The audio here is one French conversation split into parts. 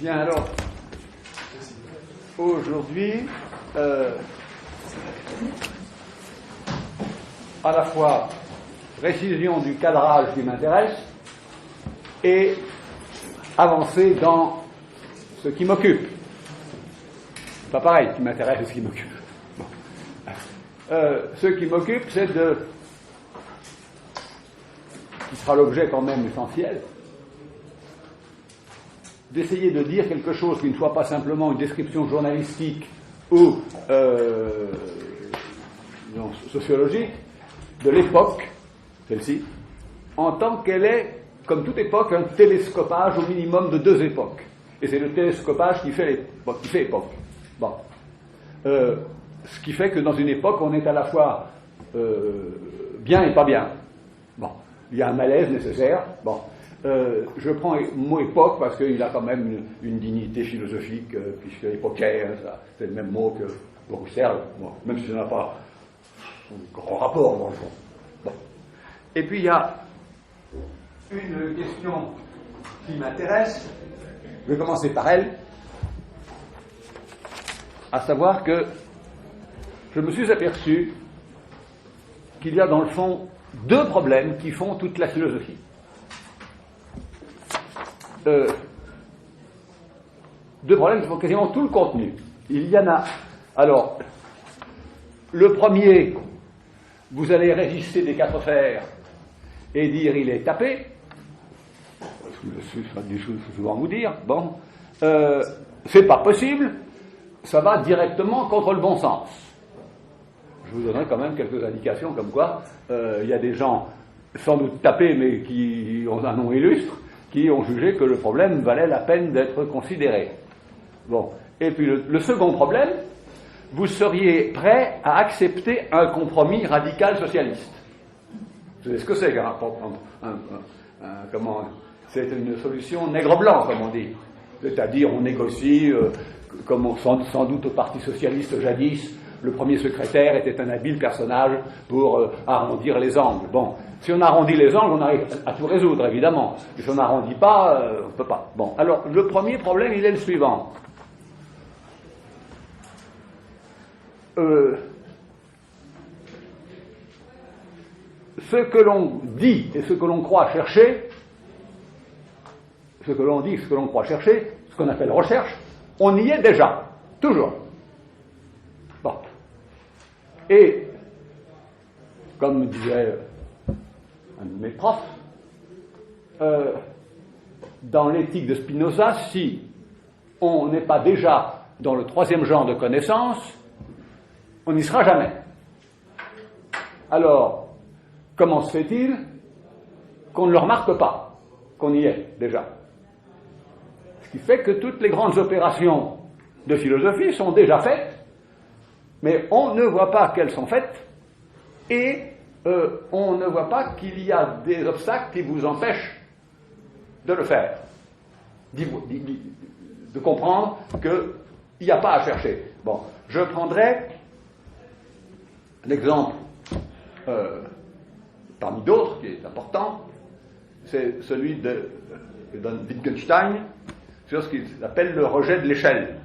Bien alors, aujourd'hui, à la fois précision du cadrage qui m'intéresse et avancer dans ce qui m'occupe. C'est pas pareil, ce qui m'intéresse et ce qui m'occupe. Bon. Ce qui m'occupe, c'est qui sera l'objet quand même essentiel, d'essayer de dire quelque chose qui ne soit pas simplement une description journalistique ou sociologique de l'époque, celle-ci, en tant qu'elle est, comme toute époque, un télescopage au minimum de deux époques. Et c'est le télescopage qui fait époque. Bon. Ce qui fait que dans une époque, on est à la fois bien et pas bien. Bon. Il y a un malaise nécessaire. Bon. Je prends le mot époque parce qu'il a quand même une dignité philosophique, puisque époquet, c'est le même mot que Husserl, bon, même si ça n'a pas un grand rapport dans le fond. Bon. Et puis il y a une question qui m'intéresse, je vais commencer par elle, à savoir que je me suis aperçu qu'il y a dans le fond deux problèmes qui font toute la philosophie. Deux problèmes qui font quasiment tout le contenu. Il y en a. Alors, le premier, vous allez résister des quatre fers et dire il est tapé. Je vais souvent vous dire, bon, c'est pas possible, ça va directement contre le bon sens. Je vous donnerai quand même quelques indications comme quoi il y a des gens sans doute tapés mais qui ont un nom illustre, qui ont jugé que le problème valait la peine d'être considéré. Bon. Et puis le second problème, vous seriez prêt à accepter un compromis radical socialiste. Vous savez ce que c'est comment c'est une solution nègre-blanc, comme on dit. C'est-à-dire on négocie, comme sans doute au Parti socialiste jadis, le premier secrétaire était un habile personnage pour arrondir les angles. Bon, si on arrondit les angles, on arrive à tout résoudre, évidemment. Et si on n'arrondit pas, on ne peut pas. Bon, alors, le premier problème, il est le suivant. Ce que l'on dit et ce que l'on croit chercher, ce que l'on dit, ce que l'on croit chercher, ce qu'on appelle recherche, on y est déjà, toujours. Bon. Et, comme disait un de mes profs, dans l'éthique de Spinoza, si on n'est pas déjà dans le troisième genre de connaissance, on n'y sera jamais. Alors, comment se fait-il qu'on ne le remarque pas, qu'on y est déjà? Ce qui fait que toutes les grandes opérations de philosophie sont déjà faites, mais on ne voit pas qu'elles sont faites, et on ne voit pas qu'il y a des obstacles qui vous empêchent de le faire, de comprendre qu'il n'y a pas à chercher. Bon, je prendrai l'exemple parmi d'autres qui est important, c'est celui de Wittgenstein sur ce qu'il appelle le rejet de l'échelle.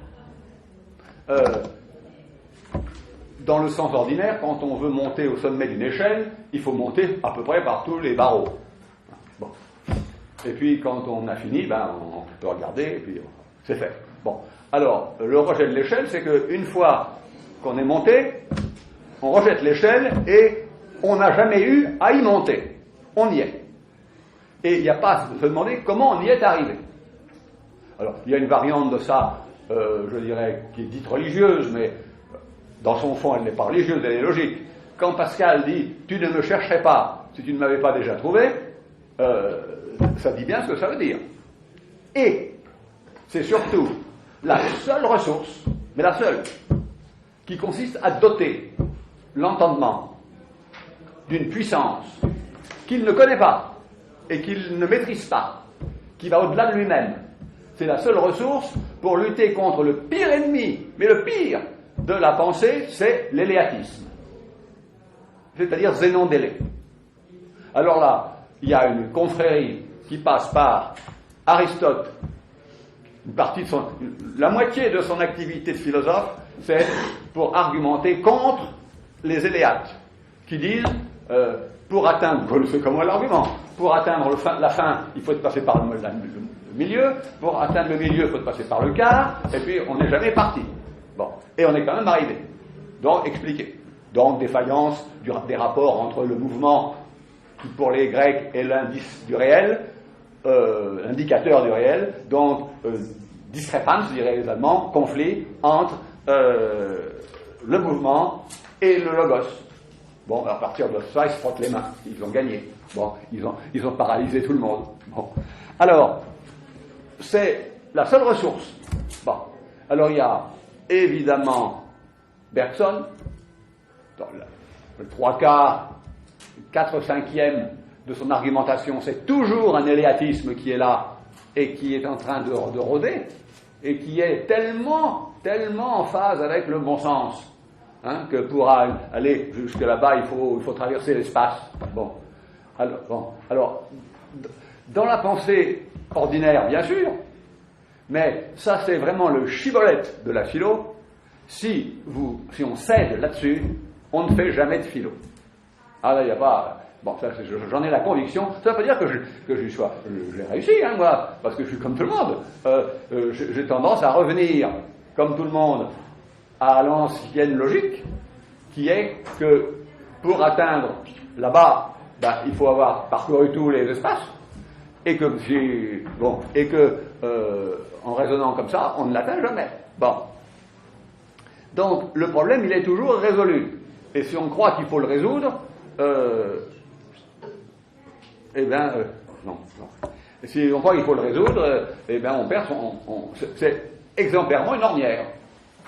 Dans le sens ordinaire, quand on veut monter au sommet d'une échelle, il faut monter à peu près par tous les barreaux. Bon. Et puis quand on a fini, on peut regarder et puis c'est fait. Bon. Alors, le rejet de l'échelle, c'est qu'une fois qu'on est monté, on rejette l'échelle et on n'a jamais eu à y monter. On y est. Et il n'y a pas à se demander comment on y est arrivé. Alors, il y a une variante de ça, je dirais, qui est dite religieuse, mais dans son fond, elle n'est pas religieuse, elle est logique. Quand Pascal dit « tu ne me chercherais pas si tu ne m'avais pas déjà trouvé », ça dit bien ce que ça veut dire. Et c'est surtout la seule ressource, mais la seule, qui consiste à doter l'entendement d'une puissance qu'il ne connaît pas et qu'il ne maîtrise pas, qui va au-delà de lui-même. C'est la seule ressource pour lutter contre le pire ennemi, mais le pire de la pensée, c'est l'éléatisme, c'est-à-dire Zénon d'Élée. Alors là, il y a une confrérie qui passe par Aristote, la moitié de son activité de philosophe, c'est pour argumenter contre les éléates, qui disent, pour atteindre, je ne sais comment l'argument, pour atteindre la fin, il faut passer par le milieu, pour atteindre le milieu, il faut passer par le quart, et puis on n'est jamais parti. Bon, et on est quand même arrivé. Donc, expliqué. Donc, défaillance des rapports entre le mouvement, qui pour les Grecs est l'indice du réel, l'indicateur du réel, donc discrépance, diraient les Allemands, conflit entre le mouvement et le logos. Bon, à partir de ça, ils se frottent les mains, ils ont gagné. Bon, ils ont paralysé tout le monde. Bon. Alors, c'est la seule ressource. Bon, alors il y a évidemment Bergson, dans le 3/4, 4/5 de son argumentation, c'est toujours un éléatisme qui est là et qui est en train de rôder et qui est tellement en phase avec le bon sens, hein, que pour aller jusque là-bas, il faut traverser l'espace. Bon, alors, dans la pensée ordinaire, bien sûr, mais ça c'est vraiment le chibolette de la philo. Si on cède là-dessus, on ne fait jamais de philo. Ah là, il n'y a pas... Bon, ça, j'en ai la conviction. Ça ne veut pas dire que j'ai réussi, hein, moi, parce que je suis comme tout le monde. J'ai tendance à revenir, comme tout le monde, à l'ancienne logique, qui est que pour atteindre là-bas, il faut avoir parcouru tous les espaces, et que en raisonnant comme ça, on ne l'atteint jamais. Bon. Donc, le problème, il est toujours résolu. Et si on croit qu'il faut le résoudre, non. Et si on croit qu'il faut le résoudre, on perd c'est exemplairement une ornière.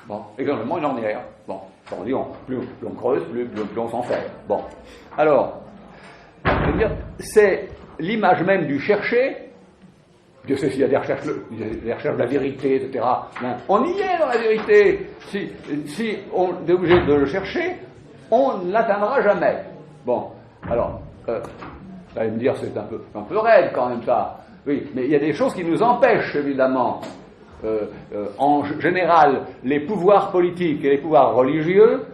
Bon, exemplairement une ornière. Bon, on dit, plus on creuse, plus on s'en fait. Bon. Alors, je veux dire, c'est l'image même du chercher. Dieu sait s'il y a des recherches de la vérité, etc. On y est dans la vérité. Si on est obligé de le chercher, on ne l'atteindra jamais. Bon, alors, vous allez me dire, c'est un peu raide quand même ça. Oui, mais il y a des choses qui nous empêchent, évidemment. En général, les pouvoirs politiques et les pouvoirs religieux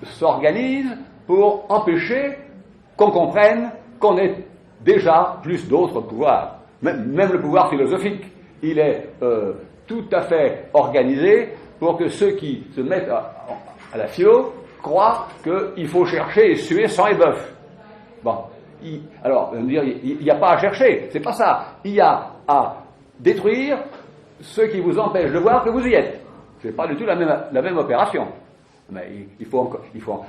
s'organisent pour empêcher qu'on comprenne qu'on ait déjà plus d'autres pouvoirs. Même le pouvoir philosophique, il est tout à fait organisé pour que ceux qui se mettent à la philo croient qu'il faut chercher et suer sang et bœuf. Bon, alors, on va me dire, il n'y a pas à chercher, c'est pas ça. Il y a à détruire ceux qui vous empêchent de voir que vous y êtes. C'est pas du tout la même opération. Mais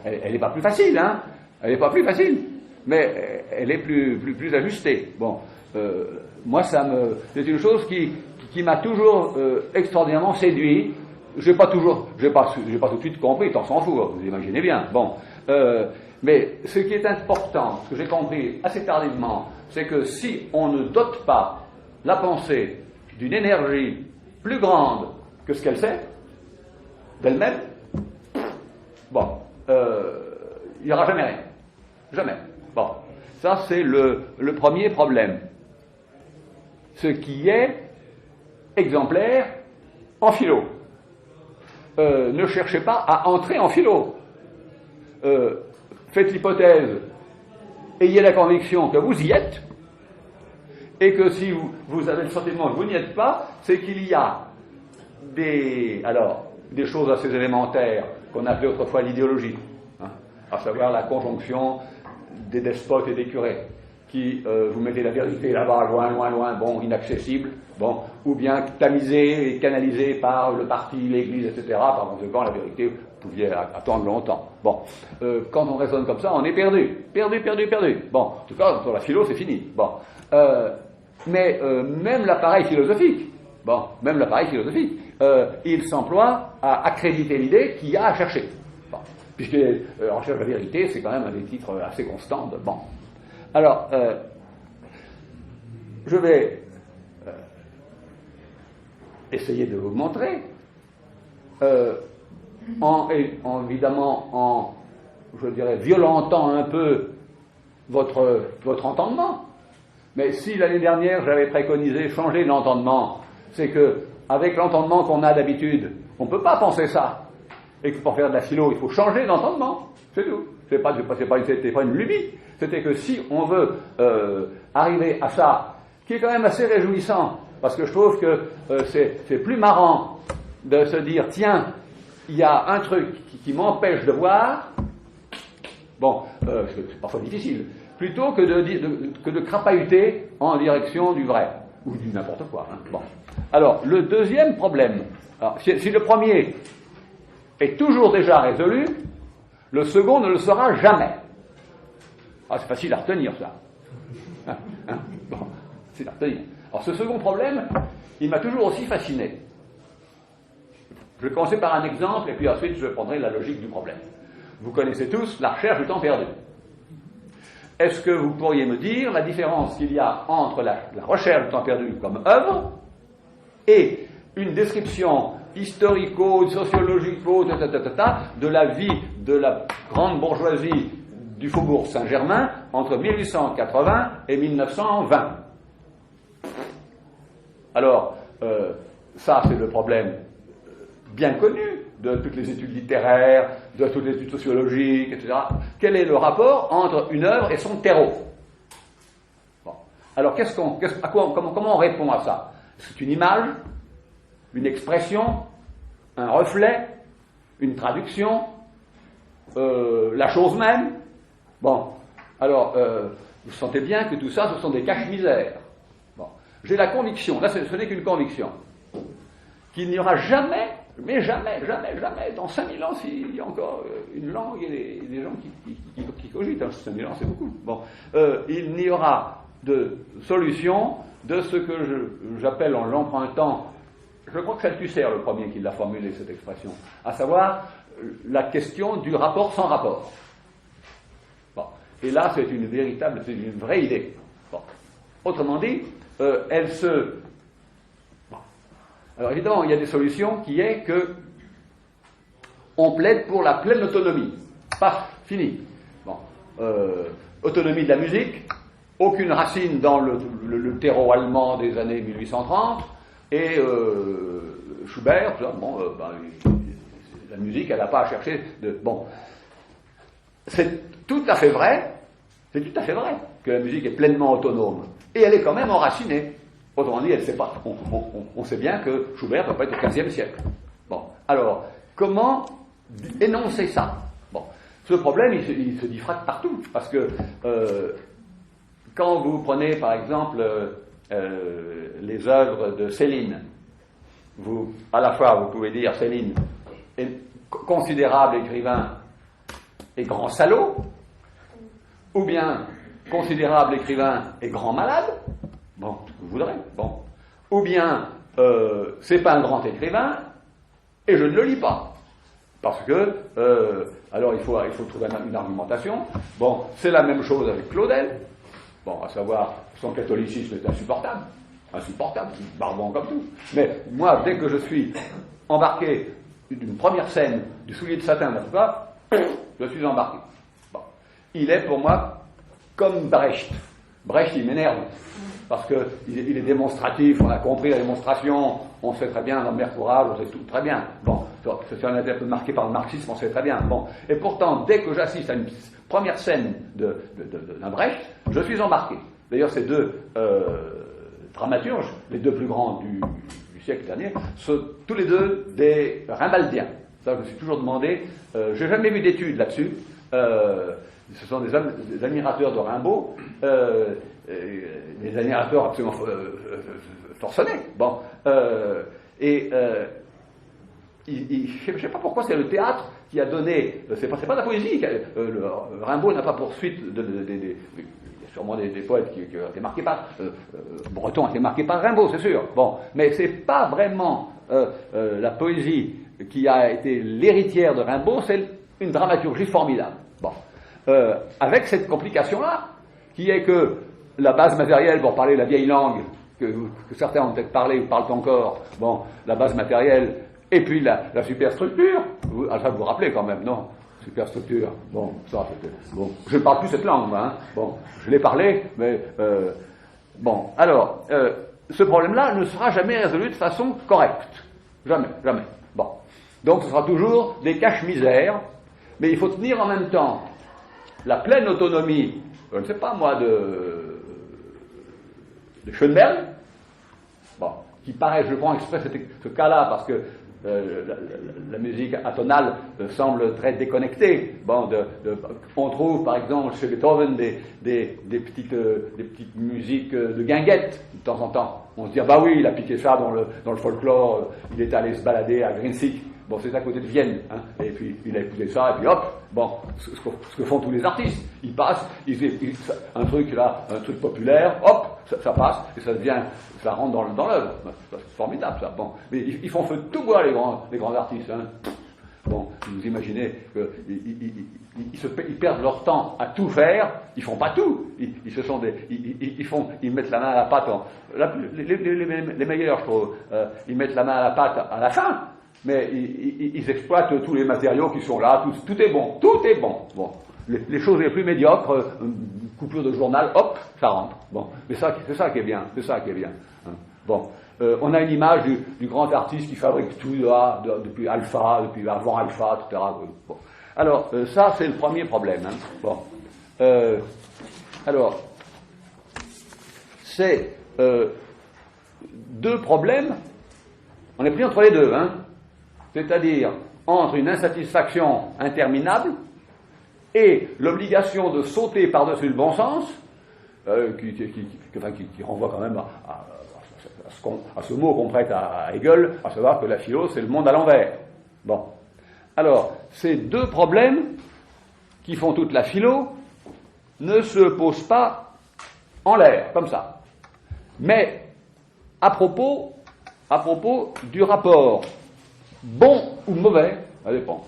elle n'est pas plus facile, hein. Elle n'est pas plus facile, mais elle est plus ajustée. Bon. Moi, c'est une chose qui m'a toujours extraordinairement séduit. J'ai pas tout de suite compris, t'en s'en fout, vous imaginez bien. Bon, mais ce qui est important, ce que j'ai compris assez tardivement, c'est que si on ne dote pas la pensée d'une énergie plus grande que ce qu'elle sait d'elle-même, bon, il n'y aura jamais rien, jamais. Bon, ça c'est le premier problème. Ce qui est exemplaire en philo. Ne cherchez pas à entrer en philo. Faites l'hypothèse, ayez la conviction que vous y êtes, et que si vous avez le sentiment que vous n'y êtes pas, c'est qu'il y a des choses assez élémentaires qu'on appelait autrefois l'idéologie, hein, à savoir la conjonction des despotes et des curés, qui vous mettez la vérité là-bas, loin, bon, inaccessible, bon, ou bien tamisé et canalisé par le parti, l'église, etc. Par conséquent, la vérité, vous pouviez attendre longtemps. Bon, quand on raisonne comme ça, on est perdu. Bon, en tout cas, sur la philo, c'est fini. Bon, mais même l'appareil philosophique, il s'emploie à accréditer l'idée qu'il y a à chercher. Bon, puisque recherche de la vérité, c'est quand même un des titres assez constants de bon. Alors, je vais essayer de vous montrer, évidemment, je dirais, violentant un peu votre entendement. Mais si l'année dernière j'avais préconisé changer l'entendement, c'est que avec l'entendement qu'on a d'habitude, on ne peut pas penser ça. Et que pour faire de la philo, il faut changer d'entendement. C'est tout. C'était pas une lubie. C'était que si on veut arriver à ça, qui est quand même assez réjouissant, parce que je trouve que c'est plus marrant de se dire, tiens, il y a un truc qui m'empêche de voir, bon, c'est parfois difficile, plutôt que de crapahuter en direction du vrai, ou du n'importe quoi. Hein. Bon. Alors, le deuxième problème, alors, si le premier est toujours déjà résolu, le second ne le sera jamais. Ah, c'est facile à retenir, ça. Bon, c'est à retenir. Alors, ce second problème, il m'a toujours aussi fasciné. Je vais commencer par un exemple, et puis ensuite je prendrai la logique du problème. Vous connaissez tous la recherche du temps perdu. Est-ce que vous pourriez me dire la différence qu'il y a entre la recherche du temps perdu comme œuvre et une description historico-sociologico de la vie de la grande bourgeoisie du faubourg Saint-Germain entre 1880 et 1920? Alors, ça c'est le problème bien connu de toutes les études littéraires, de toutes les études sociologiques, etc. Quel est le rapport entre une œuvre et son terreau? Bon. Alors, comment on répond à ça? C'est une image, une expression, un reflet, une traduction, la chose même. Bon, alors, vous sentez bien que tout ça, ce sont des cache-misères. Bon. J'ai la conviction, là ce n'est qu'une conviction, qu'il n'y aura jamais, mais jamais, dans 5000 ans, s'il y a encore une langue et des gens qui cogitent, hein, 5000 ans c'est beaucoup, bon, il n'y aura de solution de ce que j'appelle en l'empruntant, je crois que c'est Althusser le premier qui l'a formulé cette expression, à savoir la question du rapport sans rapport. Bon. Et là c'est une vraie idée. Bon. Autrement dit, elle se... Alors évidemment, il y a des solutions qui est que on plaide pour la pleine autonomie. Paf, fini. Bon. Autonomie de la musique, aucune racine dans le terreau allemand des années 1830, et Schubert, la musique, elle n'a pas à chercher de... Bon. C'est tout à fait vrai que la musique est pleinement autonome, et elle est quand même enracinée. Autrement dit, elle sait pas. On sait bien que Schubert ne peut pas être au XVe siècle. Bon, alors, comment énoncer ça? Bon, ce problème, il se diffracte partout, parce que quand vous prenez, par exemple, les œuvres de Céline, à la fois, vous pouvez dire Céline est considérable écrivain et grand salaud, ou bien considérable écrivain et grand malade. Bon, vous voudrez, bon. Ou bien, c'est pas un grand écrivain, et je ne le lis pas. Parce que, alors il faut trouver une argumentation. Bon, c'est la même chose avec Claudel. Bon, à savoir, son catholicisme est insupportable, barbant comme tout. Mais moi, dès que je suis embarqué d'une première scène du soulier de satin d'Africa, je suis embarqué. Bon. Il est pour moi comme Brecht. Brecht, il m'énerve. Parce qu'il est démonstratif, on a compris la démonstration, on sait très bien dans Mercourage, on sait tout très bien. Bon, c'est un peu marqué par le marxisme, on sait très bien. Bon, et pourtant, dès que j'assiste à une première scène d'un Brecht, je suis embarqué. D'ailleurs, ces deux dramaturges, les deux plus grands du siècle dernier, sont tous les deux des Rimbaldiens. Ça, je me suis toujours demandé, j'ai jamais vu d'études là-dessus. Ce sont des admirateurs de Rimbaud, des admirateurs absolument forcenés. Bon, je ne sais pas pourquoi c'est le théâtre qui a donné. C'est pas de la poésie. Rimbaud n'a pas poursuite il y a sûrement des poètes qui ont été marqués par. Breton a été marqué par Rimbaud, c'est sûr. Bon, mais c'est pas vraiment la poésie qui a été l'héritière de Rimbaud, c'est une dramaturgie formidable. Bon. Avec cette complication-là, qui est que la base matérielle, pour parler la vieille langue, que certains ont peut-être parlé ou parlent encore, bon, la base matérielle, et puis la superstructure, vous vous rappelez quand même, non? Superstructure, bon, ça, bon, je ne parle plus cette langue, hein, bon, je l'ai parlé, mais, bon, alors, ce problème-là ne sera jamais résolu de façon correcte. Jamais, jamais. Bon. Donc ce sera toujours des cache-misères, mais il faut tenir en même temps la pleine autonomie, je ne sais pas moi, de Schoenberg, bon, qui paraît, je prends exprès ce cas-là parce que la musique atonale semble très déconnectée. Bon, on trouve par exemple chez Beethoven des petites musiques de guinguettes de temps en temps. On se dit, ah bah oui, il a piqué ça dans le folklore, il est allé se balader à Grinzig. Bon, c'est à côté de Vienne, hein, et puis il a écouté ça, et puis hop, bon, ce que font tous les artistes, ils passent, un truc là, un truc populaire, hop, ça passe, et ça rentre dans l'œuvre. C'est formidable ça. Bon, mais ils font feu de tout bois, les grands artistes. Hein. Bon, vous imaginez qu'ils perdent leur temps à tout faire, ils font pas tout. Ils mettent la main à la pâte. Les meilleurs, je trouve, ils mettent la main à la pâte à la fin. Mais ils exploitent tous les matériaux qui sont là, tout est bon, tout est bon. Bon. Les choses les plus médiocres, une coupure de journal, hop, ça rentre. Bon. Mais c'est ça qui est bien, c'est ça qui est bien. Hein. Bon. On a une image du grand artiste qui fabrique tout là, depuis alpha, depuis avant alpha, etc. Bon. Alors, ça, c'est le premier problème. Hein. Bon. Alors, c'est deux problèmes. On est pris entre les deux, hein. C'est-à-dire entre une insatisfaction interminable et l'obligation de sauter par-dessus le bon sens, qui renvoie quand même à ce mot qu'on prête à Hegel, à savoir que la philo, c'est le monde à l'envers. Bon. Alors, ces deux problèmes qui font toute la philo ne se posent pas en l'air, comme ça. Mais à propos du rapport bon ou mauvais, ça dépend,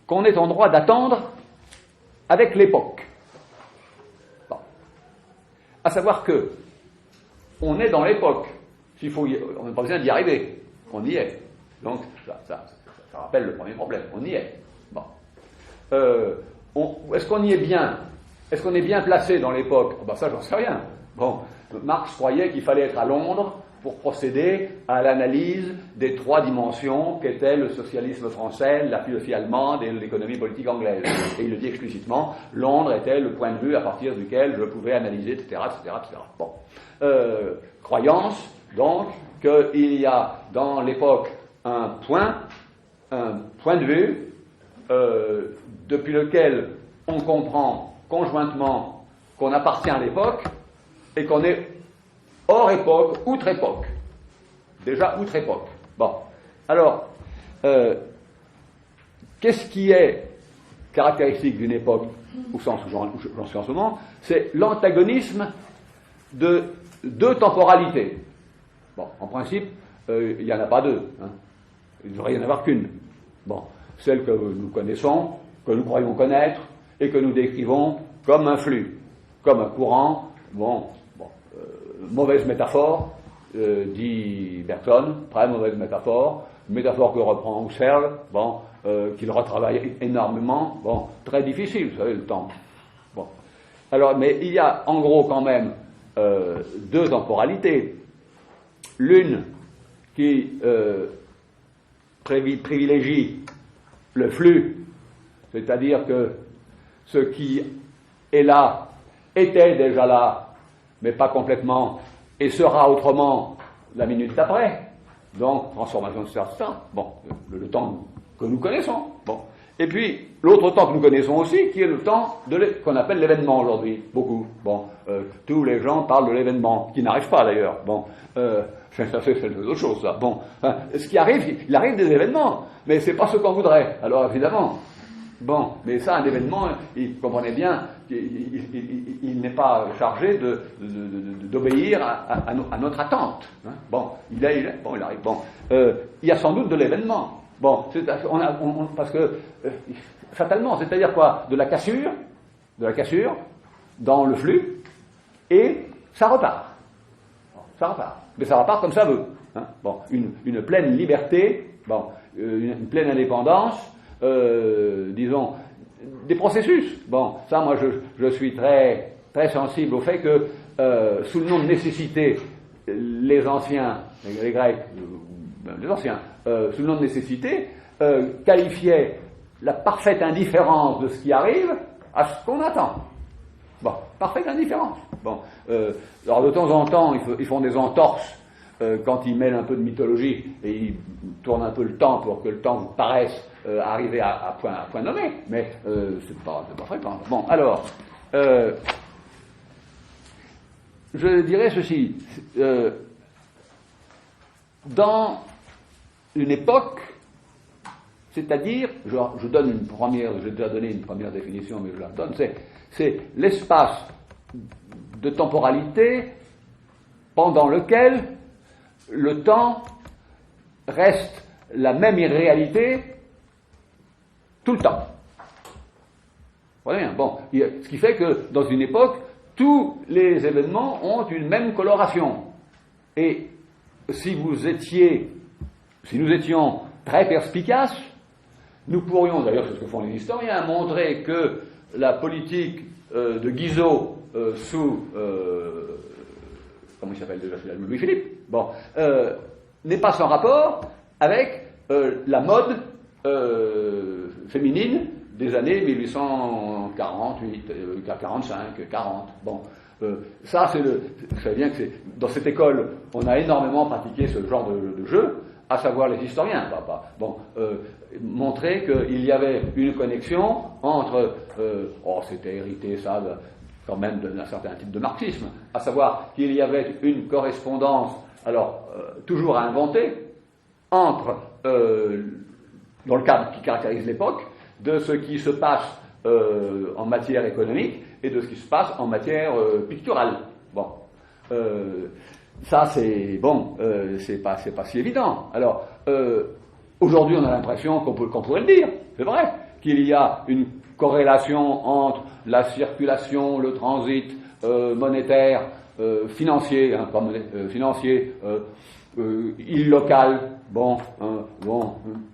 qu'on est en droit d'attendre avec l'époque. Bon. À savoir que on est dans l'époque. On n'a pas besoin d'y arriver. On y est. Donc, ça rappelle le premier problème. On y est. Bon. Est-ce qu'on y est bien? Est-ce qu'on est bien placé dans l'époque? Ben ça, j'en sais rien. Bon. Marx croyait qu'il fallait être à Londres pour procéder à l'analyse des trois dimensions qu'étaient le socialisme français, la philosophie allemande et l'économie politique anglaise. Et il le dit explicitement, Londres était le point de vue à partir duquel je pouvais analyser, etc., etc., etc. Bon. Croyance, donc, qu'il y a dans l'époque un point de vue depuis lequel on comprend conjointement qu'on appartient à l'époque et qu'on est hors époque, outre-époque. Déjà, outre-époque. Bon. Alors, qu'est-ce qui est caractéristique d'une époque, au sens où j'en suis en ce moment? C'est l'antagonisme de deux temporalités. Bon, en principe, il n'y en a pas deux. Hein. Il ne devrait y en avoir qu'une. Bon, celle que nous connaissons, que nous croyons connaître, et que nous décrivons comme un flux, comme un courant. Bon, mauvaise métaphore, dit Bergson, très mauvaise métaphore que reprend Husserl, bon, qu'il retravaille énormément, bon, très difficile, vous savez, le temps. Bon. Alors, mais il y a en gros quand même deux temporalités. L'une qui privilégie le flux, c'est-à-dire que ce qui est là était déjà là, mais pas complètement, et sera autrement la minute d'après. Donc, transformation de ça. Bon, le temps que nous connaissons. Bon. Et puis, l'autre temps que nous connaissons aussi, qui est le temps qu'on appelle l'événement aujourd'hui. Beaucoup. Bon, tous les gens parlent de l'événement, qui n'arrive pas d'ailleurs. Bon, ça c'est autre chose, ça. Bon, ce qui arrive, il arrive des événements, mais c'est pas ce qu'on voudrait. Alors, évidemment. Bon, mais ça, un événement, il comprenez bien, il n'est pas chargé d'obéir à notre attente. Hein. Bon, il arrive. Bon, il y a sans doute de l'événement. Bon, parce que fatalement, c'est-à-dire quoi? De la cassure dans le flux, et ça repart. Bon, ça repart. Mais ça repart comme ça veut. Hein. Bon, une pleine liberté, bon, une pleine indépendance. Disons, des processus. Bon, ça, moi, je suis très, très sensible au fait que, sous le nom de nécessité, les anciens, les Grecs, les anciens, sous le nom de nécessité, qualifiaient la parfaite indifférence de ce qui arrive à ce qu'on attend. Bon, parfaite indifférence. Bon, alors de temps en temps, ils font des entorses quand ils mêlent un peu de mythologie et ils tournent un peu le temps pour que le temps vous paraisse arriver à point nommé, mais c'est pas fréquent. Bon, alors, je dirais ceci. Dans une époque, c'est-à-dire, je donne une première, j'ai déjà donné une première définition, mais je la donne, c'est l'espace de temporalité pendant lequel le temps reste la même irréalité tout le temps. Vous voyez bien. Bon, ce qui fait que dans une époque, tous les événements ont une même coloration. Et si nous étions très perspicaces, nous pourrions, d'ailleurs c'est ce que font les historiens, montrer que la politique de Guizot sous comment il s'appelle déjà, Louis-Philippe, bon, n'est pas sans rapport avec la mode féminine des années 1848, 45, 40. Bon, ça c'est vous savez bien que dans cette école, on a énormément pratiqué ce genre de jeu, à savoir les historiens, montrer qu'il y avait une connexion entre, c'était hérité ça quand même d'un certain type de marxisme, à savoir qu'il y avait une correspondance, toujours à inventer, entre, dans le cadre qui caractérise l'époque, de ce qui se passe en matière économique et de ce qui se passe en matière picturale. Bon. Ça, c'est pas si évident. Alors, aujourd'hui, on a l'impression qu'on pourrait le dire. C'est vrai qu'il y a une corrélation entre la circulation, le transit monétaire, financier, financier, illocal,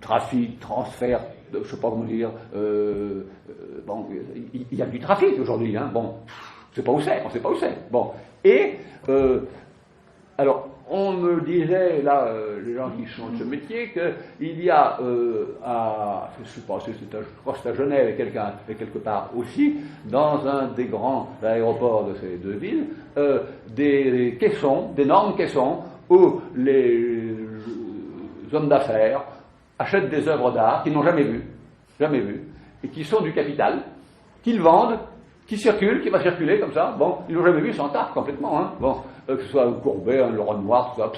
trafic, transfert, je sais pas comment dire. Il y a du trafic aujourd'hui. On sait pas où c'est. Bon, et alors, on me disait, là, les gens qui sont de ce métier, qu'il y a je crois que c'est à Genève et quelque part aussi, dans un des grands aéroports de ces deux villes, des caissons, d'énormes caissons, où les hommes d'affaires achètent des œuvres d'art qu'ils n'ont jamais vues, et qui sont du capital, qu'ils vendent, qui va circuler comme ça, ils n'ont jamais vu, ils s'en tapent complètement, que ce soit Courbet, le Renoir, tout ça,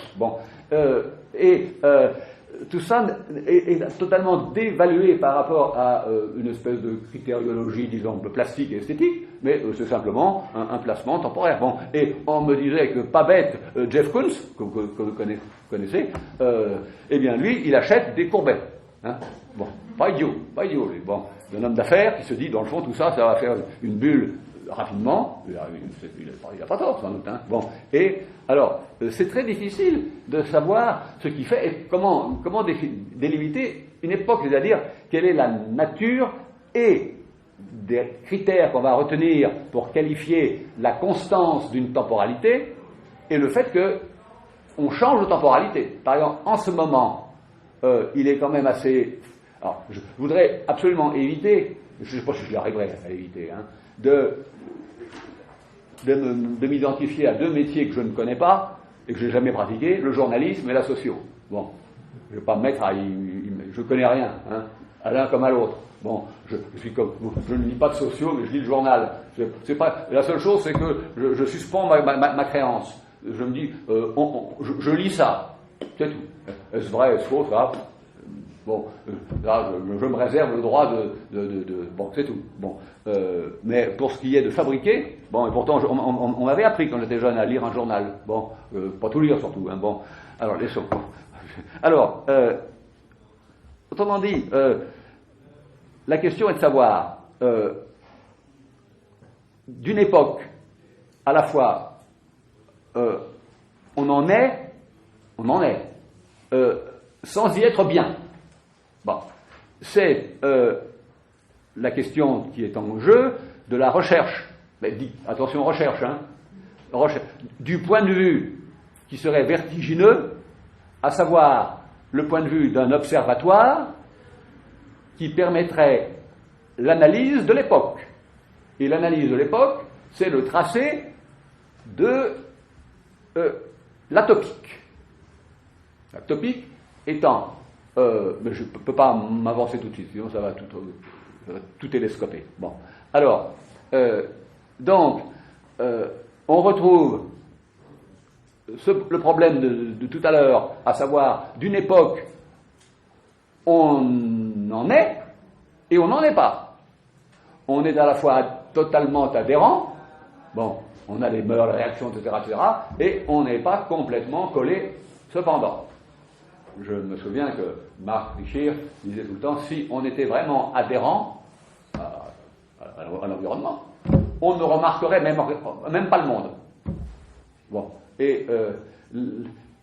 tout ça est totalement dévalué par rapport à une espèce de critériologie, disons, plastique et esthétique, mais c'est simplement un placement temporaire. Et on me disait que pas bête, Jeff Koons, que vous connaissez, lui, il achète des Courbet. Pas idiot, lui. Un homme d'affaires qui se dit, dans le fond, tout ça, ça va faire une bulle rapidement. Il n'a pas tort, sans doute. Et alors, c'est très difficile de savoir ce qui fait et comment délimiter une époque, c'est-à-dire quelle est la nature et des critères qu'on va retenir pour qualifier la constance d'une temporalité et le fait qu'on change de temporalité. Par exemple, en ce moment, il est quand même assez... Alors, je voudrais absolument éviter, je ne sais pas si je l'arriverai à éviter, de m'identifier à deux métiers que je ne connais pas et que je n'ai jamais pratiqués, le journalisme et la socio. Je ne vais pas me mettre à... Je ne connais rien, à l'un comme à l'autre. Je ne lis pas de socio, mais je lis le journal. La seule chose, c'est que je suspends ma créance. Je me dis, je lis ça, c'est tout. Est-ce vrai, est-ce faux, ça? Là, je me réserve le droit c'est tout. Mais pour ce qui est de fabriquer, et pourtant, on m'avait appris quand j'étais jeune à lire un journal. Pas tout lire surtout. Alors, laissons. Alors, autrement dit, la question est de savoir, d'une époque, à la fois, on en est, sans y être bien. C'est la question qui est en jeu de la recherche. Attention, recherche, du point de vue qui serait vertigineux, à savoir le point de vue d'un observatoire qui permettrait l'analyse de l'époque. Et l'analyse de l'époque, c'est le tracé de la topique. La topique étant, mais je ne peux pas m'avancer tout de suite, sinon ça va tout télescoper. Bon, alors, donc, on retrouve le problème de tout à l'heure, à savoir d'une époque, on en est et on n'en est pas. On est à la fois totalement adhérent, bon, on a les mœurs, les réactions, etc., et on n'est pas complètement collé cependant. Je me souviens que Marc Richir disait tout le temps, si on était vraiment adhérent à l'environnement, on ne remarquerait même pas le monde. Bon, et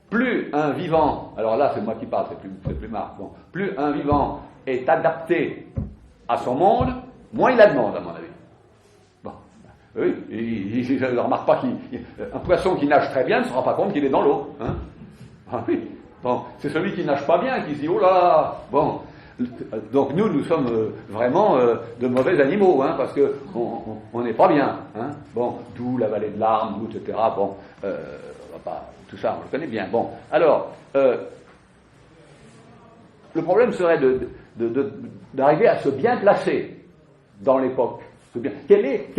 plus un vivant, alors là c'est moi qui parle, c'est plus Marc, bon, plus un vivant est adapté à son monde, moins il a de monde, à mon avis. Bon, oui, il ne remarque pas qu'un poisson qui nage très bien ne se rend pas compte qu'il est dans l'eau. Hein? Ah oui, bon, c'est celui qui nage pas bien qui se dit oh là là, bon. Donc nous sommes vraiment de mauvais animaux, hein, parce que on n'est pas bien, hein. Bon, d'où la vallée de larmes, d'où etc. Bon, tout ça on le connaît bien. Bon, alors le problème serait d'arriver à se bien placer dans l'époque. Quel est,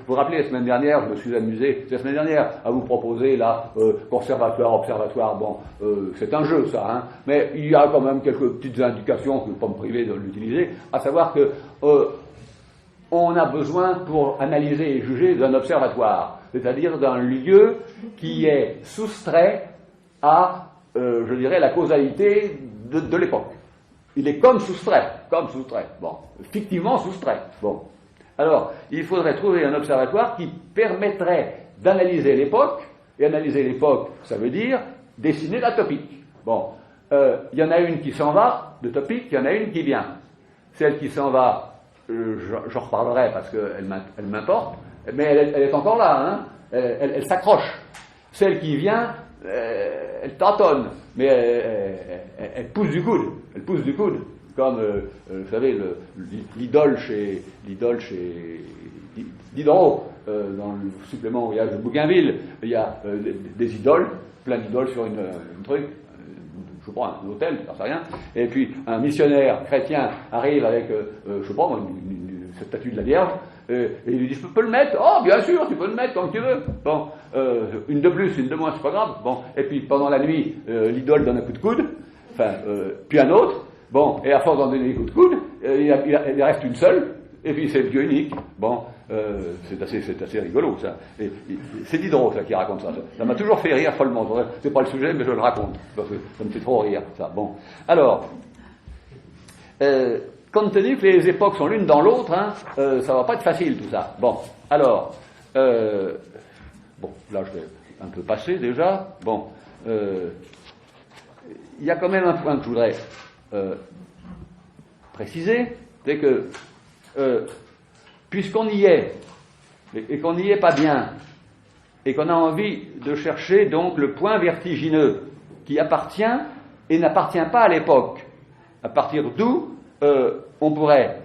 vous rappelez la semaine dernière, je me suis amusé, la semaine dernière, à vous proposer là, conservatoire, observatoire, bon, c'est un jeu ça, hein, mais il y a quand même quelques petites indications, je ne vais pas me priver de l'utiliser, à savoir que on a besoin pour analyser et juger d'un observatoire, c'est-à-dire d'un lieu qui est soustrait à, je dirais, la causalité de l'époque. Il est comme soustrait, bon, fictivement soustrait, bon. Alors, il faudrait trouver un observatoire qui permettrait d'analyser l'époque, et analyser l'époque, ça veut dire dessiner la topique. Bon, il y en a une qui s'en va, de topique, il y en a une qui vient. Celle qui s'en va, j'en reparlerai parce qu'elle m'importe, mais elle est encore là, hein, elle s'accroche. Celle qui vient, elle tâtonne, mais elle pousse du coude. Comme, vous savez, l'idole chez Diderot, dans le supplément Voyage de Bougainville, il y a des idoles, plein d'idoles sur une truc, je sais pas, un hôtel, je ne sais rien, et puis un missionnaire chrétien arrive avec, je sais pas, cette statue de la Vierge, et il lui dit, je peux le mettre? Oh, bien sûr, tu peux le mettre comme tu veux. Bon, une de plus, une de moins, c'est pas grave. Bon, et puis pendant la nuit, l'idole donne un coup de coude, puis un autre. Bon, et à force d'en donner des coups de coude, il reste une seule, et puis c'est le Dieu unique. Bon, c'est assez rigolo, ça. Et c'est Diderot, ça, qui raconte ça. Ça m'a toujours fait rire follement. C'est pas le sujet, mais je le raconte, parce que ça me fait trop rire, ça. Bon. Alors, compte tenu que les époques sont l'une dans l'autre, hein, ça va pas être facile, tout ça. Bon, alors, bon, là, je vais un peu passer, déjà. Bon, il y a quand même un point que je voudrais préciser, c'est que puisqu'on y est et qu'on n'y est pas bien et qu'on a envie de chercher donc le point vertigineux qui appartient et n'appartient pas à l'époque, à partir d'où on pourrait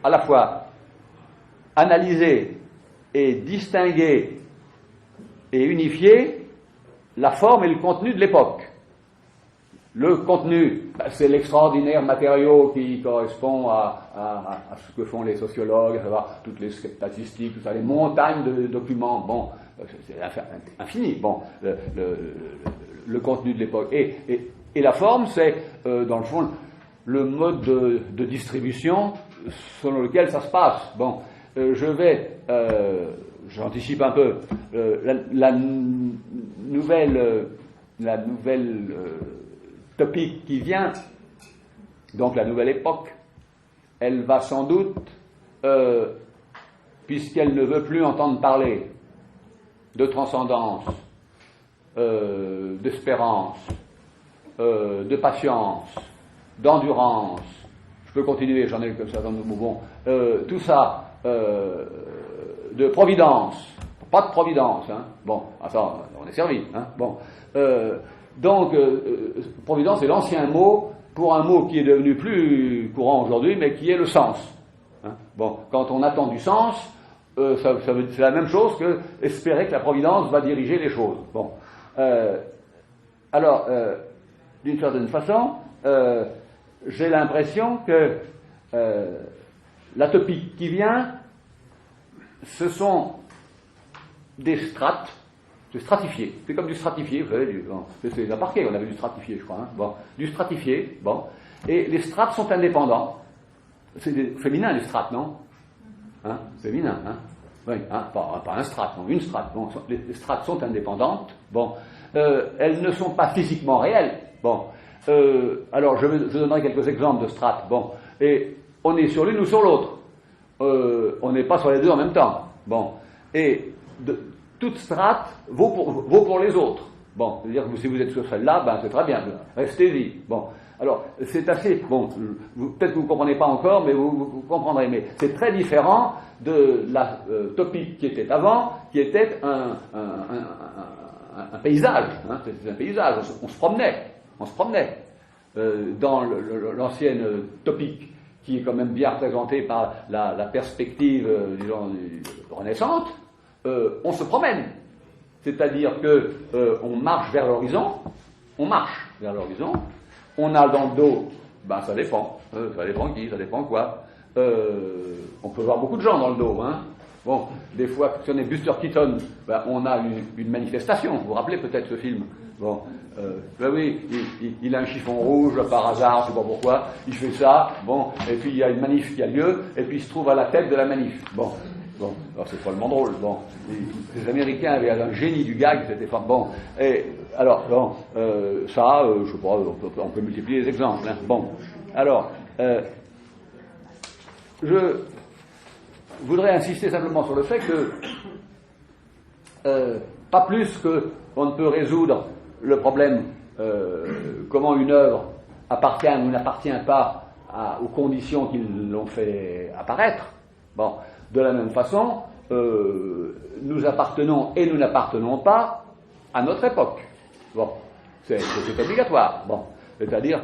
à la fois analyser et distinguer et unifier la forme et le contenu de l'époque. Le contenu, c'est l'extraordinaire matériau qui correspond à ce que font les sociologues, à savoir toutes les statistiques, tout ça, les montagnes de documents. Bon, c'est infini. Bon, le contenu de l'époque. Et la forme, c'est, dans le fond, le mode de distribution selon lequel ça se passe. Bon, j'anticipe un peu, la nouvelle topique qui vient, donc la nouvelle époque, elle va sans doute, puisqu'elle ne veut plus entendre parler de transcendance, d'espérance, de patience, d'endurance, je peux continuer, j'en ai comme ça dans nos mouvements, tout ça, de providence, pas de providence. Hein. Bon, ça, on est servi. Hein. Bon, donc, providence est l'ancien mot pour un mot qui est devenu plus courant aujourd'hui, mais qui est le sens. Hein. Bon, quand on attend du sens, c'est la même chose que espérer que la providence va diriger les choses. Bon, alors, d'une certaine façon, j'ai l'impression que la topique qui vient, ce sont des strates, c'est stratifié. C'est comme du stratifié, vous savez, c'est la parquet, on avait du stratifié, je crois. Hein. Bon, du stratifié, bon. Et les strates sont indépendants. C'est féminin, les strates, non? Hein, féminin, hein? Oui, hein, pas un strate, non, une strate. Bon, les strates sont indépendantes. Bon, elles ne sont pas physiquement réelles. Bon, alors je donnerai quelques exemples de strates. Bon, et on est sur l'une ou sur l'autre. On n'est pas sur les deux en même temps. Bon, et toute strate vaut pour les autres. Bon, c'est-à-dire que si vous êtes sur celle-là, ben c'est très bien, restez-y. Bon, alors c'est assez, bon, peut-être que vous ne comprenez pas encore, mais vous comprendrez, mais c'est très différent de la topique qui était avant, qui était un paysage, hein, c'est un paysage, on se promenait dans l'ancienne topique, qui est quand même bien représentée par la perspective, disons, renaissante. On se promène, c'est-à-dire que on marche vers l'horizon, on a dans le dos, ben ça dépend qui, ça dépend quoi. On peut voir beaucoup de gens dans le dos, hein. Bon, des fois, si on est Buster Keaton, ben, on a une manifestation. Vous vous rappelez peut-être ce film? Bon, ben oui, il a un chiffon rouge par hasard, je sais pas pourquoi. Il fait ça, bon, et puis il y a une manif qui a lieu, et puis il se trouve à la tête de la manif. Bon, alors c'est probablement drôle. Bon, les Américains avaient un génie du gag, c'était pas bon. Et alors, bon, ça, je sais pas, on peut multiplier les exemples. Hein. Bon, alors, je voudrais insister simplement sur le fait que, pas plus qu'on ne peut résoudre le problème comment une œuvre appartient ou n'appartient pas aux conditions qui l'ont fait apparaître. Bon, de la même façon, nous appartenons et nous n'appartenons pas à notre époque. Bon, c'est obligatoire. Bon, c'est-à-dire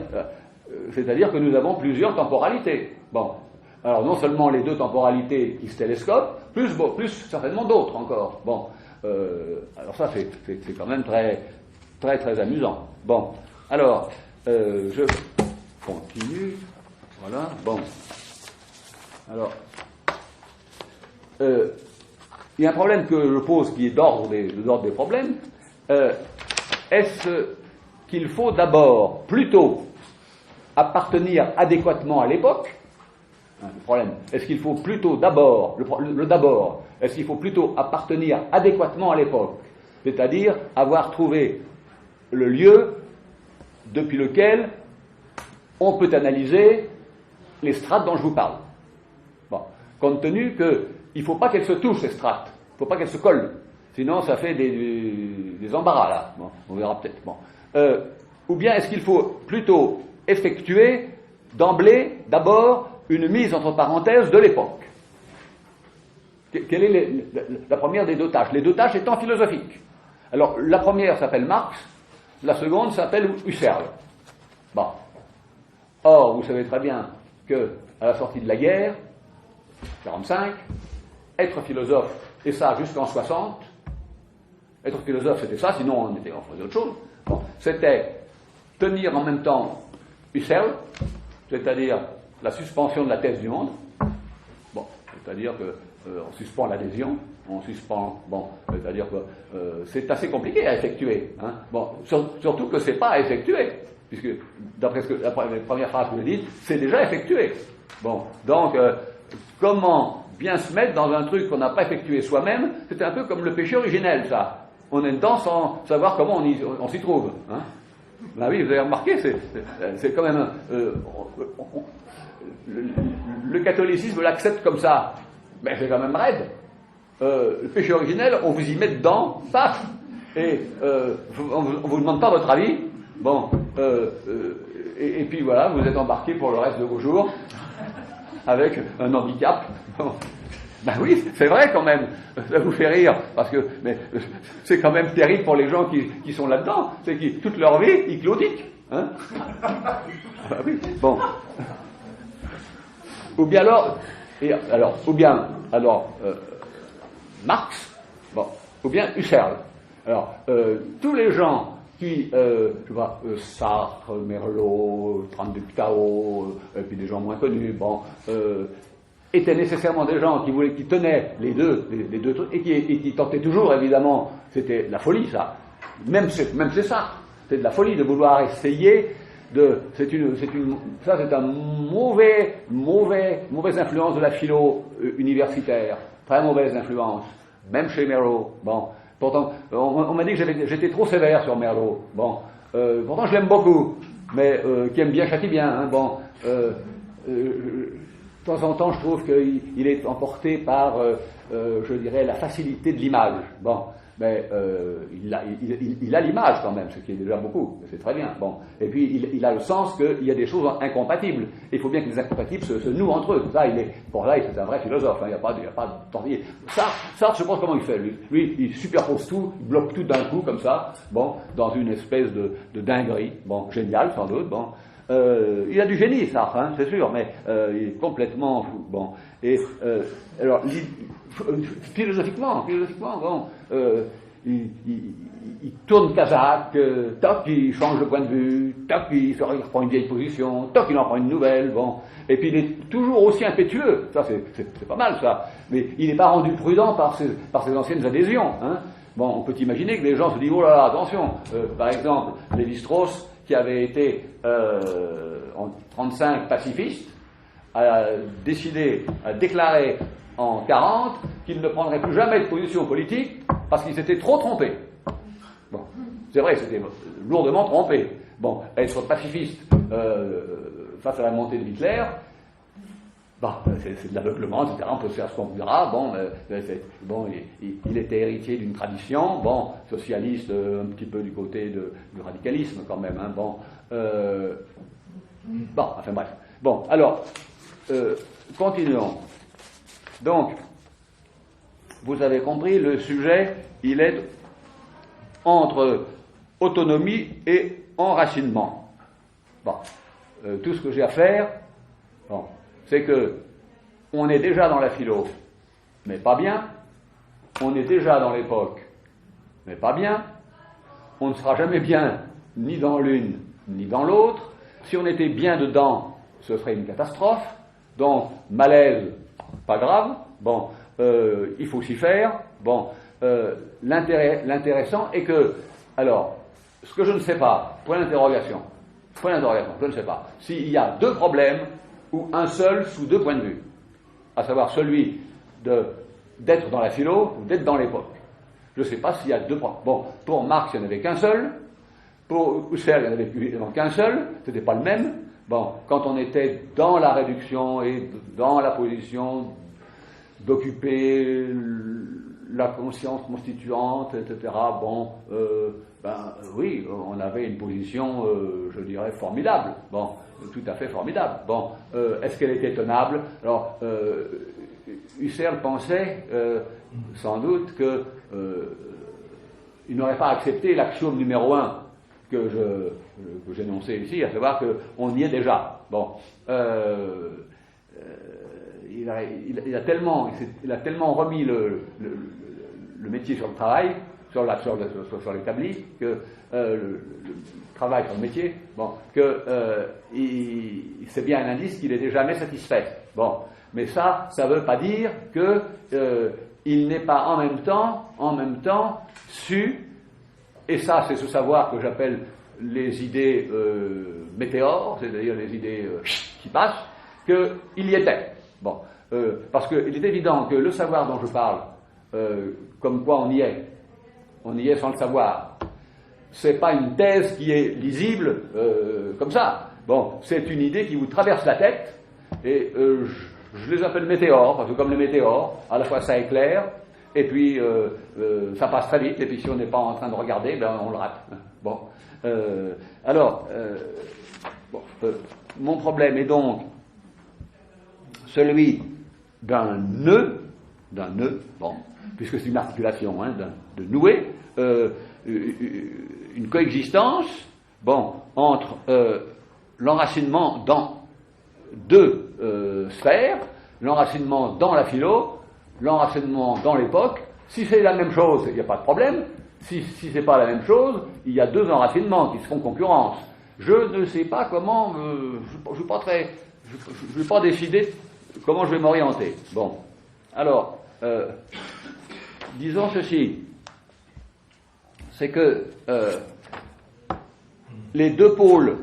que nous avons plusieurs temporalités. Bon, alors non seulement les deux temporalités qui se télescopent, plus certainement d'autres encore. Bon, alors ça c'est quand même très amusant. Bon, alors je continue. Voilà. Bon, alors il y a un problème que je pose qui est d'ordre des problèmes. Est-ce qu'il faut d'abord plutôt appartenir adéquatement à l'époque? Le problème, est-ce qu'il faut plutôt d'abord, est-ce qu'il faut plutôt appartenir adéquatement à l'époque, c'est-à-dire avoir trouvé le lieu depuis lequel on peut analyser les strates dont je vous parle. Bon, compte tenu qu'il ne faut pas qu'elles se touchent, ces strates, il ne faut pas qu'elles se collent, sinon ça fait des embarras là, bon, on verra peut-être. Bon. Ou bien est-ce qu'il faut plutôt effectuer d'emblée, d'abord, une mise entre parenthèses de l'époque? Quelle est la première des deux tâches? Les deux tâches étant philosophiques. Alors, la première s'appelle Marx, la seconde s'appelle Husserl. Bon. Or, vous savez très bien que, à la sortie de la guerre, 45, être philosophe, et ça jusqu'en 60, être philosophe c'était ça, sinon on faisait autre chose. Bon. C'était tenir en même temps Husserl, c'est-à-dire la suspension de la thèse du monde. Bon, c'est-à-dire que on suspend l'adhésion, on suspend. Bon, c'est-à-dire que c'est assez compliqué à effectuer. Hein. Bon, surtout que c'est pas à effectuer, puisque d'après la première phrase que vous dites, c'est déjà effectué. Bon, donc comment bien se mettre dans un truc qu'on n'a pas effectué soi-même? C'est un peu comme le péché originel, ça. On est dedans sans savoir comment on s'y trouve. Hein. Ben oui, vous avez remarqué, c'est quand même le catholicisme l'accepte comme ça, mais c'est quand même raide. Le péché originel, on vous y met dedans, paf, et on vous demande pas votre avis. Bon, et puis voilà, vous êtes embarqué pour le reste de vos jours avec un handicap. Ben oui, c'est vrai quand même. Ça vous fait rire, parce que mais, c'est quand même terrible pour les gens qui sont là-dedans. C'est qu'ils, toute leur vie, ils claudiquent. Hein. Ben oui, bon. Ou bien alors, Marx, bon, ou bien Husserl. Alors, tous les gens qui, je vois, Sartre, Merleau, Franck Tao, et puis des gens moins connus, bon, étaient nécessairement des gens qui tenaient les deux trucs, et qui tentaient toujours, évidemment, c'était de la folie, ça. Même c'est ça, c'est de la folie de vouloir essayer ça c'est un mauvaise influence de la philo universitaire, très mauvaise influence, même chez Merleau, bon. Pourtant, on m'a dit que j'étais trop sévère sur Merleau. Bon, pourtant je l'aime beaucoup, mais qui aime bien châtie bien. Hein, bon, de temps en temps, je trouve qu'il est emporté par, je dirais, la facilité de l'image. Bon, mais il a l'image quand même, ce qui est déjà beaucoup. C'est très bien. Bon, et puis il a le sens qu'il y a des choses incompatibles. Il faut bien que les incompatibles se nouent entre eux. Ça, c'est un vrai philosophe. Hein, il n'y a pas de tortiller. Sartre, je pense comment il fait. Lui, il superpose tout, il bloque tout d'un coup comme ça. Bon, dans une espèce de dinguerie. Bon, génial sans doute. Bon. Il a du génie, Sartre, hein, c'est sûr, mais il est complètement fou. Bon. Et alors, philosophiquement, bon, il tourne Kazakh, toc, il change de point de vue, toc, il reprend une vieille position, toc, il en prend une nouvelle, bon. Et puis il est toujours aussi impétueux, ça c'est pas mal ça, mais il n'est pas rendu prudent par ses anciennes adhésions. Hein. Bon, on peut imaginer que les gens se disent, oh là là, attention, par exemple, Lévi-Strauss, qui avait été en 1935 pacifiste, a déclaré en 1940 qu'il ne prendrait plus jamais de position politique parce qu'il s'était trop trompé. Bon, c'est vrai, c'était lourdement trompé. Bon, être pacifiste face à la montée de Hitler, bah, c'est de l'aveuglement, etc. On peut faire ce qu'on voudra. Bon, il était héritier d'une tradition, bon, socialiste, un petit peu du côté du radicalisme quand même. Hein, bon, enfin bref. Bon, alors, continuons. Donc, vous avez compris, le sujet, il est entre autonomie et enracinement. Bon, tout ce que j'ai à faire, bon, c'est que on est déjà dans la philo, mais pas bien. On est déjà dans l'époque, mais pas bien. On ne sera jamais bien ni dans l'une ni dans l'autre. Si on était bien dedans, ce serait une catastrophe. Donc, malaise, pas grave. Bon, il faut s'y faire. Bon, l'intéressant est que, alors, ce que je ne sais pas, point d'interrogation, je ne sais pas, s'il y a deux problèmes ou un seul sous deux points de vue, à savoir celui d'être dans la philo ou d'être dans l'époque. Je ne sais pas s'il y a deux problèmes. Bon, pour Marx, il n'y en avait qu'un seul. Pour Husserl, il n'y en avait évidemment qu'un seul. Ce n'était pas le même. Bon, quand on était dans la réduction et dans la position d'occuper la conscience constituante, etc., bon, oui, on avait une position, je dirais, formidable. Bon, tout à fait formidable. Bon, est-ce qu'elle était tenable? Alors, Husserl pensait, sans doute, que il n'aurait pas accepté l'axiome numéro 1 que j'énonçais ici, à savoir qu'on y est déjà. Bon, il a tellement remis le métier sur le travail, sur l'établi, que le travail sur le métier, bon, c'est bien un indice qu'il est déjà satisfait. Bon, mais ça ne veut pas dire que il n'est pas en même temps su, et ça c'est ce savoir que j'appelle les idées météores, c'est-à-dire les idées qui passent, qu'il y était. Bon, parce qu'il est évident que le savoir dont je parle, comme quoi on y est sans le savoir, c'est pas une thèse qui est lisible comme ça. Bon, c'est une idée qui vous traverse la tête, et je les appelle météores, parce que comme les météores, à la fois ça éclaire, et puis ça passe très vite, et puis si on n'est pas en train de regarder, ben on le rate. Bon, mon problème est donc celui d'un nœud d'un nœud, bon, puisque c'est une articulation, hein, de nouer, une coexistence, bon, entre l'enracinement dans deux sphères, l'enracinement dans la philo, l'enracinement dans l'époque. Si c'est la même chose, il n'y a pas de problème. Si c'est pas la même chose, il y a deux enracinements qui se font concurrence. Je ne sais pas comment, je ne vais pas décider comment je vais m'orienter. Bon, alors, disons ceci, c'est que les deux pôles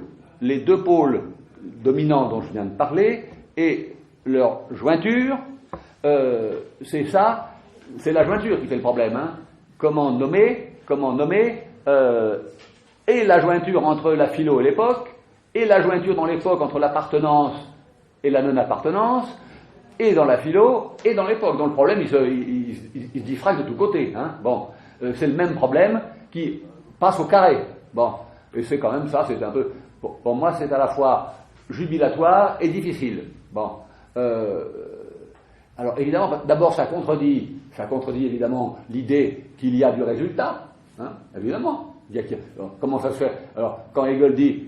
dominants dont je viens de parler et leur jointure, c'est ça, c'est la jointure qui fait le problème. Hein. Comment nommer et la jointure entre la philo et l'époque, et la jointure dans l'époque entre l'appartenance et la non-appartenance, et dans la philo et dans l'époque. Donc le problème, il se diffracte de tous côtés. Hein. Bon, c'est le même problème qui passe au carré. Bon, et c'est quand même ça, c'est un peu... Pour moi, c'est à la fois jubilatoire et difficile. Bon, alors évidemment, d'abord ça contredit évidemment l'idée qu'il y a du résultat, hein, évidemment. Comment ça se fait? Alors, quand Hegel dit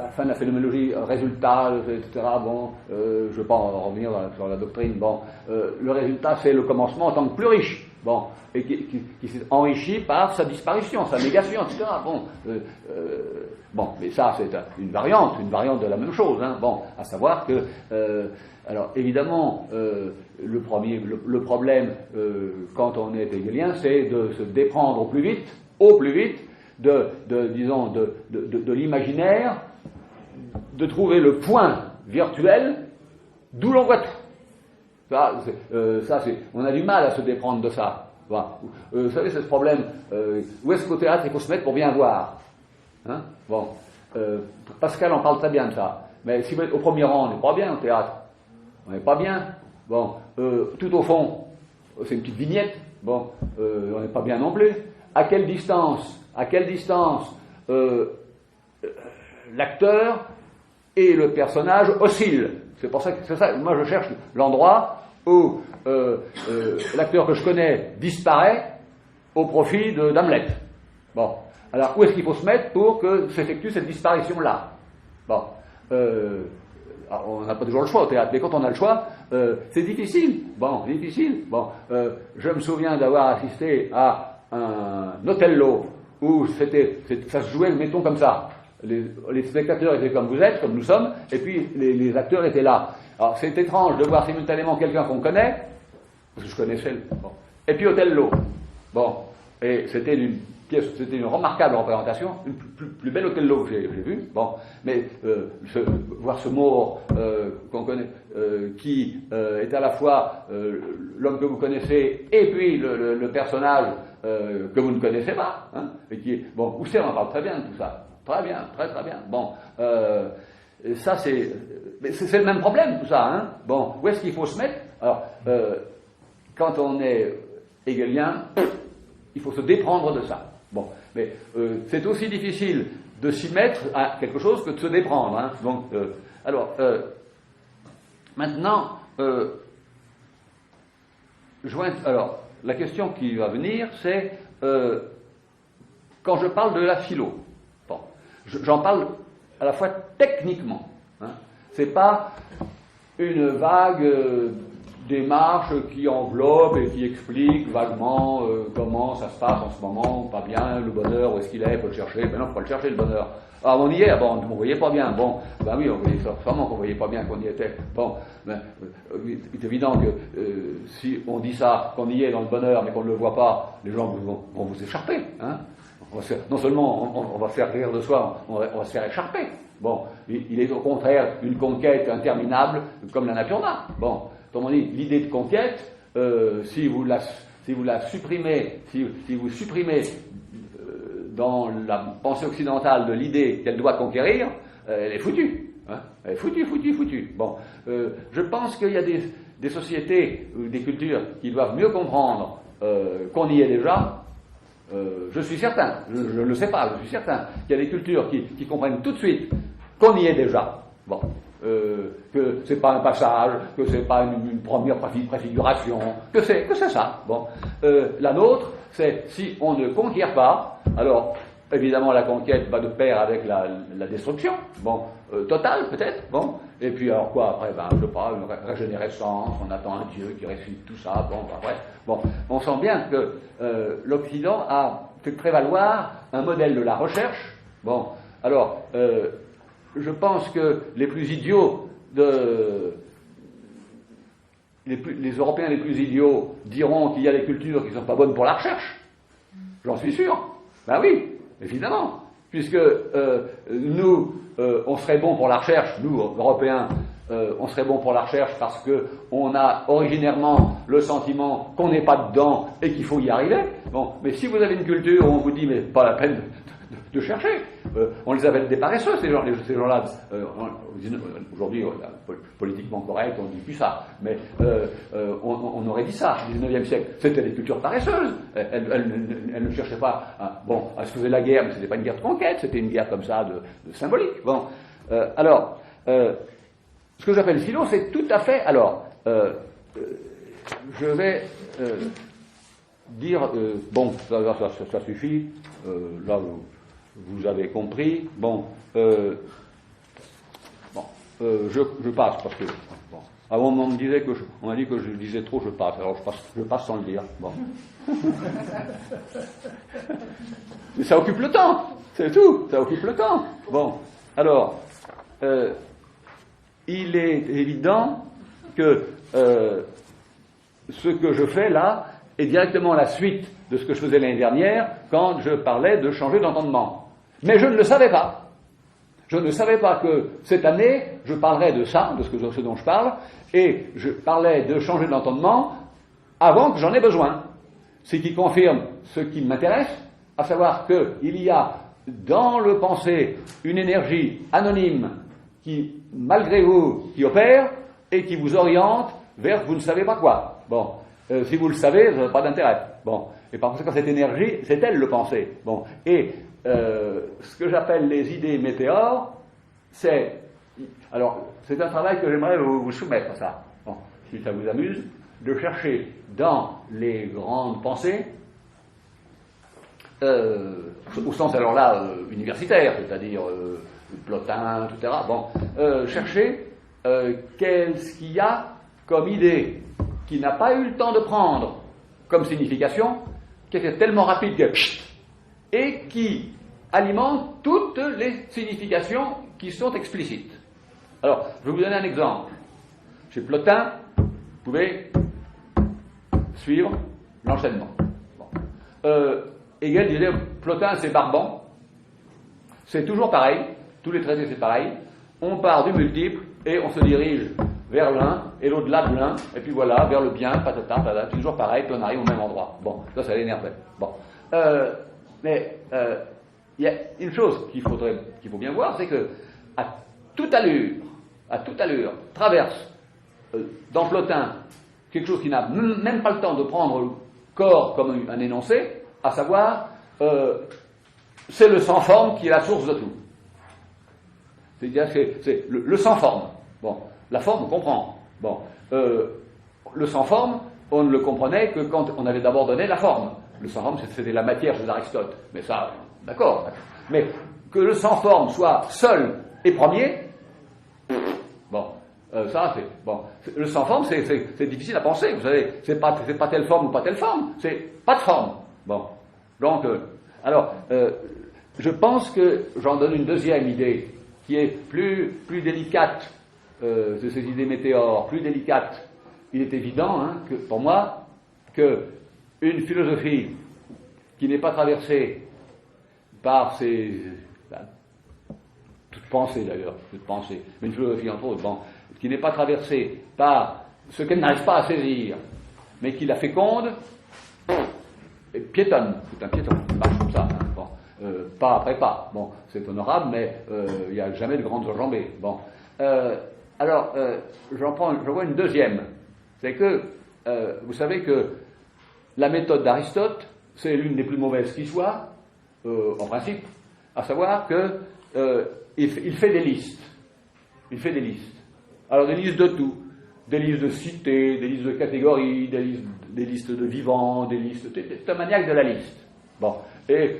à la fin de la phénoménologie, résultat, etc., bon, je ne vais pas en revenir sur la doctrine, bon, le résultat c'est le commencement en tant que plus riche, bon, et qui s'est enrichi par sa disparition, sa négation, etc. Bon, mais ça c'est une variante de la même chose, hein, bon, à savoir que, alors évidemment, le problème quand on est hegelien, c'est de se déprendre au plus vite de l'imaginaire, de trouver le point virtuel d'où l'on voit tout. On a du mal à se déprendre de ça. Voilà. Vous savez, c'est ce problème, où est-ce qu'au théâtre il faut se mettre pour bien voir, hein? Bon, Pascal en parle très bien de ça, mais si vous êtes au premier rang, on n'est pas bien au théâtre, on n'est pas bien. Bon, tout au fond, c'est une petite vignette, bon, on n'est pas bien non plus. À quelle distance l'acteur et le personnage oscillent. C'est pour ça que moi je cherche l'endroit où l'acteur que je connais disparaît au profit d'Hamlet. Bon, alors où est-ce qu'il faut se mettre pour que s'effectue cette disparition-là? Bon, alors, on n'a pas toujours le choix au théâtre, mais quand on a le choix, c'est difficile. Bon, je me souviens d'avoir assisté à un Othello où ça se jouait, mettons comme ça. Les spectateurs étaient comme vous êtes, comme nous sommes, et puis les acteurs étaient là. Alors c'est étrange de voir simultanément quelqu'un qu'on connaît, parce que je connaissais bon. Et puis Othello. Bon, et c'était une remarquable représentation, une plus belle Othello que j'ai vue. Bon, mais voir ce Maure qu'on connaît, qui est à la fois l'homme que vous connaissez et puis le personnage que vous ne connaissez pas, hein, et qui est bon. Husserl en parle très bien de tout ça, très bien. Bon, ça c'est le même problème tout ça, hein. Bon, où est-ce qu'il faut se mettre? Alors, quand on est hegelien, il faut se déprendre de ça. Bon, mais c'est aussi difficile de s'y mettre à quelque chose que de se déprendre. Hein. Donc, maintenant, alors, la question qui va venir, c'est quand je parle de la philo. Bon, j'en parle à la fois techniquement. Hein. C'est pas une vague démarche qui englobe et qui explique vaguement comment ça se passe en ce moment, pas bien, le bonheur, où est-ce qu'il est, il faut le chercher. Ben non, il faut pas le chercher, le bonheur. Ah, on y est, bon, on ne voyait pas bien. Bon, ben oui, on voyait ça, sûrement qu'on ne voyait pas bien qu'on y était. Bon, ben, il est évident que si on dit ça, qu'on y est dans le bonheur, mais qu'on ne le voit pas, les gens vont vous écharper. Hein. Non seulement on va faire rire de soi, on va se faire écharper. Bon, il est au contraire une conquête interminable, comme la Napurna. Bon, comme on dit, l'idée de conquête, si vous la supprimez, si vous supprimez dans la pensée occidentale de l'idée qu'elle doit conquérir, elle est foutue. Hein, elle est foutue. Bon, je pense qu'il y a des sociétés ou des cultures qui doivent mieux comprendre qu'on y est déjà. Je suis certain, je ne le sais pas, je suis certain qu'il y a des cultures qui comprennent tout de suite qu'on y est déjà. Bon, que c'est pas un passage, que c'est pas une première préfiguration, que c'est ça. Bon, la nôtre, c'est si on ne conquiert pas, alors évidemment la conquête va de pair avec la destruction, bon, totale peut-être, bon, et puis alors quoi après, ben je sais pas, une régénérescence, on attend un Dieu qui ressuscite tout ça, bon, après, bon, on sent bien que l'Occident a fait prévaloir un modèle de la recherche, bon, alors je pense que les plus idiots les Européens les plus idiots diront qu'il y a des cultures qui ne sont pas bonnes pour la recherche. J'en suis sûr. Ben oui, évidemment. Puisque nous, on serait bon pour la recherche, nous, Européens, on serait bon pour la recherche parce qu'on a originairement le sentiment qu'on n'est pas dedans et qu'il faut y arriver. Bon, mais si vous avez une culture où on vous dit, mais pas la peine de chercher, on les appelle des paresseux, ces gens-là. Aujourd'hui, politiquement correct, on ne dit plus ça, mais on aurait dit ça au XIXe siècle. C'était des cultures paresseuses. Elles ne cherchaient pas à se faire la guerre, mais ce n'était pas une guerre de conquête, c'était une guerre comme ça de symbolique. Bon, alors, ce que j'appelle philo, c'est tout à fait. Alors, je vais dire, bon, ça suffit. Là, vous avez compris. Bon, je passe parce que bon, avant on me disait on m'a dit que je disais trop, je passe. Alors je passe sans le dire. Bon, mais ça occupe le temps, c'est tout. Ça occupe le temps. Bon, alors il est évident que ce que je fais là est directement la suite de ce que je faisais l'année dernière quand je parlais de changer d'entendement. Mais je ne le savais pas. Je ne savais pas que cette année, je parlerais de ça, de ce dont je parle, et je parlais de changer d'entendement avant que j'en ai besoin. Ce qui confirme ce qui m'intéresse, à savoir qu'il y a dans le pensée une énergie anonyme qui, malgré vous, qui opère et qui vous oriente vers vous ne savez pas quoi. Bon, si vous le savez, ça n'a pas d'intérêt. Bon, et par conséquent, cette énergie, c'est elle le pensée. Bon, et ce que j'appelle les idées météores, c'est un travail que j'aimerais vous soumettre, ça. Bon, si ça vous amuse, de chercher dans les grandes pensées, au sens alors là universitaire, c'est-à-dire Plotin, etc. Bon, chercher qu'est-ce qu'il y a comme idée qui n'a pas eu le temps de prendre comme signification, qui est tellement rapide que et qui alimente toutes les significations qui sont explicites. Alors, je vais vous donner un exemple. Chez Plotin, vous pouvez suivre l'enchaînement. Bon. Hegel disait, Plotin c'est Barban, c'est toujours pareil, tous les traités c'est pareil, on part du multiple et on se dirige vers l'un et l'au-delà de l'un, et puis voilà, vers le bien, patata, patata, toujours pareil, puis on arrive au même endroit. Bon, ça l'énervait. Bon. Mais il y a une chose qu'il faut bien voir, c'est que à toute allure, traverse dans Plotin quelque chose qui n'a même pas le temps de prendre le corps comme un énoncé, à savoir, c'est le sans forme qui est la source de tout. C'est-à-dire que c'est le sans forme. Bon, la forme, on comprend. Bon, le sans forme, on ne le comprenait que quand on avait d'abord donné la forme. Le sans forme, c'était la matière chez Aristote. Mais ça, d'accord. Mais que le sans forme soit seul et premier, bon, ça c'est bon. Le sans forme, c'est difficile à penser. Vous savez, c'est pas telle forme ou pas telle forme. C'est pas de forme. Bon, donc, je pense que j'en donne une deuxième idée qui est plus délicate de ces idées météores, plus délicate. Il est évident, que pour moi, que une philosophie qui n'est pas traversée par toute pensée d'ailleurs, mais une philosophie entre autres, bon, qui n'est pas traversée par ce qu'elle n'arrive pas à saisir, mais qui la féconde, et piétonne, c'est un piéton, il marche comme ça, bon, pas après pas, bon, c'est honorable, mais il n'y a jamais de grandes enjambées, bon. Je vois une deuxième, c'est que, vous savez que la méthode d'Aristote, c'est l'une des plus mauvaises qui soit, en principe, à savoir que il fait des listes. Il fait des listes. Alors des listes de tout. Des listes de cités, des listes de catégories, des listes de vivants, des listes... C'est un maniaque de la liste. Bon. Et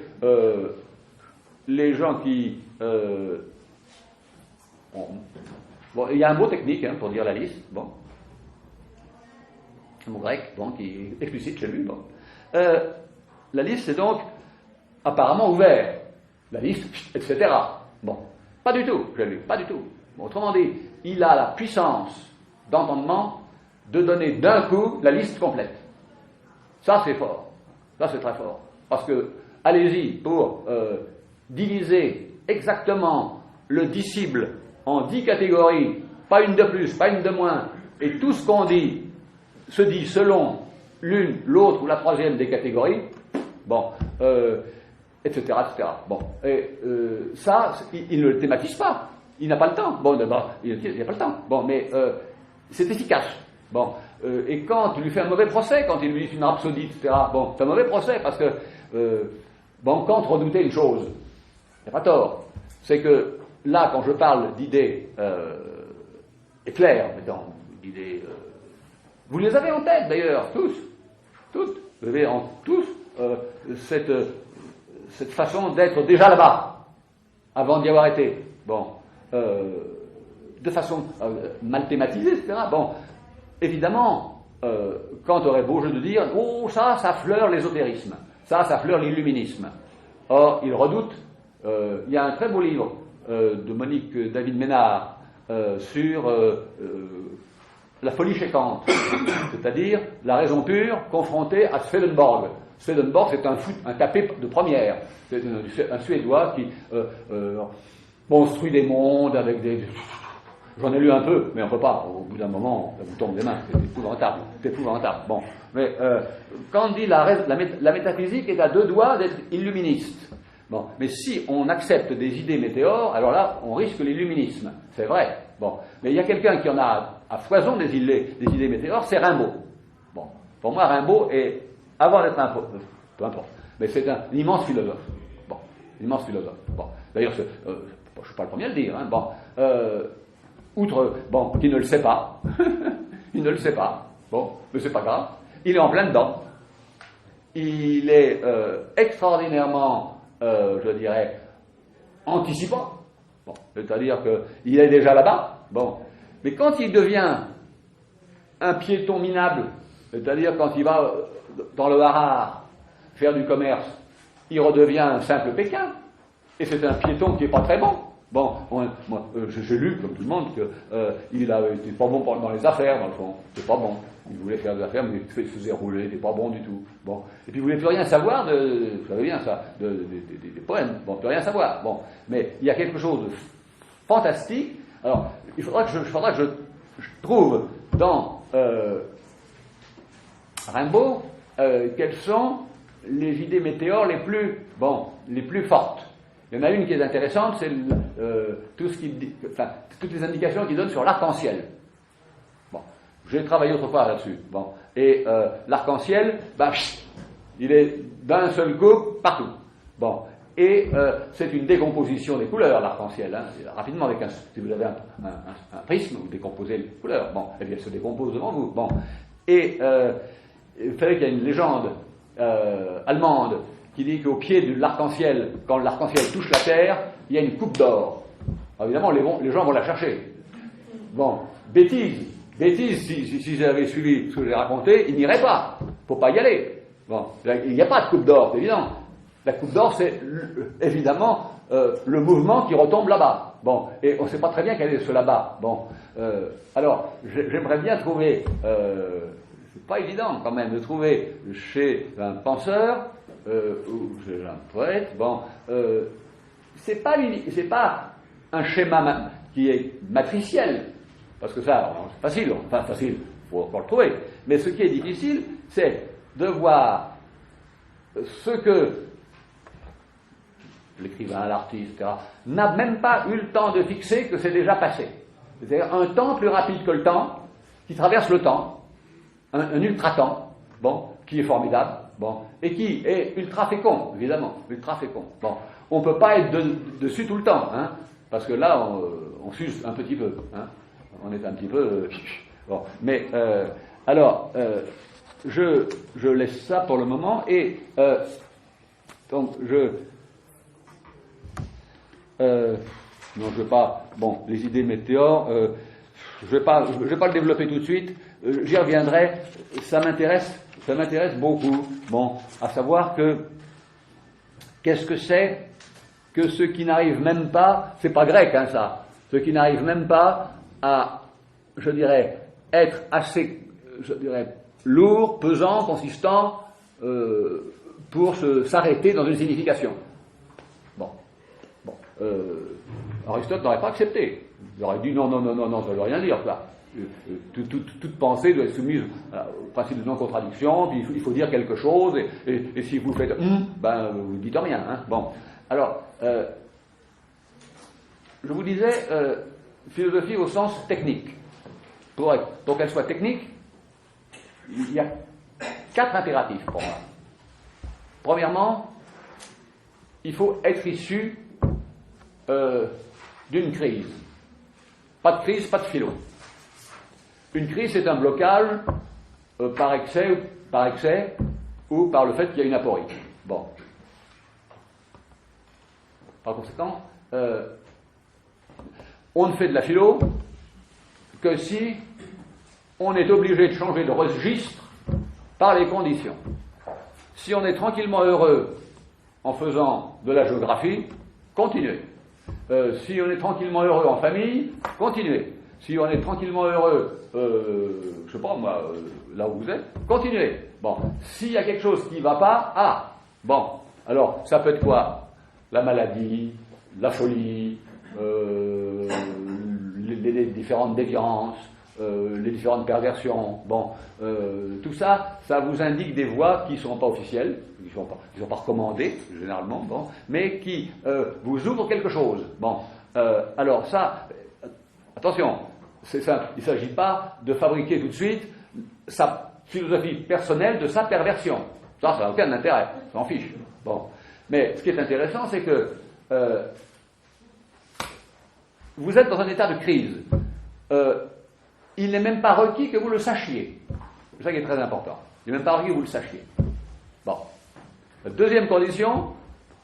les gens qui... bon, il y a un mot technique pour dire la liste. Bon. Un mot grec, bon, qui est explicite chez lui. Bon. La liste, c'est donc apparemment ouvert. La liste, etc. Bon. Pas du tout, j'ai lu. Pas du tout. Bon, autrement dit, il a la puissance d'entendement de donner d'un coup la liste complète. Ça, c'est fort. Ça, c'est très fort. Parce que, allez-y, pour diviser exactement le disciple en 10 catégories, pas une de plus, pas une de moins, et tout ce qu'on dit se dit selon l'une, l'autre ou la troisième des catégories, bon, etc., etc. Bon, et ça, il ne le thématise pas. Il n'a pas le temps. Bon, d'abord, il n'a pas le temps. Bon, mais c'est efficace. Bon, et quand il lui fait un mauvais procès, quand il lui dit une rhapsodie, etc., bon, c'est un mauvais procès parce que, bon, Kant redoutait une chose, il n'y a pas tort, c'est que là, quand je parle d'idées éclairs, d'idées, vous les avez en tête d'ailleurs, tous, toutes, vous avez en tous cette façon d'être déjà là-bas, avant d'y avoir été. Bon, de façon mal thématisée, etc. Bon, évidemment, Kant aurait beau jeu de dire « Oh, ça fleure l'ésotérisme, ça fleure l'illuminisme ». Or, il redoute, il y a un très beau livre de Monique David Ménard sur la folie chez Kant, c'est-à-dire la raison pure confrontée à Swedenborg. Swedenborg, c'est un tapé de première, c'est un Suédois qui construit des mondes avec des... J'en ai lu un peu, mais on ne peut pas. Au bout d'un moment, ça vous tombe des mains. C'est épouvantable. C'est épouvantable. Bon. Mais quand on dit la métaphysique est à deux doigts d'être illuministe. Bon. Mais si on accepte des idées météores, alors là, on risque l'illuminisme. C'est vrai. Bon. Mais il y a quelqu'un qui en a à foison des idées météores, c'est Rimbaud. Bon. Pour moi, Rimbaud est, avant d'être un peu importe, mais c'est un immense philosophe. Bon. Immense philosophe. Bon. D'ailleurs, je ne suis pas le premier à le dire. Hein. Bon. Outre, bon, qu'il ne le sait pas, il ne le sait pas, bon, mais c'est pas grave, il est en plein dedans, il est extraordinairement, je dirais, anticipant, bon, c'est-à-dire qu'il est déjà là-bas, bon, mais quand il devient un piéton minable, c'est-à-dire quand il va dans le Harare faire du commerce, il redevient un simple Pékin, et c'est un piéton qui n'est pas très bon. Bon, moi, j'ai lu, comme tout le monde, qu'il n'était pas bon dans les affaires, dans le fond. C'était pas bon. Il voulait faire des affaires, mais il se faisait rouler, il n'était pas bon du tout. Bon. Et puis il ne voulait plus rien savoir vous savez bien ça, des poèmes. Bon, plus rien savoir. Bon. Mais il y a quelque chose de fantastique. Alors, il faudra que je trouve dans Rimbaud quelles sont les idées météores les plus fortes. Il y en a une qui est intéressante, c'est toutes les indications qu'il donne sur l'arc-en-ciel. Bon, j'ai travaillé autrefois là-dessus. Bon, et l'arc-en-ciel, il est d'un seul coup partout. Bon, et c'est une décomposition des couleurs, l'arc-en-ciel. Hein. Rapidement, si vous avez un prisme, vous décomposez les couleurs. Bon, et bien, elle se décompose devant vous. Bon, et vous savez qu'il y a une légende allemande qui dit qu'au pied de l'arc-en-ciel, quand l'arc-en-ciel touche la terre, il y a une coupe d'or. Évidemment, les gens vont la chercher. Bon, bêtise, si j'avais suivi ce que j'ai raconté, il n'irait pas. Il ne faut pas y aller. Bon, il n'y a pas de coupe d'or, c'est évident. La coupe d'or, c'est évidemment le mouvement qui retombe là-bas. Bon, et on ne sait pas très bien quel est ce là-bas. Bon, alors, j'aimerais bien trouver, c'est pas évident quand même, de trouver chez un penseur, ou chez un poète, bon, c'est pas un schéma qui est matriciel, parce que ça, c'est facile, faut le trouver, mais ce qui est difficile, c'est de voir ce que l'écrivain, l'artiste, etc., n'a même pas eu le temps de fixer que c'est déjà passé. C'est-à-dire un temps plus rapide que le temps, qui traverse le temps, un ultra-temps, bon, qui est formidable, bon, et qui est ultra fécond, évidemment, ultra fécond. Bon, on ne peut pas être dessus tout le temps, hein, parce que là, on s'use un petit peu, hein. On est un petit peu... bon, mais, alors, je laisse ça pour le moment, et donc, non, je ne veux pas... Bon, les idées météores, je ne vais pas le développer tout de suite, j'y reviendrai, ça m'intéresse beaucoup, bon, à savoir que, qu'est-ce que c'est que ceux qui n'arrivent même pas, c'est pas grec, hein, ça, ceux qui n'arrivent même pas à, je dirais, être assez, je dirais, lourd, pesant, consistant, pour s'arrêter dans une signification. Bon. Aristote n'aurait pas accepté. Il aurait dit non, ça ne veut rien dire, ça. Toute pensée doit être soumise au principe de non-contradiction, puis il faut dire quelque chose, et si vous faites ben vous ne dites rien. Hein. Bon. Alors, je vous disais, philosophie au sens technique. Pour qu'elle soit technique, il y a 4 impératifs pour moi. Premièrement, il faut être issu d'une crise. Pas de crise, pas de philo. Une crise, c'est un blocage par excès ou par le fait qu'il y a une aporie. Bon. Par conséquent, on ne fait de la philo que si on est obligé de changer de registre par les conditions. Si on est tranquillement heureux en faisant de la géographie, continuez. Si on est tranquillement heureux en famille, continuez. Si on est tranquillement heureux, je sais pas moi, là où vous êtes, continuez. Bon, s'il y a quelque chose qui ne va pas, bon, alors ça peut être quoi? La maladie, la folie, les différentes déviances, les différentes perversions, bon, tout ça, ça vous indique des voies qui ne sont pas officielles, qui ne sont pas recommandées, généralement, bon, mais qui vous ouvrent quelque chose. Bon, alors ça, attention, c'est simple, il ne s'agit pas de fabriquer tout de suite sa philosophie personnelle de sa perversion. Ça n'a aucun intérêt, ça s'en fiche. Bon. Mais ce qui est intéressant, c'est que vous êtes dans un état de crise. Il n'est même pas requis que vous le sachiez. C'est ça qui est très important. Il n'est même pas requis que vous le sachiez. Bon. La deuxième condition,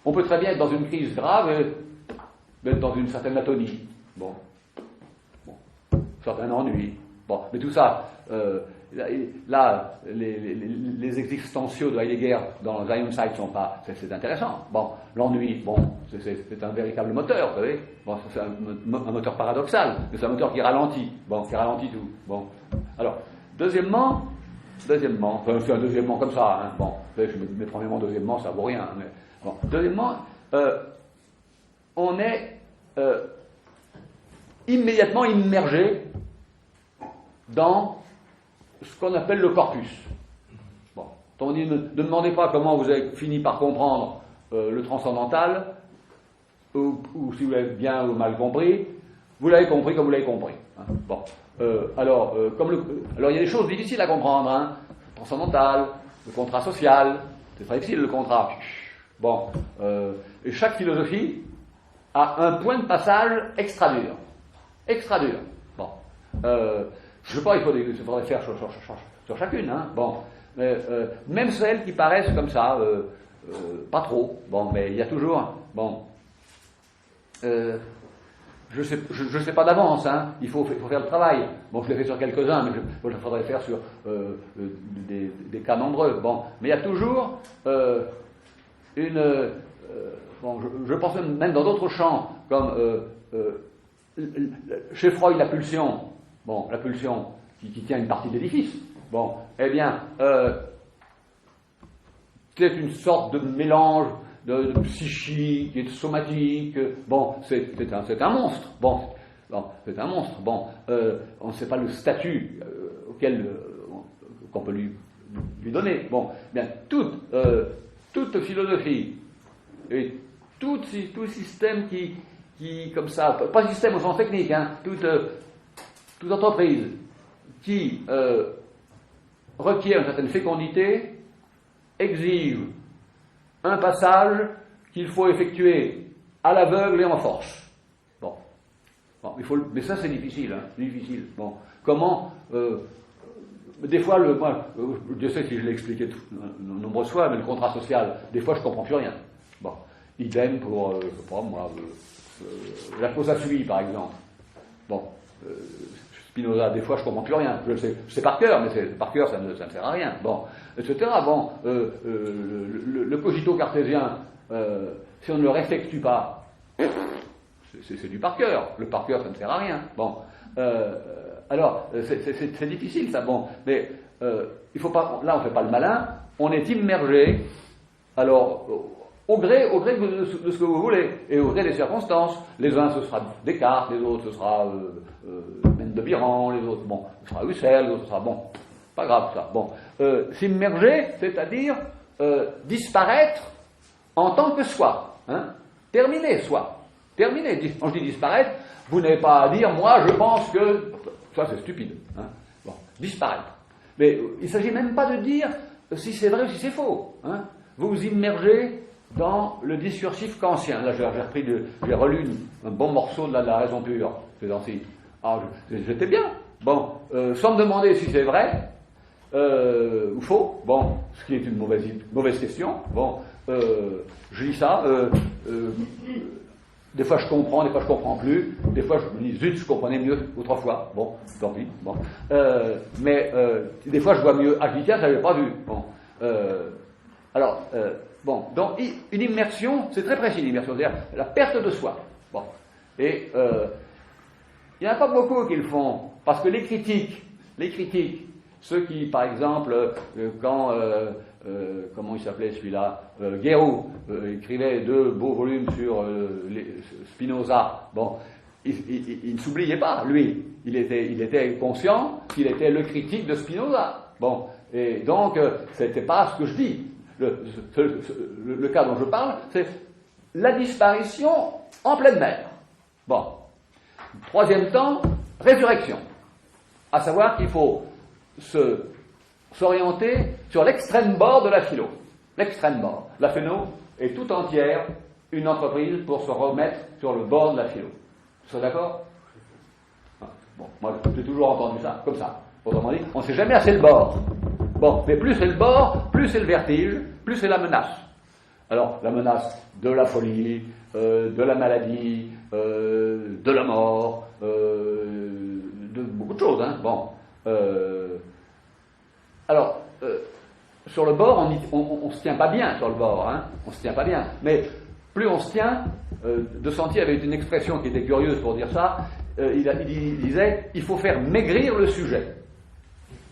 on peut très bien être dans une crise grave et être dans une certaine atonie. Bon. Certains ennui. Bon. Mais tout ça, là, les existentiaux de Heidegger dans Zion Side sont pas... C'est intéressant. Bon. L'ennui, bon, c'est un véritable moteur, vous savez. Bon, c'est un moteur paradoxal, mais c'est un moteur qui ralentit. Bon, qui ralentit tout. Bon. Alors, deuxièmement, enfin, c'est un deuxièmement comme ça, hein. Bon, je mets premièrement, deuxièmement, ça vaut rien. Mais, bon. Deuxièmement, on est immédiatement immergé dans ce qu'on appelle le corpus. Bon, on dit, ne demandez pas comment vous avez fini par comprendre le transcendantal, ou si vous l'avez bien ou mal compris, vous l'avez compris comme vous l'avez compris. Hein. Bon, alors il y a des choses difficiles à comprendre, hein. Le transcendantal, le contrat social, c'est très difficile le contrat. Bon, et chaque philosophie a un point de passage extra dur. Extra dur. Bon, je ne sais pas, il faudrait faire sur chacune, hein. Bon, même celles qui paraissent comme ça, pas trop. Bon, mais il y a toujours. Bon, je sais pas d'avance, hein. Il faut faire le travail. Bon, je l'ai fait sur quelques-uns, mais il faudrait le faire sur des cas nombreux. Bon, mais il y a toujours bon, je pense même dans d'autres champs, comme chez Freud, la pulsion. Bon, la pulsion qui tient une partie de l'édifice. Bon, eh bien, c'est une sorte de mélange de psychique et de somatique. Bon, c'est un monstre. Bon, c'est un monstre. Bon, on ne sait pas le statut auquel qu'on peut lui donner. Bon, bien, toute philosophie et tout système qui comme ça, pas système au sens technique, hein, toute entreprise qui requiert une certaine fécondité exige un passage qu'il faut effectuer à l'aveugle et en force. Bon. Bon, mais ça c'est difficile, hein, difficile. Bon, comment des fois, je sais que je l'ai expliqué de nombreuses fois, mais le contrat social, des fois je ne comprends plus rien. Bon, idem pour, je sais pas moi, la Cosa Sui par exemple. Bon, Spinoza, des fois je ne comprends plus rien. Je sais par cœur, mais par cœur ça ne sert à rien. Bon, etc. Bon, le cogito cartésien, si on ne le respecte pas, c'est du par cœur. Le par cœur, ça ne sert à rien. Bon. Alors, c'est difficile ça, bon, mais il faut pas, là on ne fait pas le malin, on est immergé, alors au gré de ce que vous voulez, et au gré des circonstances. Les uns ce sera Descartes, les autres ce sera Mène de Biran, les autres, bon, ce sera Husserl, les autres ce sera, bon, pas grave ça, bon. S'immerger, c'est-à-dire disparaître en tant que soi, hein, terminer soi, terminer, quand je dis disparaître, vous n'avez pas à dire, moi je pense que... Ça, c'est stupide. Hein. Bon, disparaître. Mais il ne s'agit même pas de dire si c'est vrai ou si c'est faux. Hein. Vous vous immergez dans le discursif kantien. Là, j'ai relu un bon morceau de la raison pure ces temps-ci. Alors, j'étais bien. Bon, sans me demander si c'est vrai ou faux. Bon, ce qui est une mauvaise question. Bon, je lis ça. Des fois je comprends, des fois je comprends plus, des fois je me dis zut, je comprenais mieux autrefois, bon, tant pis, bon. Mais des fois je vois mieux, ah je dis tiens, je l'avais pas vu, bon. Bon, donc une immersion, c'est très précis l'immersion, c'est-à-dire la perte de soi, bon. Et il n'y en a pas beaucoup qui le font, parce que les critiques, ceux qui, par exemple, quand, comment il s'appelait celui-là, Guéroult, écrivait 2 beaux volumes sur Spinoza, bon, il ne s'oubliait pas, lui, il était conscient qu'il était le critique de Spinoza, bon, et donc, c'était pas ce que je dis, le cas dont je parle, c'est la disparition en pleine mer, bon. Troisième temps, résurrection, à savoir qu'il faut s'orienter sur l'extrême bord de la philo. L'extrême bord. La philo est tout entière une entreprise pour se remettre sur le bord de la philo. Vous êtes d'accord? Bon, moi j'ai toujours entendu ça, comme ça. Autrement dit, on ne sait jamais assez le bord. Bon, mais plus c'est le bord, plus c'est le vertige, plus c'est la menace. Alors, la menace de la folie, de la maladie, de la mort, de beaucoup de choses, hein. Bon. Alors, sur le bord, on se tient pas bien sur le bord, hein, on se tient pas bien. Mais plus on se tient, De Santi avait une expression qui était curieuse pour dire ça. Il disait, il faut faire maigrir le sujet.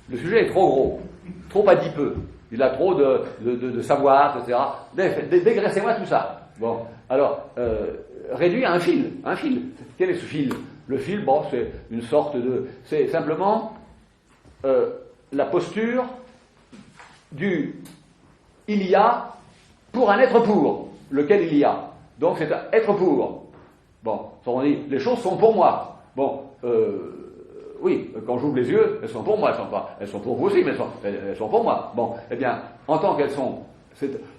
Le sujet est trop gros, trop adipeux. Il a trop de savoir, etc. Dégraissez-moi tout ça. Bon, alors, réduit à un fil. Un fil. Quel est ce fil? Le fil, bon, c'est une sorte de... C'est simplement la posture du « il y a » pour un être pour, lequel il y a. Donc c'est un être pour. Bon, on dit, les choses sont pour moi. Bon, oui, quand j'ouvre les yeux, elles sont pour moi, elles sont pour vous aussi, mais elles sont pour moi. Bon, eh bien, en tant qu'elles sont,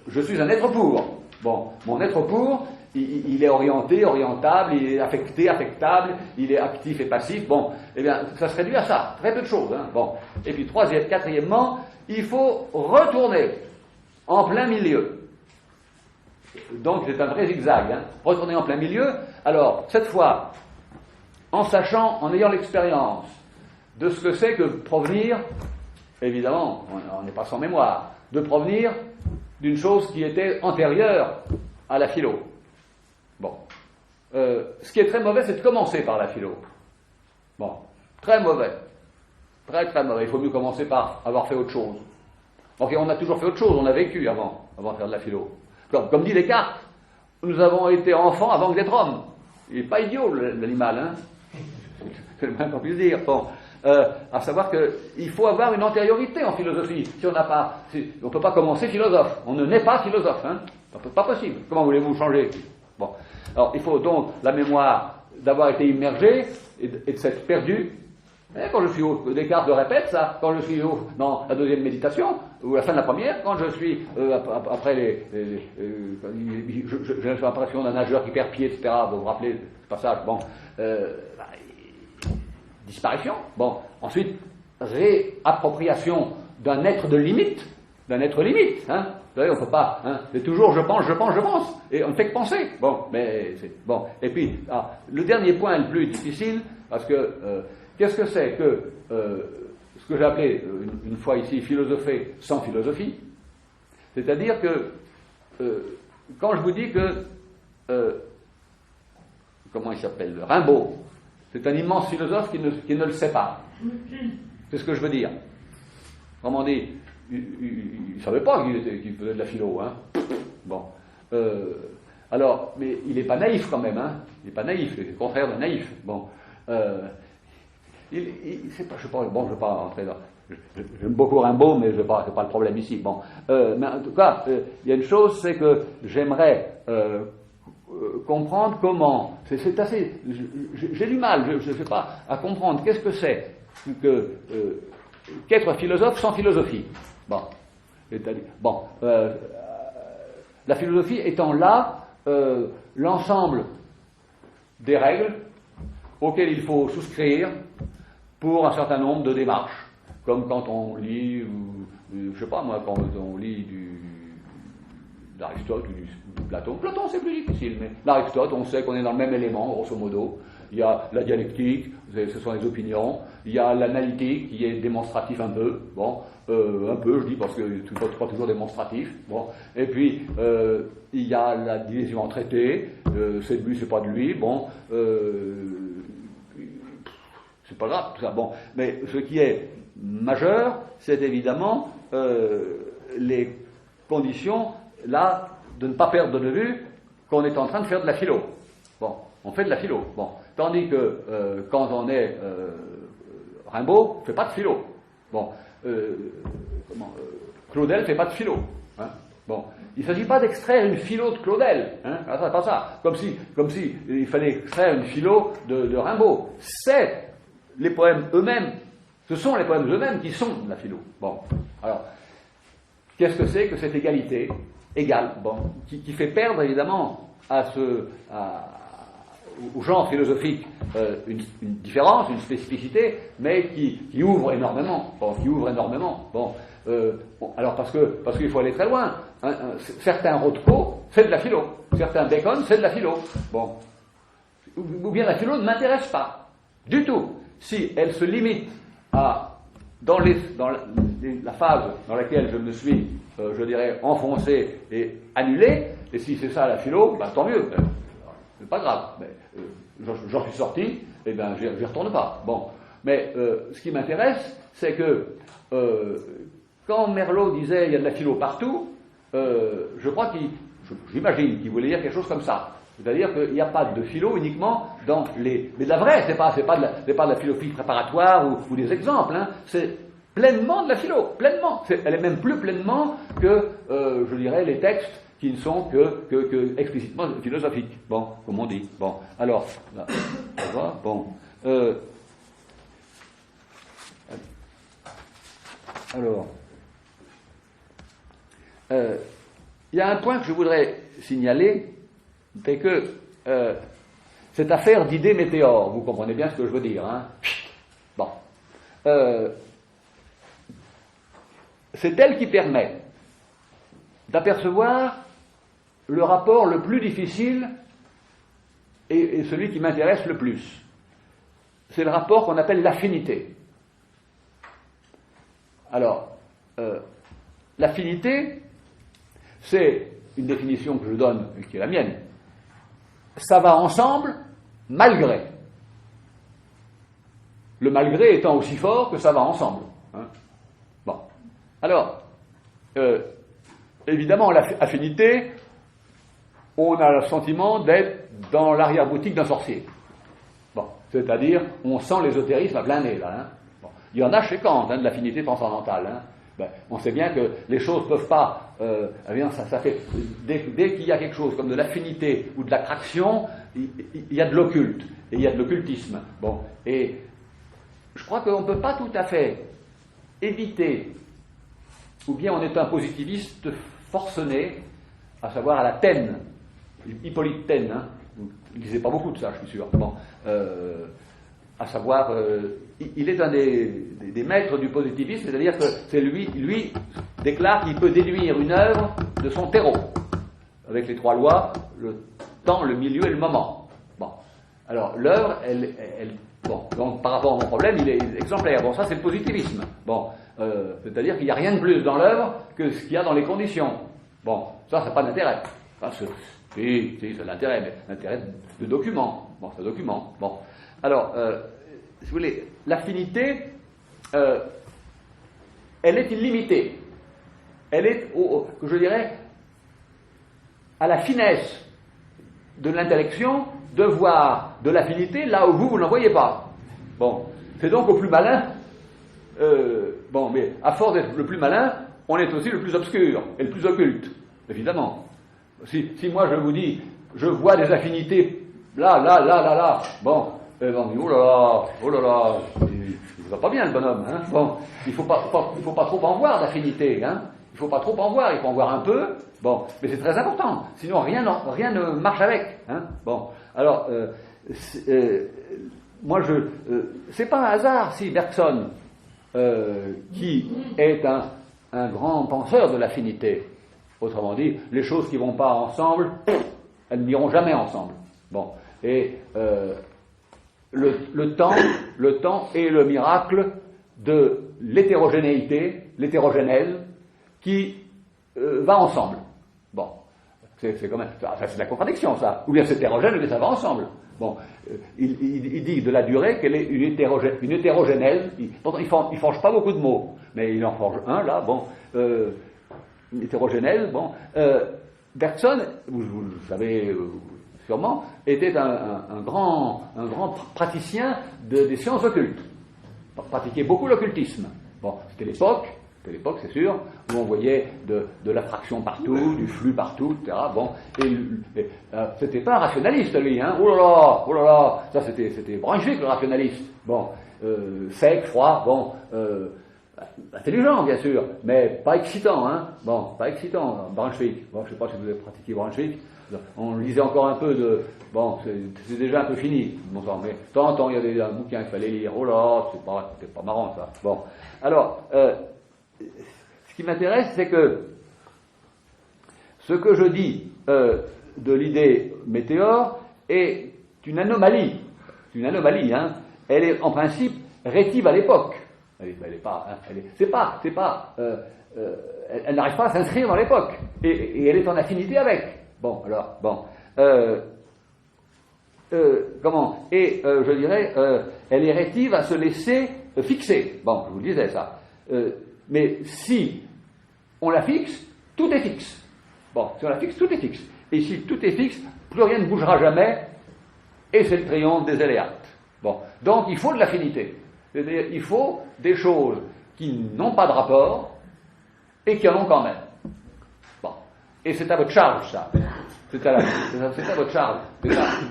je suis un être pour. Bon, mon être pour, il est orienté, orientable, il est affecté, affectable, il est actif et passif. Bon, eh bien, ça se réduit à ça, très peu de choses. Hein. Bon, et puis quatrièmement, il faut retourner en plein milieu. Donc c'est un vrai zigzag, hein. Retourner en plein milieu. Alors, cette fois, en sachant, en ayant l'expérience de ce que c'est que provenir, évidemment, on n'est pas sans mémoire, de provenir d'une chose qui était antérieure à la philo. Bon. Ce qui est très mauvais, c'est de commencer par la philo. Bon. Très mauvais. Très très mauvais. Il faut mieux commencer par avoir fait autre chose. Ok, on a toujours fait autre chose, on a vécu avant de faire de la philo. Comme dit Descartes, nous avons été enfants avant d'être hommes. Il n'est pas idiot, l'animal, hein. C'est le moins qu'on puisse dire. Bon. À savoir qu'il faut avoir une antériorité en philosophie. Si on n'a pas, on ne peut pas commencer philosophe. On ne naît pas philosophe, hein. Pas possible. Comment voulez-vous changer? Bon. Alors, il faut donc la mémoire d'avoir été immergé et de s'être perdu. Et quand je suis haut, Descartes le répète ça, quand je suis haut dans la deuxième méditation, ou la fin de la première, quand je suis après j'ai l'impression d'un nageur qui perd pied, etc. Vous vous rappelez, passage, bon, disparition, bon, ensuite, réappropriation d'un être de limite, hein. Vous savez, on ne peut pas, hein, c'est toujours je pense, et on ne fait que penser. Bon, mais c'est bon. Et puis, le dernier point le plus difficile, parce que qu'est-ce que c'est que ce que j'ai appelé une fois ici philosopher sans philosophie, c'est-à-dire que quand je vous dis que comment il s'appelle, Rimbaud, c'est un immense philosophe qui ne le sait pas. C'est ce que je veux dire. Comment dire, il ne savait pas qu'il faisait de la philo, hein. Bon. Alors, mais il n'est pas naïf quand même, hein. Il n'est pas naïf, c'est le contraire de naïf. Bon. C'est pas, je ne vais pas rentrer là. J'aime beaucoup Rimbaud, mais c'est pas le problème ici. Bon. Mais en tout cas, il y a une chose, c'est que j'aimerais comprendre comment. C'est assez. J'ai du mal, je ne sais pas, à comprendre qu'est-ce que c'est qu'être philosophe sans philosophie. Bon, bon, la philosophie étant là l'ensemble des règles auxquelles il faut souscrire pour un certain nombre de démarches, comme quand on lit, je sais pas moi, quand on lit d'Aristote ou du Platon. Platon c'est plus difficile, mais l'Aristote, on sait qu'on est dans le même élément, grosso modo. Il y a la dialectique, ce sont les opinions. Il y a l'analytique qui est démonstratif un peu. Bon, un peu, je dis parce que c'est pas toujours démonstratif. Bon, et puis il y a la division en traités. C'est de lui, c'est pas de lui. Bon, c'est pas grave tout ça. Bon, mais ce qui est majeur, c'est évidemment les conditions là de ne pas perdre de vue qu'on est en train de faire de la philo. Bon, on fait de la philo. Bon. Tandis que quand on est Rimbaud, ne fait pas de philo. Bon, Claudel ne fait pas de philo. Hein. Bon, il ne s'agit pas d'extraire une philo de Claudel. Hein. C'est pas ça. Comme si il fallait extraire une philo de Rimbaud. C'est les poèmes eux-mêmes. Ce sont les poèmes eux-mêmes qui sont de la philo. Bon, alors, qu'est-ce que c'est que cette égalité égale, bon, qui fait perdre évidemment au genre philosophique une différence, une spécificité, mais qui ouvre énormément. Bon, Bon, alors parce qu'il faut aller très loin. Certains Rothko, c'est de la philo. Certains Bacon, c'est de la philo. Bon, ou bien la philo ne m'intéresse pas du tout. Si elle se limite dans la phase dans laquelle je me suis, je dirais, enfoncé et annulé, et si c'est ça la philo, bah, tant mieux. C'est pas grave, mais j'en suis sorti, et bien j'y retourne pas. Bon, mais ce qui m'intéresse, c'est que quand Merleau disait il y a de la philo partout, je crois j'imagine qu'il voulait dire quelque chose comme ça. C'est-à-dire qu'il n'y a pas de philo uniquement dans les. Mais de la vraie, c'est pas de la philosophie préparatoire ou des exemples, hein, c'est pleinement de la philo, pleinement. Elle est même plus pleinement que, je dirais, les textes qui ne sont que explicitement philosophiques. Bon, comme on dit. Bon, alors, là, ça va, bon. Alors, il y a un point que je voudrais signaler, c'est que cette affaire d'idées météores, vous comprenez bien ce que je veux dire, hein? Bon. C'est elle qui permet d'apercevoir le rapport le plus difficile et celui qui m'intéresse le plus. C'est le rapport qu'on appelle l'affinité. Alors, l'affinité, c'est une définition que je donne, et qui est la mienne. Ça va ensemble, malgré. Le malgré étant aussi fort que ça va ensemble. Hein. Bon. Alors, évidemment, l'affinité, on a le sentiment d'être dans l'arrière-boutique d'un sorcier. Bon. C'est-à-dire, on sent l'ésotérisme à plein nez, là. Hein. Bon. Il y en a chez Kant, hein, de l'affinité transcendantale. Hein. Ben, on sait bien que les choses ne peuvent pas. Ça fait, dès qu'il y a quelque chose comme de l'affinité ou de l'attraction, il y a de l'occulte et il y a de l'occultisme. Bon, et je crois qu'on ne peut pas tout à fait éviter, ou bien on est un positiviste forcené, à savoir à la Taine, Hippolyte Taine, hein, il ne disait pas beaucoup de ça, je suis sûr. Bon, à savoir, il est un des maîtres du positivisme, c'est-à-dire que c'est lui déclare qu'il peut déduire une œuvre de son terreau, avec les 3 lois, le temps, le milieu et le moment. Bon, alors l'œuvre, bon, donc par rapport à mon problème, il est exemplaire. Bon, ça c'est le positivisme. Bon, c'est-à-dire qu'il n'y a rien de plus dans l'œuvre que ce qu'il y a dans les conditions. Bon, ça n'a pas d'intérêt. Enfin, si, c'est l'intérêt, mais l'intérêt de document. Bon, c'est un document. Bon, alors, si vous voulez, l'affinité, elle est illimitée. Elle est, je dirais, à la finesse de l'intellection de voir de l'affinité là où vous n'en voyez pas. Bon, c'est donc au plus malin. Bon, mais à force d'être le plus malin, on est aussi le plus obscur et le plus occulte, évidemment. Si moi je vous dis, je vois des affinités là, bon, on dit, oh là là, il va pas bien le bonhomme, hein. Bon, il faut pas trop en voir d'affinités, hein. Il faut pas trop en voir, il faut en voir un peu, bon, mais c'est très important, sinon rien ne marche avec, hein. Bon, alors, moi c'est pas un hasard si Bergson, qui est un grand penseur de l'affinité, autrement dit, les choses qui vont pas ensemble, elles n'iront jamais ensemble. Bon, et le temps est le miracle de l'hétérogénéité, l'hétérogénèse, qui va ensemble. Bon, c'est quand même, ça c'est de la contradiction, ça. Ou bien c'est hétérogène, ou bien ça va ensemble. Bon, il dit de la durée qu'elle est une hétérogénèse. Pourtant, il forge pas beaucoup de mots, mais il en forge un là. Bon, une hétérogénèse. Bon, Bergson, vous le savez sûrement, était un grand praticien des sciences occultes. Pratiquait beaucoup l'occultisme. Bon, c'était l'époque, c'est sûr, où on voyait de l'attraction partout, du flux partout, etc. Bon, et c'était pas un rationaliste, lui, hein. Oh là là, ça c'était Brunswick, le rationaliste. Bon, sec, froid, bon, intelligent, bien sûr, mais pas excitant, hein. Bon, pas excitant, Brunswick. Bon, je sais pas si vous avez pratiqué Brunswick. On lisait encore un peu de... Bon, c'est déjà un peu fini, mon sang, mais de temps en temps, il y avait un bouquin qu'il fallait lire. Oh là, c'était pas marrant, ça. Bon, alors... ce qui m'intéresse, c'est que ce que je dis de l'idée météore est une anomalie. C'est une anomalie, hein. Elle est en principe rétive à l'époque. Elle n'arrive pas à s'inscrire dans l'époque. Et elle est en affinité avec. Bon, alors, bon. Comment ? Et je dirais, elle est rétive à se laisser fixer. Bon, je vous le disais ça. Mais si on la fixe, tout est fixe. Bon, si on la fixe, tout est fixe. Et si tout est fixe, plus rien ne bougera jamais, et c'est le triomphe des éléates. Bon, donc il faut de l'affinité. C'est-à-dire, il faut des choses qui n'ont pas de rapport, et qui en ont quand même. Bon, et c'est à votre charge, ça. C'est à votre charge.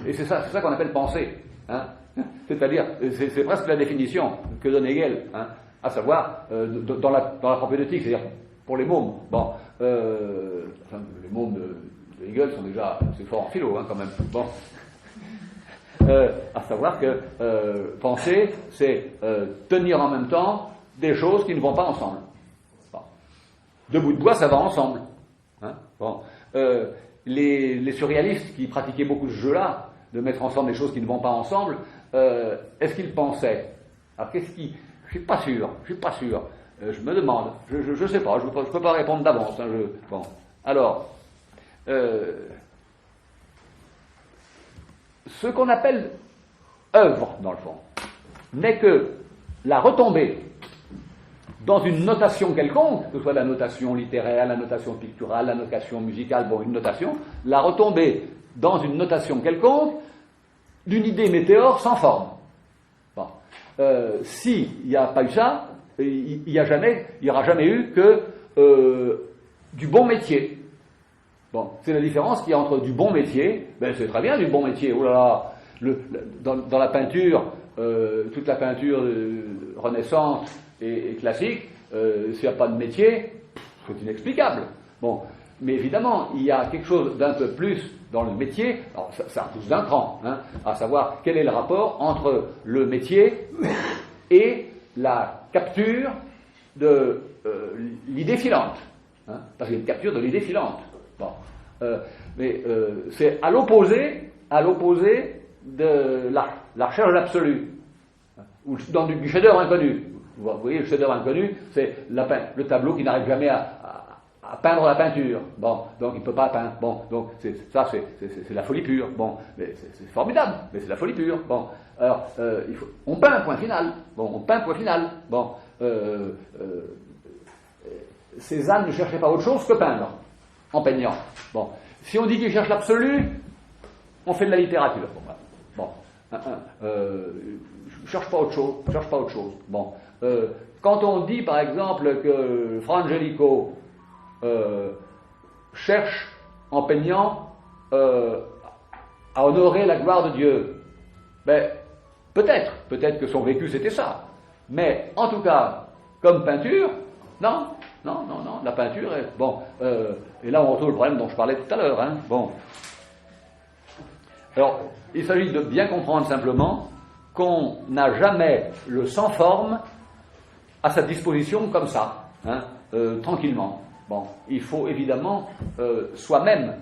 Et c'est ça qu'on appelle penser. Hein. C'est-à-dire, c'est presque la définition que donne Hegel, hein. À savoir, dans la propédeutique, c'est-à-dire pour les mômes. Bon, les mômes de Hegel sont déjà assez forts en philo, hein, quand même. Bon, à savoir que penser, c'est tenir en même temps des choses qui ne vont pas ensemble. Bon. Deux bouts de bois, ça va ensemble. Hein. Bon, les surréalistes qui pratiquaient beaucoup ce jeu-là, de mettre ensemble des choses qui ne vont pas ensemble, est-ce qu'ils pensaient? Alors qu'est-ce qui... Je suis pas sûr. Je me demande. Je sais pas. Je peux pas répondre d'avance. Hein, bon. Alors, ce qu'on appelle œuvre, dans le fond, n'est que la retombée dans une notation quelconque, que ce soit la notation littéraire, la notation picturale, la notation musicale, bon, une notation, la retombée dans une notation quelconque d'une idée météore sans forme. Bon. S'il n'y a pas eu ça, il n'y aura jamais eu que du bon métier. Bon, c'est la différence qu'il y a entre du bon métier, ben c'est très bien du bon métier, oh là là, dans la peinture, toute la peinture renaissante et classique, s'il n'y a pas de métier, c'est inexplicable. Bon, Mais évidemment, il y a quelque chose d'un peu plus dans le métier, alors ça pousse d'un cran, hein, à savoir quel est le rapport entre le métier et la capture de l'idée filante. Hein, parce qu'il y a une capture de l'idée filante. Bon. Mais c'est à l'opposé de la recherche de l'absolu, ou dans du chef-d'œuvre inconnu. Vous voyez, le chef-d'œuvre inconnu, c'est le tableau qui n'arrive jamais à peindre la peinture. Bon, donc il ne peut pas peindre. Bon, donc c'est la folie pure. Bon, mais c'est formidable, mais c'est la folie pure. Bon, alors on peint, point final. Bon, on peint, point final. Bon, Cézanne ne cherchait pas autre chose que peindre en peignant. Bon, si on dit qu'il cherche l'absolu, on fait de la littérature. Bon, cherche pas autre chose. Bon, quand on dit par exemple que Fra Angelico cherche en peignant à honorer la gloire de Dieu, ben peut-être que son vécu c'était ça, mais en tout cas comme peinture, non, la peinture est bon. Et là on retrouve le problème dont je parlais tout à l'heure. Hein, bon. Alors, il s'agit de bien comprendre simplement qu'on n'a jamais le sans forme à sa disposition comme ça, hein, tranquillement. Bon, il faut évidemment soi-même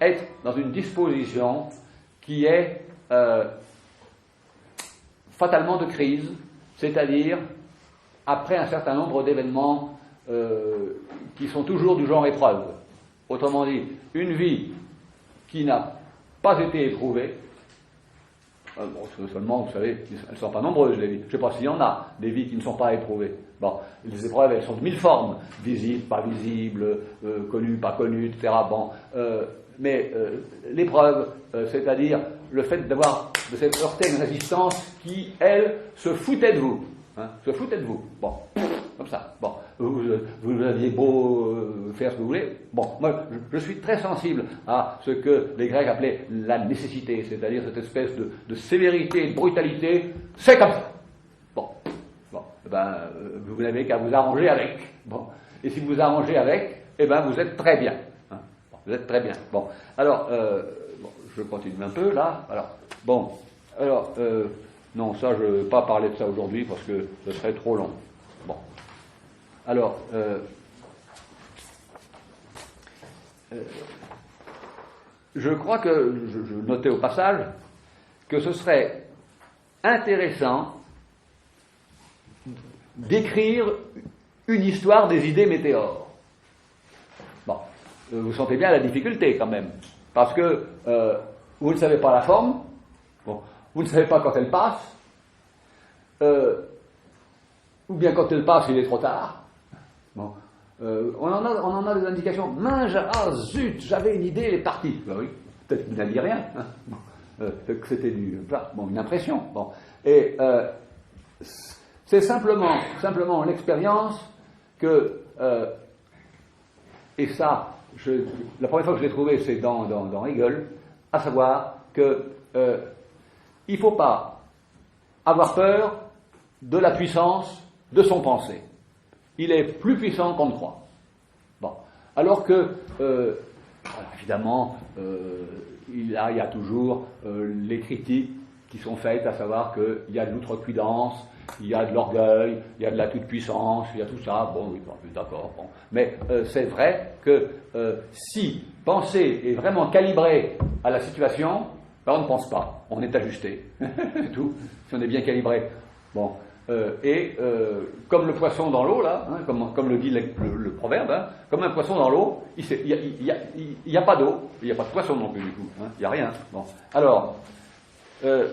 être dans une disposition qui est fatalement de crise, c'est-à-dire après un certain nombre d'événements qui sont toujours du genre épreuve. Autrement dit, une vie qui n'a pas été éprouvée, seulement, vous savez, elles ne sont pas nombreuses, les vies. Je ne sais pas s'il y en a, des vies qui ne sont pas éprouvées. Bon, les épreuves, elles sont de mille formes, visibles, pas visibles, connues, pas connues, etc. Bon, mais l'épreuve, c'est-à-dire le fait de s'être heurté à une résistance qui, elle, se foutait de vous. Hein, se foutait de vous. Bon, comme ça. Bon, vous aviez beau faire ce que vous voulez. Bon, moi, je suis très sensible à ce que les Grecs appelaient la nécessité, c'est-à-dire cette espèce de sévérité et de brutalité. C'est comme ça. Bon, ben, vous n'avez qu'à vous arranger avec. Bon, et si vous vous arrangez avec, eh ben, vous êtes très bien. Hein, bon, vous êtes très bien. Bon, alors, je continue un peu là. Alors, non, ça, je ne vais pas parler de ça aujourd'hui parce que ce serait trop long. Bon. Alors, je crois que, je notais au passage, que ce serait intéressant d'écrire une histoire des idées météores. Bon, vous sentez bien la difficulté quand même, parce que vous ne savez pas la forme, bon, vous ne savez pas quand elle passe, ou bien quand elle passe, il est trop tard. Bon. On en a des indications. Zut, j'avais une idée, elle est partie. Ben oui, peut-être que vous n'aviez rien. Hein. Bon. Que c'était une impression. Bon. Et c'est simplement l'expérience que, et ça, la première fois que je l'ai trouvé, c'est dans Hegel, à savoir que il ne faut pas avoir peur de la puissance de son pensée. Il est plus puissant qu'on ne croit. Bon. Alors que, évidemment, il y a toujours les critiques qui sont faites, à savoir qu'il y a de l'outrecuidance, il y a de l'orgueil, il y a de la toute-puissance, il y a tout ça. Bon, oui, d'accord. Bon. Mais c'est vrai que si penser est vraiment calibré à la situation, ben on ne pense pas, on est ajusté. C'est tout, si on est bien calibré. Bon. Comme le poisson dans l'eau, là, hein, comme le dit le proverbe, hein, comme un poisson dans l'eau, il n'y a pas d'eau, il n'y a pas de poisson non plus du coup, hein, il n'y a rien. Bon. Alors, je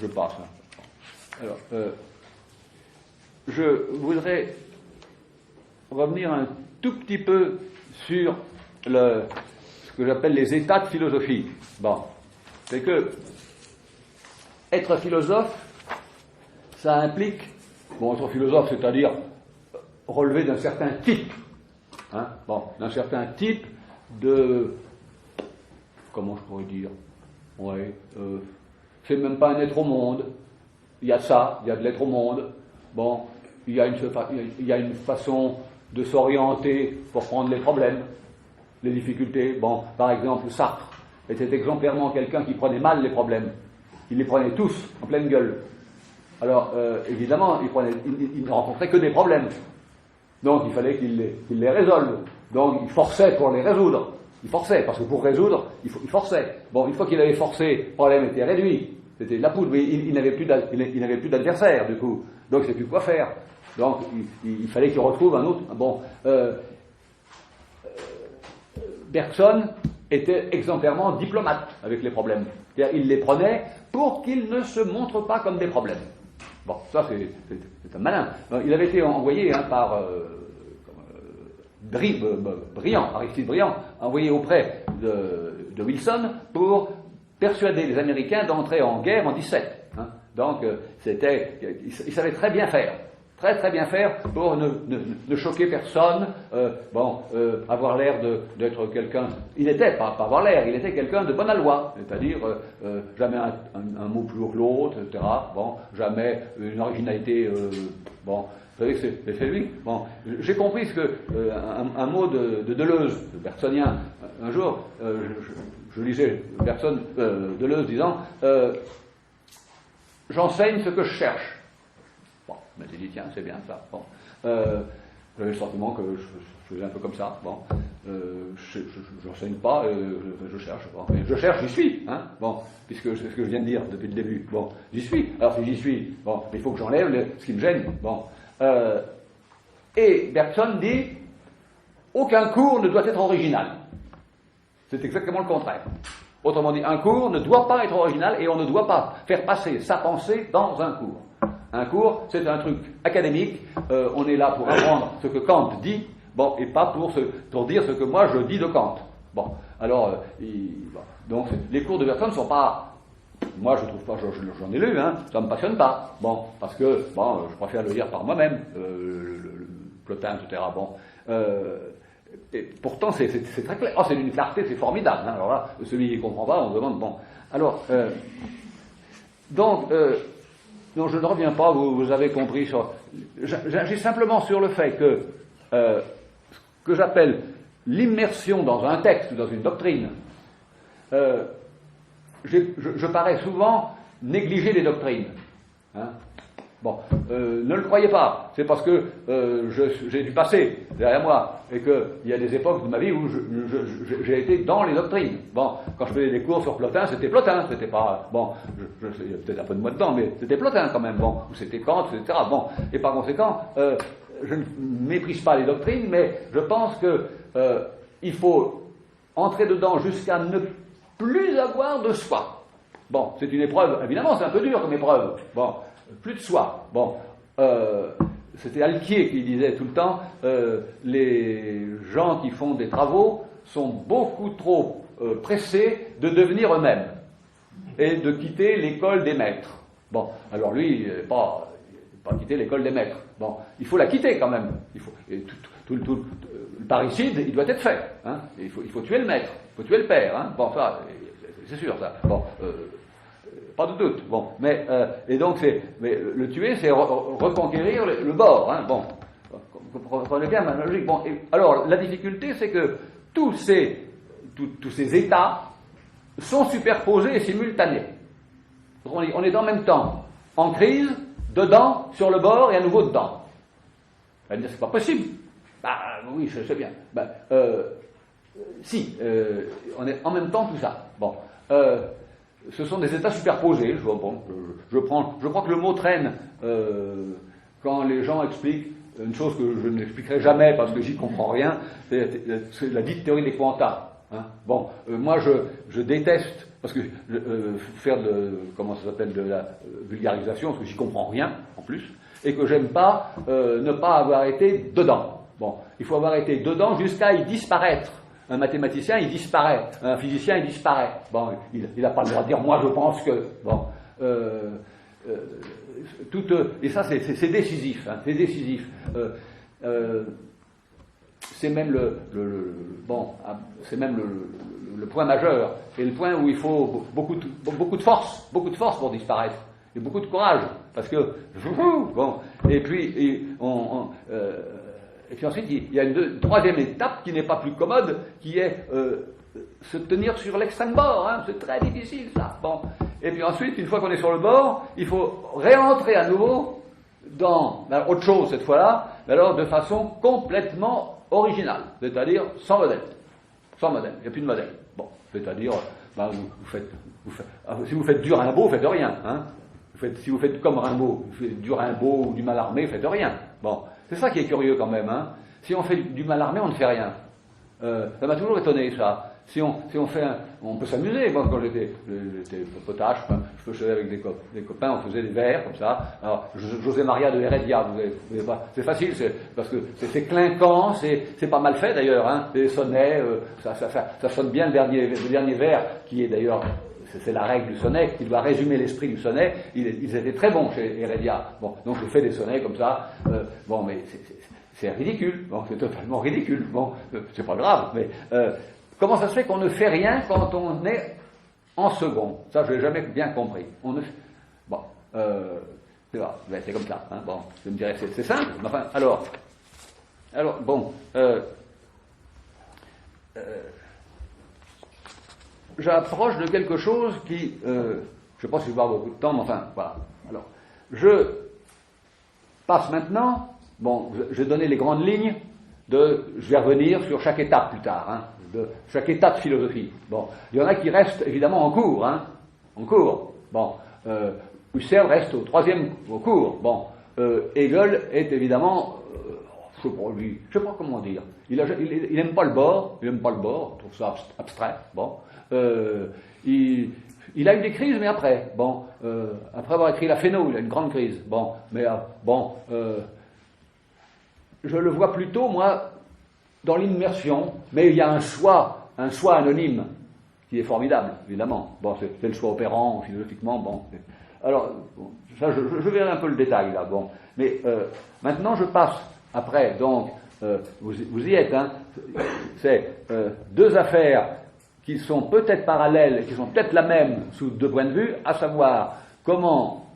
passe. Alors, je voudrais revenir un tout petit peu sur ce que j'appelle les états de philosophie. Bon, c'est que être philosophe, ça implique, être philosophe, c'est-à-dire relever d'un certain type, hein, d'un certain type de, comment je pourrais dire, c'est même pas un être au monde, il y a de ça, il y a de l'être au monde, bon, il y a une façon de s'orienter pour prendre les problèmes, les difficultés. Bon, par exemple, Sartre était exemplairement quelqu'un qui prenait mal les problèmes. Il les prenait tous en pleine gueule. Alors, évidemment, il ne rencontrait que des problèmes. Donc, il fallait qu'il les résolve. Donc, il forçait pour les résoudre. Il forçait, parce que pour résoudre, il forçait. Bon, une fois qu'il avait forcé, le problème était réduit. C'était la poudre, mais il n'avait plus d'adversaire, du coup. Donc, il ne savait plus quoi faire. Donc, il fallait qu'il retrouve un autre. Bon, Bergson était exemplairement diplomate avec les problèmes. C'est-à-dire, il les prenait pour qu'ils ne se montrent pas comme des problèmes. Bon, ça, c'est un malin. Il avait été envoyé par Aristide Briand, envoyé auprès de Wilson pour persuader les Américains d'entrer en guerre en 17. Donc, il savait très bien faire. Très très bien faire pour ne choquer personne, avoir l'air d'être quelqu'un. Il n'était pas avoir l'air, il était quelqu'un de bonne aloi, c'est-à-dire jamais un mot plus haut que l'autre, etc. Bon, jamais une originalité. Vous savez que c'est lui. Bon, j'ai compris ce que un mot de Deleuze, de Bergsonien. Un jour, je lisais Deleuze disant j'enseigne ce que je cherche. Bon, j'ai dit, tiens, c'est bien ça. Bon. J'avais le sentiment que je faisais un peu comme ça. Bon. Je n'enseigne pas, je cherche. Bon. Et je cherche, j'y suis. Bon, puisque c'est ce que je viens de dire depuis le début. Bon, j'y suis. Alors si j'y suis, bon, il faut que j'enlève ce qui me gêne. Bon. Et Bergson dit, aucun cours ne doit être original. C'est exactement le contraire. Autrement dit, un cours ne doit pas être original et on ne doit pas faire passer sa pensée dans un cours. Un cours, c'est un truc académique, on est là pour apprendre ce que Kant dit, bon, et pas pour dire ce que moi je dis de Kant. Bon, alors, donc les cours de Bergson ne sont pas, moi je trouve pas, j'en ai lu, ça me passionne pas, bon, parce que, je préfère le lire par moi-même, le Plotin, etc., bon, et pourtant c'est très clair, c'est d'une clarté, c'est formidable, alors là, celui qui ne comprend pas, on se demande, bon, alors, non, je ne reviens pas, vous avez compris. J'agis simplement sur le fait que ce que j'appelle l'immersion dans un texte ou dans une doctrine, je parais souvent négliger les doctrines. Bon, ne le croyez pas, c'est parce que j'ai du passé derrière moi et qu'il y a des époques de ma vie où j'ai été dans les doctrines. Bon, quand je faisais des cours sur Plotin, c'était pas, bon, il y a peut-être un peu de moi dedans, mais c'était Plotin quand même, bon, ou c'était Kant, etc. Bon, et par conséquent, je ne méprise pas les doctrines, mais je pense que il faut entrer dedans jusqu'à ne plus avoir de soi. Bon, c'est une épreuve, évidemment, c'est un peu dur comme épreuve. Bon. Plus de soi. Bon, c'était Alquier qui disait tout le temps les gens qui font des travaux sont beaucoup trop pressés de devenir eux-mêmes et de quitter l'école des maîtres. Bon, alors lui, il pas quitter l'école des maîtres. Bon, il faut la quitter quand même. Il faut, et le parricide, il doit être fait. Il faut tuer le maître, il faut tuer le père. Bon, ça, c'est sûr, ça. Bon. Pas de doute. Bon, mais et donc mais le tuer, c'est reconquérir le bord. Bon, vous comprenez bien ma logique. Bon, alors la difficulté, c'est que tous ces états sont superposés et simultanés. On est en même temps en crise, dedans, sur le bord et à nouveau dedans. On va dire c'est pas possible. Bah oui, je sais bien. Si, on est en même temps tout ça. Bon. Ce sont des états superposés. Je crois que le mot traîne quand les gens expliquent une chose que je n'expliquerai jamais parce que j'y comprends rien, c'est la dite théorie des quanta. Bon, moi je déteste, parce que faire de la vulgarisation, parce que j'y comprends rien en plus, et que j'aime pas ne pas avoir été dedans. Bon, il faut avoir été dedans jusqu'à y disparaître. Un mathématicien, il disparaît. Un physicien, il disparaît. Bon, il n'a pas le droit de dire « moi, je pense que… » Bon. Et ça, c'est décisif. C'est décisif. C'est même le point majeur. Et le point où il faut beaucoup de force pour disparaître. et beaucoup de courage, parce que bon, et puis ensuite il y a une troisième étape qui n'est pas plus commode, qui est se tenir sur l'extrême bord, hein, c'est très difficile ça. Bon, et puis ensuite, une fois qu'on est sur le bord, il faut réentrer à nouveau dans autre chose cette fois-là, mais alors de façon complètement originale, c'est-à-dire sans modèle. Sans modèle, il n'y a plus de modèle. Bon, c'est-à-dire, si vous faites du Rimbaud, faites rien. Hein. Si vous faites comme Rimbaud, vous faites du Rimbaud ou du Mallarmé, faites rien. Bon, c'est ça qui est curieux quand même. Hein. Si on fait du Mallarmé, on ne fait rien. Ça m'a toujours étonné ça. Si on fait on peut s'amuser. Moi, quand j'étais potage, je faisais avec des copains, on faisait des vers comme ça. Alors, José Maria de Heredia, vous avez pas, c'est facile, parce que c'est clinquant, c'est pas mal fait d'ailleurs. Hein, les sonnets, ça sonne bien le dernier vers, qui est d'ailleurs, c'est la règle du sonnet, qui doit résumer l'esprit du sonnet. Ils étaient très bons chez Heredia. Bon, donc je fais des sonnets comme ça. Bon, mais c'est ridicule. Bon, c'est totalement ridicule. Bon, c'est pas grave, mais comment ça se fait qu'on ne fait rien quand on est en second? Ça, je l'ai jamais bien compris. On ne fait... Bon, c'est comme ça. Hein, bon, je me dirais c'est simple. Mais enfin, alors, bon, j'approche de quelque chose qui, je ne sais pas si je vais avoir beaucoup de temps, mais enfin, voilà. Alors, je passe maintenant. Bon, j'ai donné les grandes lignes je vais revenir sur chaque étape plus tard. Hein, de chaque état de philosophie. Bon, il y en a qui restent évidemment en cours, hein, en cours. Bon, Husserl reste au cours. Bon, Hegel est évidemment, je sais pas comment dire. Il aime pas le bord, il trouve ça abstrait. Bon, il a eu des crises, mais après, bon, après avoir écrit la Phéno, il a une grande crise. Bon, mais je le vois plutôt, moi, dans l'immersion, mais il y a un soi anonyme qui est formidable, évidemment. Bon, c'est le soi opérant, philosophiquement, bon. Alors, bon, ça, je verrai un peu le détail, là, bon. Mais maintenant, je passe, après, donc, vous y êtes, hein, c'est deux affaires qui sont peut-être parallèles, qui sont peut-être la même sous deux points de vue, à savoir comment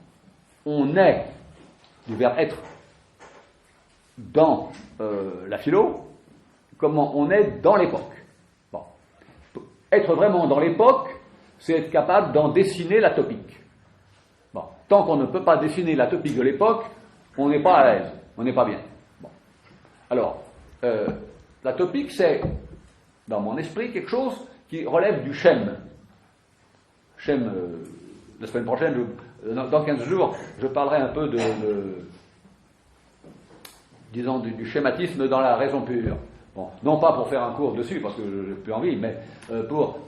on est, du verbe être, dans la philo, comment on est dans l'époque. Bon. Être vraiment dans l'époque, c'est être capable d'en dessiner la topique. Bon. Tant qu'on ne peut pas dessiner la topique de l'époque, on n'est pas à l'aise, on n'est pas bien. Bon. Alors, la topique, c'est, dans mon esprit, quelque chose qui relève du schème. Schème, la semaine prochaine, dans 15 jours, je parlerai un peu disons, du schématisme dans la raison pure. Bon, non pas pour faire un cours dessus, parce que je n'ai plus envie, mais pour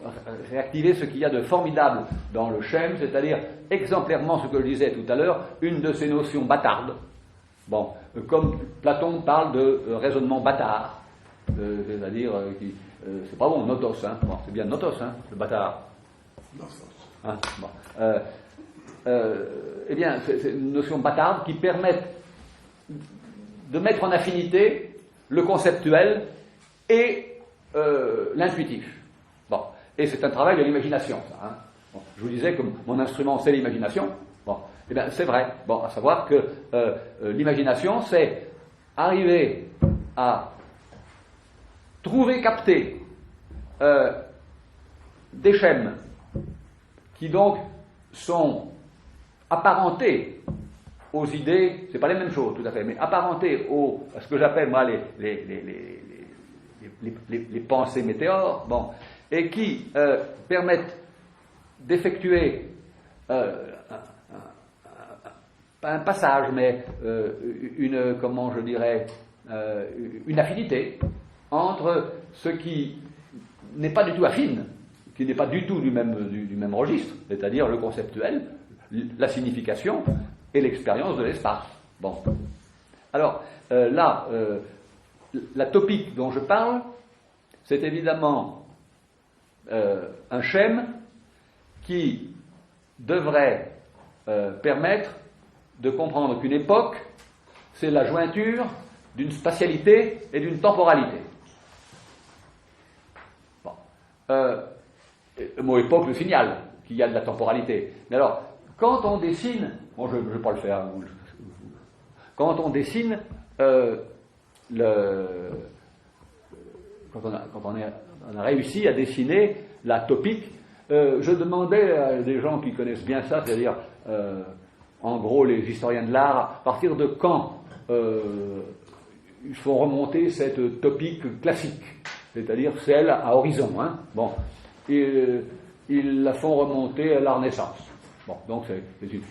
réactiver ce qu'il y a de formidable dans le schème, c'est-à-dire exemplairement ce que je disais tout à l'heure, une de ces notions bâtardes. Bon, comme Platon parle de raisonnement bâtard, c'est-à-dire c'est pas bon, notos, hein. Bon, c'est bien notos, hein, le bâtard. Hein, bon. Eh bien, c'est une notion bâtarde qui permet de mettre en affinité le conceptuel et l'intuitif. Bon. Et c'est un travail de l'imagination, ça. Hein. Bon. Je vous disais que mon instrument, c'est l'imagination. Bon. Eh bien, c'est vrai. Bon, à savoir que l'imagination, c'est arriver à trouver, capter des schèmes qui donc sont apparentés aux idées, c'est pas les mêmes choses tout à fait, mais apparentés à ce que j'appelle moi les pensées météores, bon, et qui permettent d'effectuer pas un passage, mais comment je dirais, une affinité entre ce qui n'est pas du tout affine, qui n'est pas du tout du même registre, c'est-à-dire le conceptuel, la signification et l'expérience de l'espace. Bon. Alors, là, la topique dont je parle, c'est évidemment un schème qui devrait permettre de comprendre qu'une époque, c'est la jointure d'une spatialité et d'une temporalité. Bon. Le mot époque le signale qu'il y a de la temporalité. Mais alors, quand on dessine, bon, je ne vais pas le faire, quand on dessine quand on a réussi à dessiner la topique, je demandais à des gens qui connaissent bien ça, c'est-à-dire en gros les historiens de l'art, à partir de quand il faut remonter cette topique classique, c'est-à-dire celle à horizon. Hein. Bon, ils la font remonter à la Renaissance. Bon, donc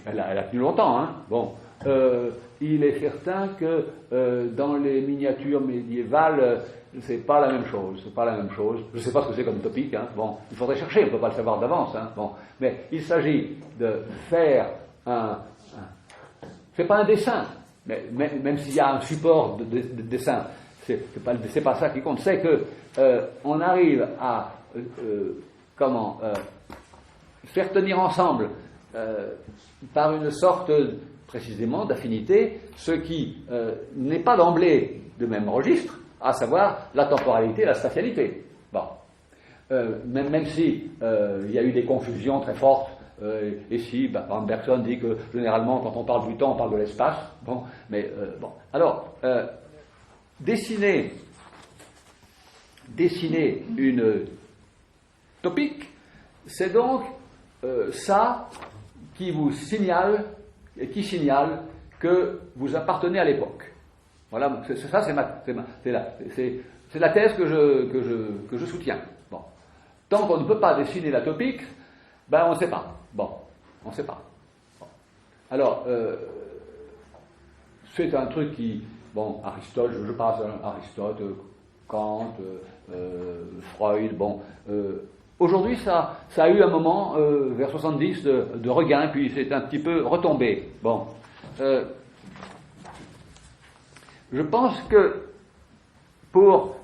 elle a tenu longtemps. Hein. Bon, il est certain que dans les miniatures médiévales, c'est pas la même chose. C'est pas la même chose. Je ne sais pas ce que c'est comme topique. Hein. Bon, il faudrait chercher. On ne peut pas le savoir d'avance. Hein. Bon, mais il s'agit de faire c'est pas un dessin, mais même s'il y a un support de dessin, c'est pas ça qui compte. C'est que on arrive à faire tenir ensemble par une sorte précisément d'affinité ce qui n'est pas d'emblée de même registre, à savoir la temporalité et la spatialité. Bon. Même si il y a eu des confusions très fortes, et si, par exemple, Bergson dit que généralement quand on parle du temps, on parle de l'espace. Bon, mais bon. Alors, dessiner une topique, c'est donc ça qui vous signale et qui signale que vous appartenez à l'époque. Voilà, c'est la thèse que je soutiens. Bon. Tant qu'on ne peut pas dessiner la topique, ben on ne sait pas. Bon, on ne sait pas. Bon. Alors, c'est un truc qui, bon, Aristote, je passe à Aristote, Kant, Freud, bon. Aujourd'hui, ça a eu un moment, vers 70, de regain, puis c'est un petit peu retombé. Bon. Je pense que pour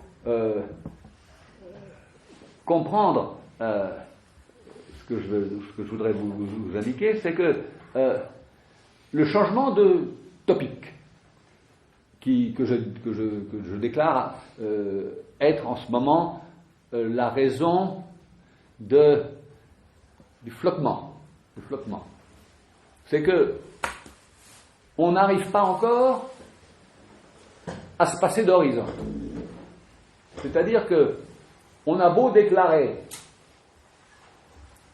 comprendre ce que je voudrais vous indiquer, c'est que le changement de topique que je déclare être en ce moment la raison du flottement. C'est que on n'arrive pas encore à se passer d'horizon. C'est-à-dire que on a beau déclarer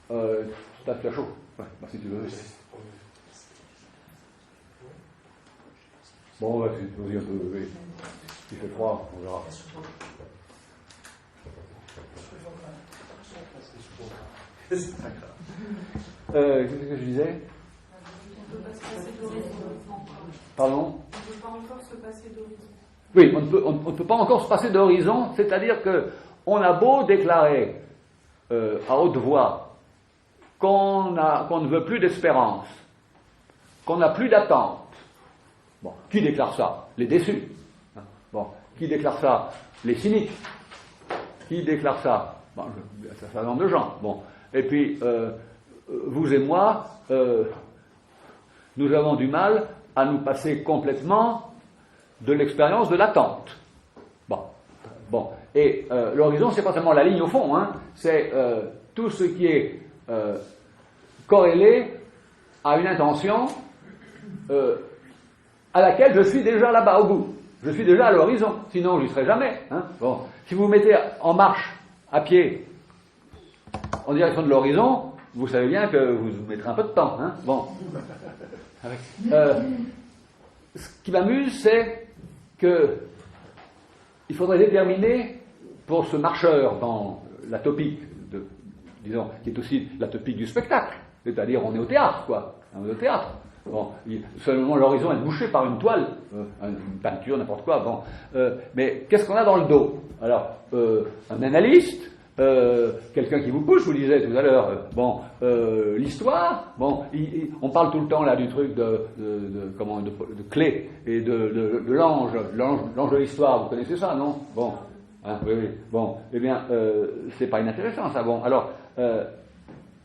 t'as fait chaud. Ouais, bah, si tu veux. Bon, vas-y un peu, oui. Il fait froid, on verra. Qu'est-ce que je disais? On ne peut pas se passer d'horizon. Pardon? On ne peut pas encore se passer d'horizon. Oui, on ne peut pas encore se passer d'horizon, c'est-à-dire qu'on a beau déclarer à haute voix qu'on ne veut plus d'espérance, qu'on n'a plus d'attente. Bon, qui déclare ça? Les déçus. Bon, qui déclare ça? Les cyniques. Qui déclare ça? Bon, un certain nombre de gens. Bon, et puis vous et moi, nous avons du mal à nous passer complètement de l'expérience de l'attente. Bon, et l'horizon, c'est pas seulement la ligne au fond, hein, c'est tout ce qui est corrélé à une intention à laquelle je suis déjà là-bas au bout. Je suis déjà à l'horizon, sinon je n'y serai jamais. Hein. Bon, si vous vous mettez en marche à pied en direction de l'horizon, vous savez bien que vous mettrez un peu de temps. Hein. Bon. Ce qui m'amuse, c'est que il faudrait déterminer pour ce marcheur dans la topique, disons, qui est aussi la topique du spectacle, c'est-à-dire on est au théâtre, quoi. On est au théâtre. Bon, seulement l'horizon est bouché par une toile, une peinture, n'importe quoi. Bon, mais qu'est-ce qu'on a dans le dos? Alors, un analyste, quelqu'un qui vous pousse, je vous le disais tout à l'heure. Bon, l'histoire. Bon, on parle tout le temps là du truc de clé et de l'ange de l'histoire. Vous connaissez ça, non? Bon, hein, oui. Bon, eh bien, c'est pas inintéressant ça. Bon, alors.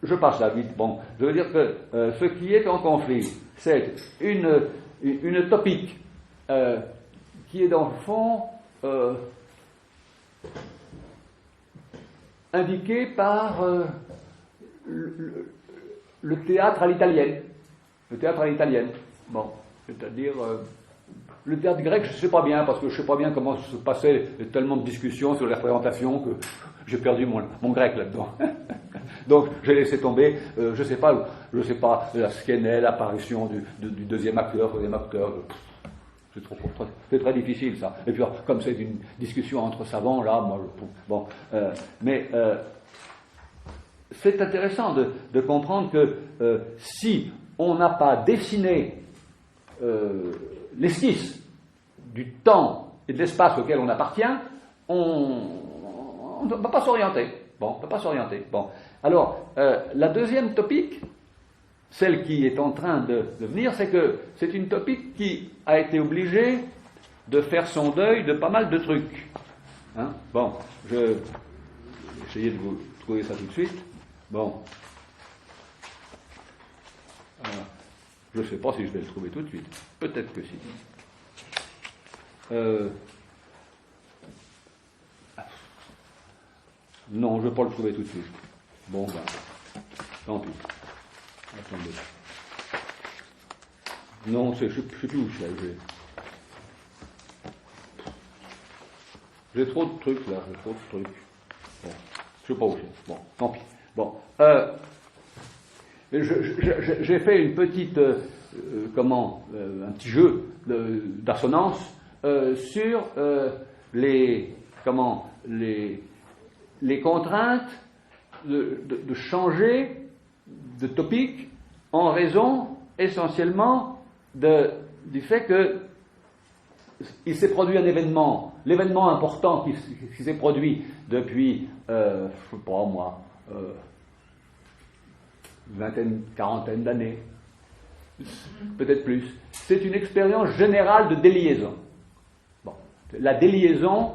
Je passe là vite. Bon, je veux dire que ce qui est en conflit, c'est une topique qui est dans le fond indiquée par le théâtre à l'italienne. le théâtre à l'italienne. Bon, c'est-à-dire le théâtre grec, je ne sais pas bien, parce que je ne sais pas bien comment se passaient tellement de discussions sur les représentations que j'ai perdu mon grec là-dedans. Donc j'ai laissé tomber, je ne sais pas, ce qu'est l'apparition du deuxième acteur, troisième acteur. C'est très difficile ça. Et puis comme c'est une discussion entre savants, là, moi, bon, mais c'est intéressant de comprendre que si on n'a pas dessiné l'esquisse du temps et de l'espace auquel on appartient, on ne va pas s'orienter. Bon, on ne peut pas s'orienter. Bon. Alors, la deuxième topique, celle qui est en train de venir, c'est que c'est une topique qui a été obligée de faire son deuil de pas mal de trucs. Hein? Bon, je vais essayer de vous trouver ça tout de suite. Bon. Je ne sais pas si je vais le trouver tout de suite. Peut-être que si. Non, je ne vais pas le trouver tout de suite. Bon, ben, tant pis. Attendez. Non, je ne sais plus où je suis. J'ai trop de trucs là, j'ai trop de trucs. Bon, je ne sais pas où je suis. Bon, tant pis. Bon, j'ai fait une petite, un petit jeu d'assonance sur les contraintes de changer de topic en raison essentiellement du fait que il s'est produit un événement, l'événement important qui s'est produit depuis, je ne sais pas moi, vingtaine, quarantaine d'années, peut-être plus. C'est une expérience générale de déliaison. Bon. La déliaison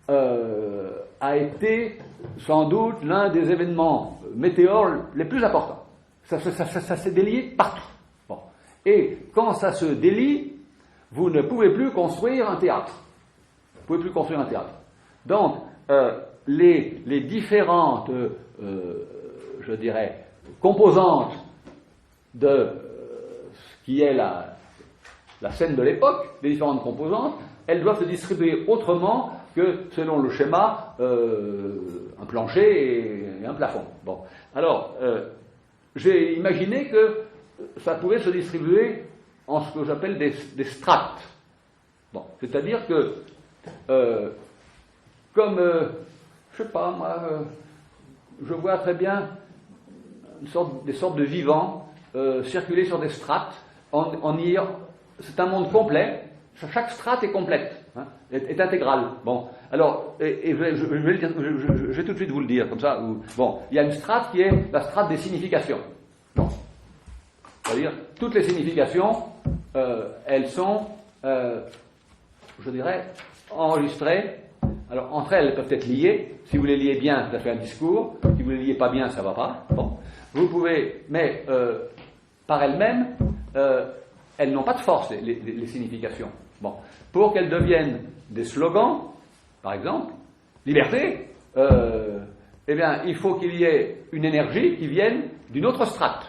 a été sans doute l'un des événements météores les plus importants. Ça s'est délié partout. Bon. Et quand ça se délie, vous ne pouvez plus construire un théâtre. Vous ne pouvez plus construire un théâtre. Donc, les différentes, je dirais, composantes de ce qui est la scène de l'époque, les différentes composantes, elles doivent se distribuer autrement que selon le schéma un plancher et un plafond. Bon. Alors, j'ai imaginé que ça pouvait se distribuer en ce que j'appelle des strates. Bon. C'est-à-dire que, comme, je sais pas, moi, je vois très bien des sortes de vivants circuler sur des strates. C'est un monde complet. Chaque strate est complète, hein, est intégrale. Bon, alors, je vais tout de suite vous le dire comme ça. Bon, il y a une strate qui est la strate des significations. Bon, c'est-à-dire toutes les significations, elles sont, je dirais, enregistrées. Alors, entre elles peuvent être liées. Si vous les liez bien, ça fait un discours. Si vous les liez pas bien, ça va pas. Bon, vous pouvez, mais par elles-mêmes, elles n'ont pas de force, les significations. Bon, pour qu'elles deviennent des slogans, par exemple, liberté, eh bien, il faut qu'il y ait une énergie qui vienne d'une autre strate.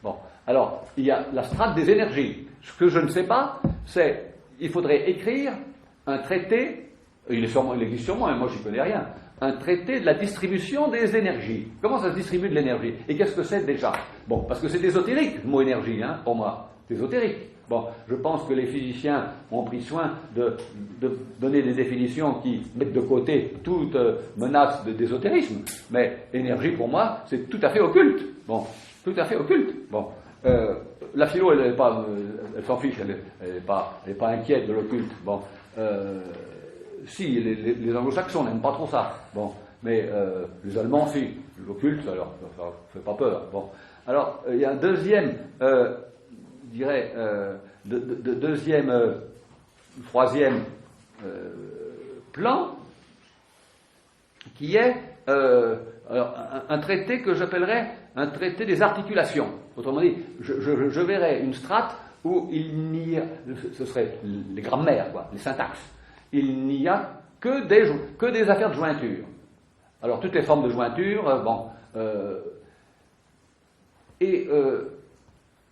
Bon, alors, il y a la strate des énergies. Ce que je ne sais pas, c'est, il faudrait écrire un traité, il existe sûrement, mais moi je n'y connais rien, un traité de la distribution des énergies. Comment ça se distribue de l'énergie? Et qu'est-ce que c'est déjà? Bon, parce que c'est ésotérique, le mot énergie, hein, pour moi. C'est ésotérique. Bon, je pense que les physiciens ont pris soin de donner des définitions qui mettent de côté toute menace d'ésotérisme. Mais énergie, pour moi, c'est tout à fait occulte. Bon, tout à fait occulte. Bon, la philo, elle s'en fiche, elle n'est pas inquiète de l'occulte. Bon, si, les anglo-saxons n'aiment pas trop ça. Bon, mais les Allemands, si. L'occulte, ça leur fait pas peur. Bon, alors, il y a un deuxième... je dirais, troisième plan, qui est un traité que j'appellerais un traité des articulations. Autrement dit, je verrais une strate où il n'y a, ce serait les grammaires, quoi, les syntaxes. Il n'y a que des affaires de jointure. Alors, toutes les formes de jointure, bon,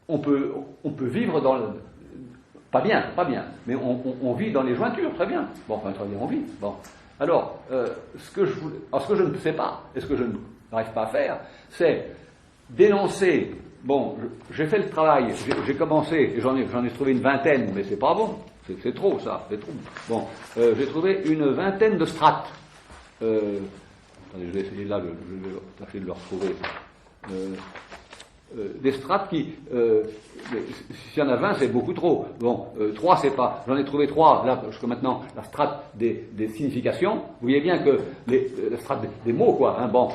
on peut vivre dans le... Pas bien, mais on vit dans les jointures, très bien. Bon, enfin, très bien, on vit. Bon. Alors, ce que je ne sais pas, et ce que je n'arrive pas à faire, c'est dénoncer. Bon, j'ai fait le travail, j'ai commencé, et j'en ai trouvé une vingtaine, mais c'est pas bon, c'est trop ça, c'est trop. Bon, j'ai trouvé une vingtaine de strates. Attendez, je vais essayer là, je vais tâcher de le retrouver. Des strates qui, s'il y en a 20, c'est beaucoup trop. Bon, 3, c'est pas. J'en ai trouvé 3, là, jusqu'à maintenant, la strate des significations. Vous voyez bien que la strate des mots, quoi. Hein, bon,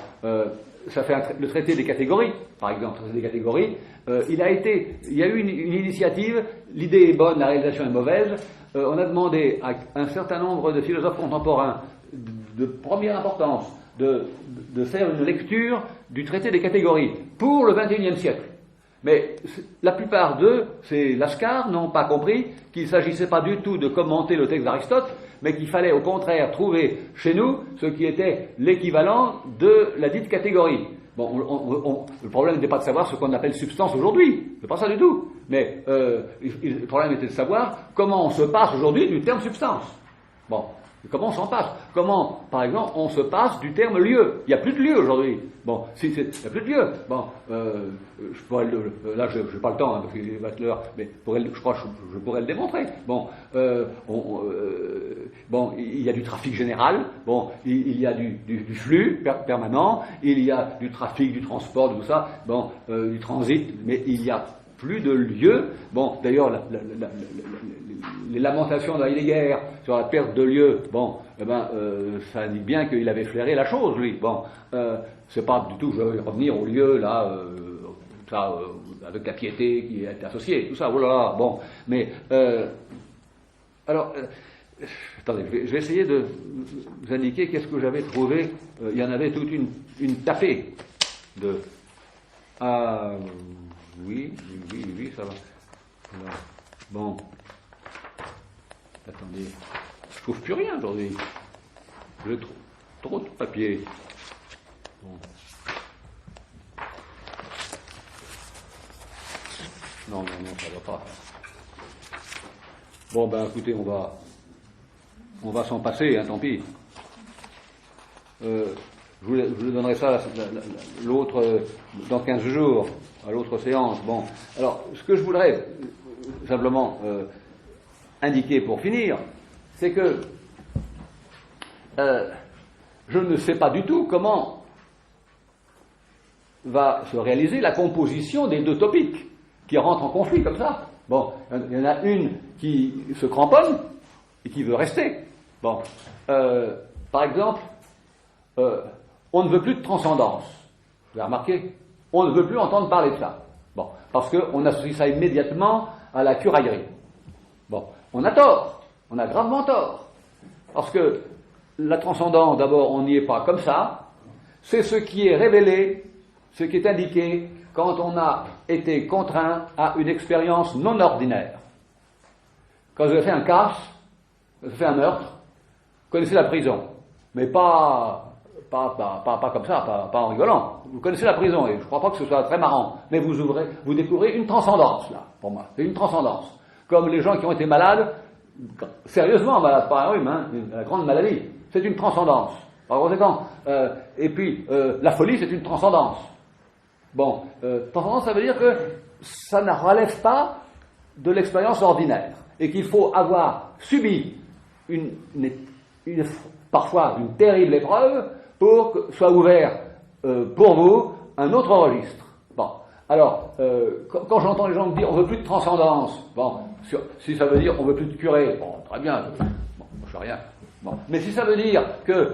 ça fait le traité des catégories, par exemple, le traité des catégories. Il y a eu une initiative, l'idée est bonne, la réalisation est mauvaise. On a demandé à un certain nombre de philosophes contemporains de première importance de faire une lecture du traité des catégories pour le XXIe siècle. Mais la plupart d'eux, c'est Lascar, n'ont pas compris qu'il ne s'agissait pas du tout de commenter le texte d'Aristote, mais qu'il fallait au contraire trouver chez nous ce qui était l'équivalent de la dite catégorie. Bon, le problème n'était pas de savoir ce qu'on appelle substance aujourd'hui, c'est pas ça du tout. Mais le problème était de savoir comment on se passe aujourd'hui du terme substance. Bon. Comment on s'en passe? Comment, par exemple, on se passe du terme lieu? Il n'y a plus de lieu aujourd'hui. Bon, il n'y a plus de lieu. Bon, là, je n'ai pas le temps, hein, parce qu'il va être l'heure, mais je crois que je pourrais le démontrer. Bon, bon, il y a du trafic général, bon, il y a du flux permanent, il y a du trafic, du transport, tout ça, bon, du transit, mais il y a plus de lieu. Bon, d'ailleurs, les lamentations d'Heidegger sur la perte de lieu, bon, ça indique bien qu'il avait flairé la chose, lui. Bon, c'est pas du tout, je vais revenir au lieu, là, avec la piété qui est associée, tout ça, voilà, bon, mais, alors, attendez, je vais essayer de vous indiquer qu'est-ce que j'avais trouvé. Il y en avait toute une tapée de... Oui, ça va. Voilà. Bon. Attendez. Je trouve plus rien aujourd'hui. J'ai trop de papier. Bon. Non, ça va pas. Bon, écoutez, on va s'en passer, hein, tant pis. Je vous donnerai ça l'autre dans 15 jours, à l'autre séance. Bon, alors, ce que je voudrais simplement indiquer pour finir, c'est que je ne sais pas du tout comment va se réaliser la composition des deux topiques qui rentrent en conflit comme ça. Bon, il y en a une qui se cramponne et qui veut rester. Bon, par exemple, on ne veut plus de transcendance. Vous avez remarqué? On ne veut plus entendre parler de ça. Bon, parce qu'on associe ça immédiatement à la curaillerie. Bon, on a tort. On a gravement tort. Parce que la transcendance, d'abord, on n'y est pas comme ça. C'est ce qui est révélé, ce qui est indiqué quand on a été contraint à une expérience non ordinaire. Quand vous avez fait un casse, vous avez fait un meurtre, vous connaissez la prison. Mais pas comme ça, pas en rigolant. Vous connaissez la prison, et je ne crois pas que ce soit très marrant. Mais vous découvrez une transcendance, là, pour moi. C'est une transcendance. Comme les gens qui ont été malades, sérieusement malades, pas un rhume, hein, la grande maladie. C'est une transcendance. Par conséquent, et puis, la folie, c'est une transcendance. Bon, transcendance, ça veut dire que ça ne relève pas de l'expérience ordinaire. Et qu'il faut avoir subi parfois une terrible épreuve pour que soit ouvert pour vous un autre registre. Bon, alors, quand j'entends les gens me dire on veut plus de transcendance, bon, si ça veut dire on veut plus de curé, bon, très bien, bon, je sais rien. Bon. Mais si ça veut dire que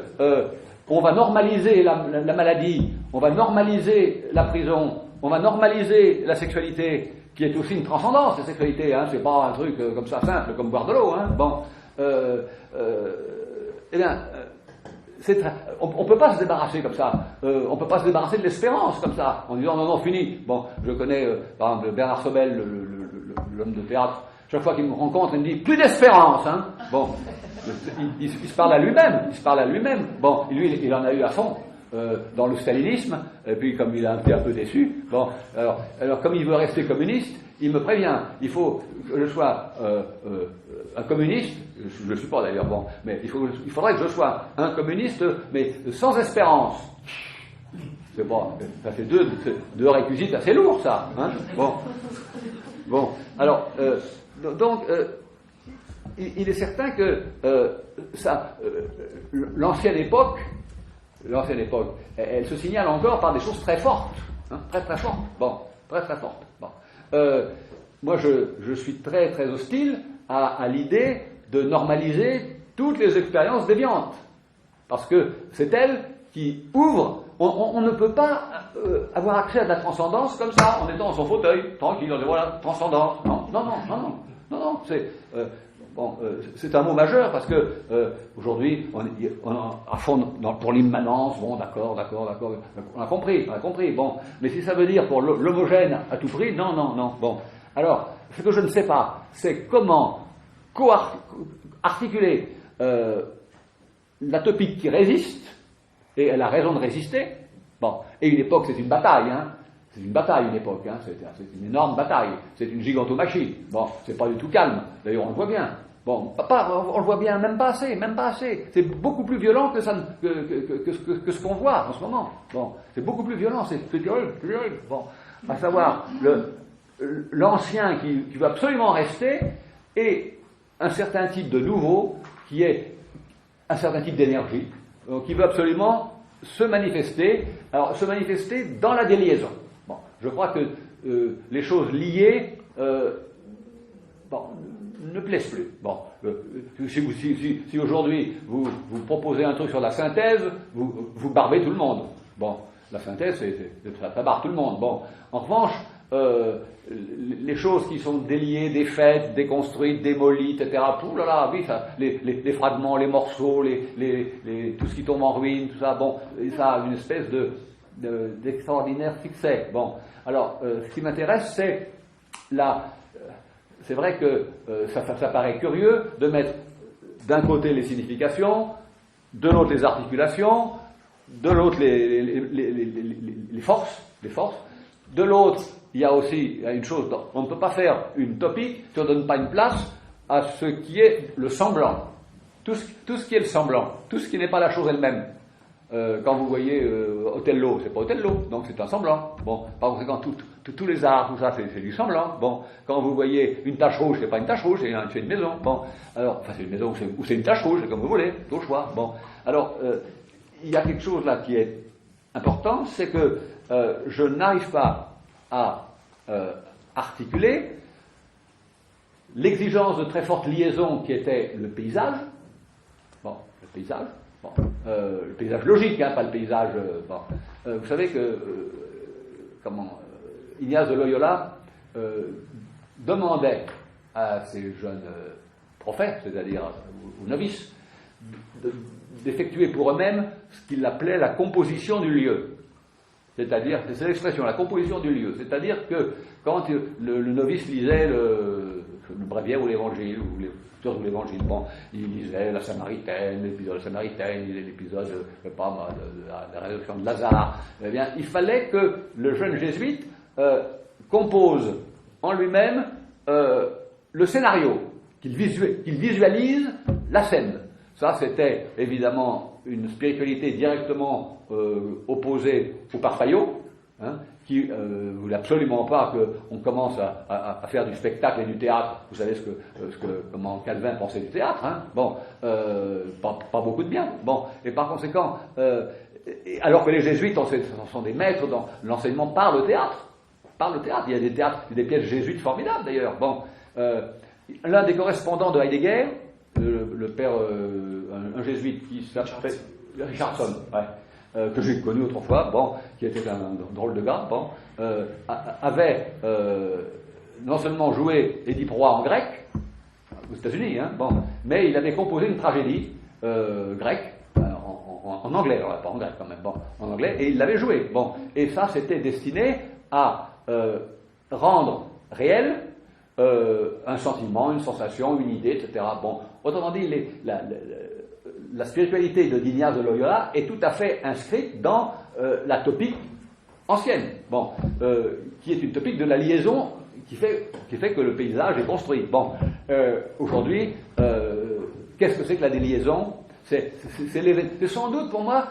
on va normaliser la maladie, on va normaliser la prison, on va normaliser la sexualité, qui est aussi une transcendance, la sexualité, hein, c'est pas un truc comme ça simple, comme boire de l'eau, hein, bon, eh bien, on ne peut pas se débarrasser comme ça. On ne peut pas se débarrasser de l'espérance comme ça, en disant non, fini. Bon, je connais par exemple Bernard Sobel, l'homme de théâtre. Chaque fois qu'il me rencontre, il me dit plus d'espérance. Hein. Bon, il se parle à lui-même. Bon, lui, il en a eu à fond dans le stalinisme. Et puis, comme il a été un peu déçu, bon, alors comme il veut rester communiste, il me prévient. Il faut que je sois un communiste, je ne le suis pas d'ailleurs, bon, mais il faudrait que je sois un communiste, mais sans espérance. C'est bon, ça fait deux réquisites assez lourds, ça. Hein, bon, alors, donc, il est certain que l'ancienne époque, elle se signale encore par des choses très fortes, hein, très très fortes. Bon, très très fortes. Bon. Moi, je suis très très hostile à l'idée de normaliser toutes les expériences déviantes, parce que c'est elles qui ouvrent. On ne peut pas avoir accès à de la transcendance comme ça, en étant dans son fauteuil, tranquille, on dit voilà, transcendance. Non, c'est un mot majeur parce que aujourd'hui, on est à fond pour l'immanence. Bon, d'accord, on a compris. Bon, mais si ça veut dire pour l'homogène à tout prix, non. Bon, alors, ce que je ne sais pas, c'est comment articuler la topique qui résiste. Et elle a raison de résister. Bon, et une époque, c'est une bataille, hein. C'est une bataille, une époque, hein. C'est une énorme bataille. C'est une gigantomachie. Bon, c'est pas du tout calme. D'ailleurs, on le voit bien. Bon, on le voit bien, même pas assez. C'est beaucoup plus violent que ce qu'on voit en ce moment. Bon, c'est beaucoup plus violent. C'est terrible. Bon, à savoir l'ancien qui veut absolument rester et un certain type de nouveau qui est un certain type d'énergie. Donc, il veut absolument se manifester dans la déliaison. Bon, je crois que les choses liées ne plaisent plus. Bon, si aujourd'hui vous proposez un truc sur la synthèse, vous barbez tout le monde. Bon, la synthèse, ça barre tout le monde. Bon, en revanche, les choses qui sont déliées, défaites, déconstruites, démolies, etc. Tout là, oui, ça, les fragments, les morceaux, tout ce qui tombe en ruine, tout ça, bon, ça a une espèce d'extraordinaire succès. Bon, alors, ce qui m'intéresse, c'est c'est vrai que ça paraît curieux de mettre d'un côté les significations, de l'autre les articulations, de l'autre les forces, de l'autre, il y a aussi une chose, on ne peut pas faire une topique si on ne donne pas une place à ce qui est le semblant. Tout ce qui est le semblant, tout ce qui n'est pas la chose elle-même. Quand vous voyez Othello, c'est pas Othello, donc c'est un semblant. Bon, par conséquent, tous les arts, tout ça, c'est du semblant. Bon, quand vous voyez une tache rouge, c'est pas une tache rouge, c'est une maison. Bon, alors, enfin, c'est une maison ou c'est une tache rouge, c'est comme vous voulez, c'est au choix. Bon, alors, il y a quelque chose là qui est important, c'est que je n'arrive pas à articuler l'exigence de très forte liaison qui était le paysage. Bon, le paysage logique, hein, pas le paysage. Vous savez que Ignace de Loyola demandait à ces jeunes prophètes, c'est-à-dire aux novices, d'effectuer pour eux-mêmes ce qu'il appelait la composition du lieu. C'est-à-dire, c'est l'expression, la composition du lieu. C'est-à-dire que quand le novice lisait le bréviaire ou l'évangile, surtout l'évangile, bon, il lisait la Samaritaine, l'épisode de la Samaritaine, il lisait l'épisode, de la résurrection de Lazare, eh bien, il fallait que le jeune jésuite compose en lui-même le scénario, qu'il visualise la scène. Ça, c'était évidemment une spiritualité directement opposée au Parfaillot, hein, qui ne voulait absolument pas qu'on commence à faire du spectacle et du théâtre. Vous savez comment Calvin pensait du théâtre, hein. Bon, pas beaucoup de bien. Bon, et par conséquent, alors que les jésuites sont des maîtres dans l'enseignement par le théâtre. Il y a des théâtres, des pièces jésuites formidables d'ailleurs. Bon, l'un des correspondants de Heidegger, le père, un jésuite qui s'appelle Richardson, ouais, que j'ai connu autrefois, bon, qui était un drôle de gars, bon, avait non seulement joué Édipe Roi en grec, aux États-Unis, hein, bon, mais il avait composé une tragédie grecque, en anglais, alors pas en grec quand même, bon, en anglais, et il l'avait joué, bon, et ça c'était destiné à rendre réel un sentiment, une sensation, une idée, etc. Bon, autrement dit, la spiritualité de Ignace de Loyola est tout à fait inscrite dans la topique ancienne, bon, qui est une topique de la liaison qui fait que le paysage est construit. Bon, aujourd'hui, qu'est-ce que c'est que la déliaison? C'est sans doute pour moi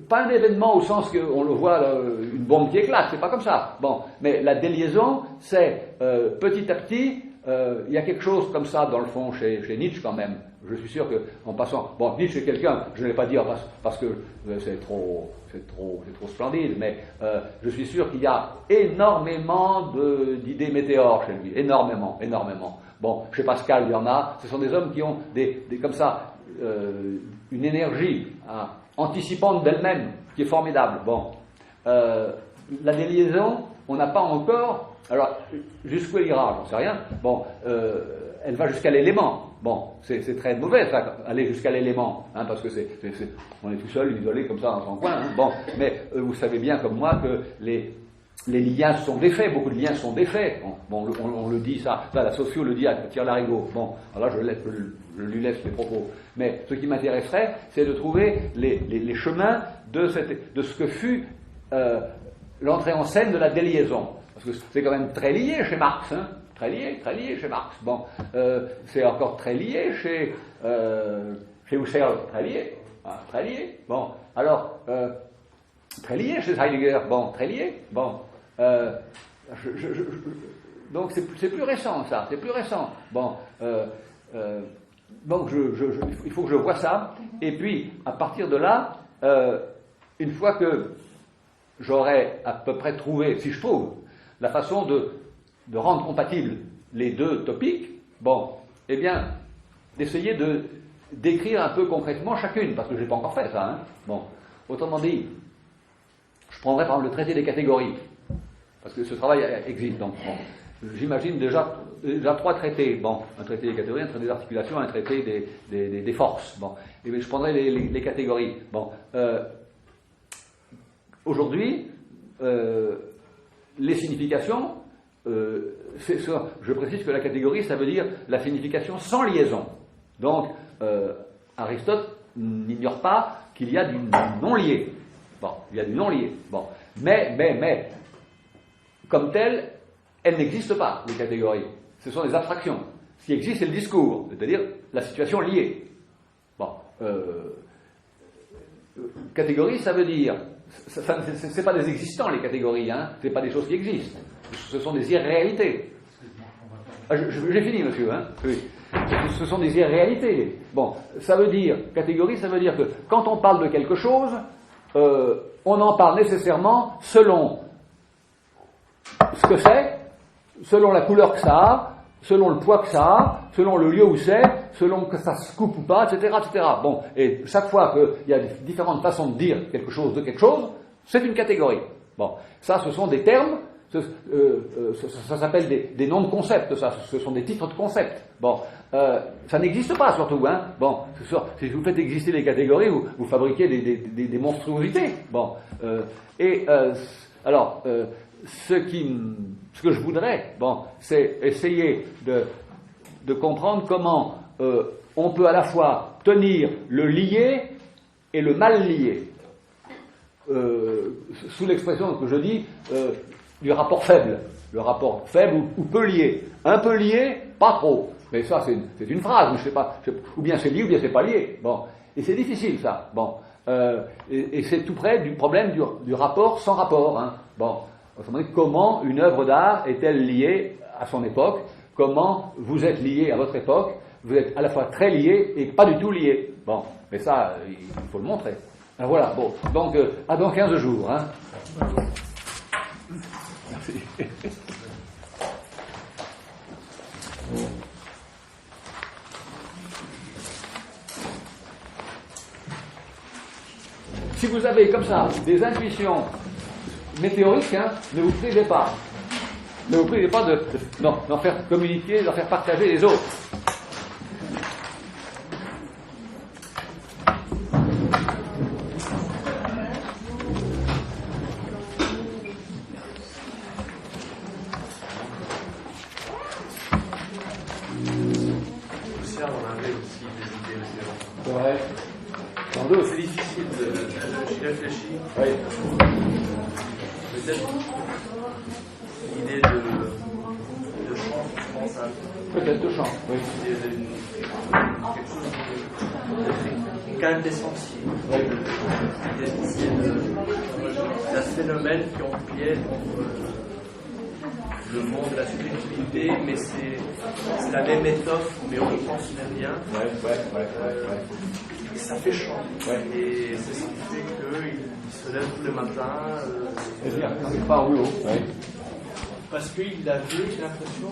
pas un événement au sens qu'on le voit, une bombe qui éclate, c'est pas comme ça. Bon, mais la déliaison, c'est petit à petit, il y a quelque chose comme ça dans le fond chez Nietzsche quand même. Je suis sûr qu'en passant, bon, Nietzsche est quelqu'un, je ne vais pas dire parce que c'est trop splendide, mais je suis sûr qu'il y a énormément d'idées météores chez lui, énormément. Bon, chez Pascal, il y en a. Ce sont des hommes qui ont des comme ça une énergie anticipante d'elle-même qui est formidable. Bon, la déliaison, on n'a pas encore. Alors, jusqu'où elle ira, j'en sais rien. Bon, elle va jusqu'à l'élément. Bon, c'est très mauvais, ça, aller jusqu'à l'élément, hein, parce que on est tout seul, isolé comme ça dans son coin. Hein. Bon, mais vous savez bien comme moi que les liens sont défaits, beaucoup de liens sont défaits. Bon, on le dit, ça, la socio le dit à Thierry Larigot. Bon, alors là, je lui laisse les propos. Mais ce qui m'intéresserait, c'est de trouver les chemins de ce que fut l'entrée en scène de la déliaison. Parce que c'est quand même très lié chez Marx, hein. Très lié chez Marx. Bon, c'est encore très lié chez Husserl, très lié. Bon, alors, très lié chez Heidegger, bon, très lié. Bon, donc c'est plus récent, ça, c'est plus récent. Bon, donc il faut que je voie ça, et puis, à partir de là, une fois que j'aurai à peu près trouvé, si je trouve, la façon de rendre compatibles les deux topiques, bon, eh bien, d'essayer de décrire un peu concrètement chacune, parce que je n'ai pas encore fait ça, hein. Bon, autrement dit, je prendrai par exemple le traité des catégories, parce que ce travail existe, donc bon, j'imagine déjà 3 traités, bon, un traité des catégories, un traité des articulations, un traité des forces, bon, et bien je prendrai les catégories, bon, aujourd'hui, les significations, je précise que la catégorie, ça veut dire la signification sans liaison. Donc, Aristote n'ignore pas qu'il y a du non-lié. Bon, il y a du non-lié. Bon, mais, comme telle, elles n'existent pas, les catégories. Ce sont des abstractions. Ce qui existe, c'est le discours, c'est-à-dire la situation liée. Bon, catégorie, ça veut dire, c'est pas des existants, les catégories, hein, c'est pas des choses qui existent. Ce sont des irréalités. J'ai fini, monsieur, hein, oui. Ce sont des irréalités. Bon, ça veut dire, catégorie, ça veut dire que quand on parle de quelque chose, on en parle nécessairement selon ce que c'est, selon la couleur que ça a, selon le poids que ça a, selon le lieu où c'est, selon que ça se coupe ou pas, etc., etc. Bon, et chaque fois qu'il y a différentes façons de dire quelque chose de quelque chose, c'est une catégorie. Bon, ça, ce sont des termes, ça s'appelle des noms de concepts, ça, ce sont des titres de concepts. Bon, ça n'existe pas surtout, hein. Bon, si vous faites exister les catégories, vous fabriquez des monstruosités. Bon, alors, ce que je voudrais, bon, c'est essayer de comprendre comment on peut à la fois tenir le lié et le mal lié, sous l'expression que je dis du rapport faible. Le rapport faible ou peu lié. Un peu lié, pas trop. Mais ça, c'est une phrase, je sais pas. Ou bien c'est lié, ou bien c'est pas lié. Bon. Et c'est difficile, ça. Bon. Et c'est tout près du problème du rapport sans rapport. Hein. Bon. Comment une œuvre d'art est-elle liée à son époque? Comment vous êtes lié à votre époque? Vous êtes à la fois très lié et pas du tout lié. Bon. Mais ça, il faut le montrer. Alors voilà. Bon. Donc, à dans 15 jours. Hein. Merci. Si vous avez comme ça des intuitions météoriques, hein, ne vous privez pas. Ne vous privez pas d'en faire communiquer, d'en faire partager les autres. C'est difficile de réfléchir. Oui. Peut-être une idée de chant, je pense à Peut-être de chant, oui. quelque chose de quintessentiel. C'est un phénomène qui empiète entre le monde de la subjectivité, mais c'est la même étoffe, mais on ne pense rien. Et ça fait chant. Et c'est ce qui fait qu'il se lève tous les matins. C'est-à-dire, quand il part au boulot. Parce qu'il a vu, j'ai l'impression,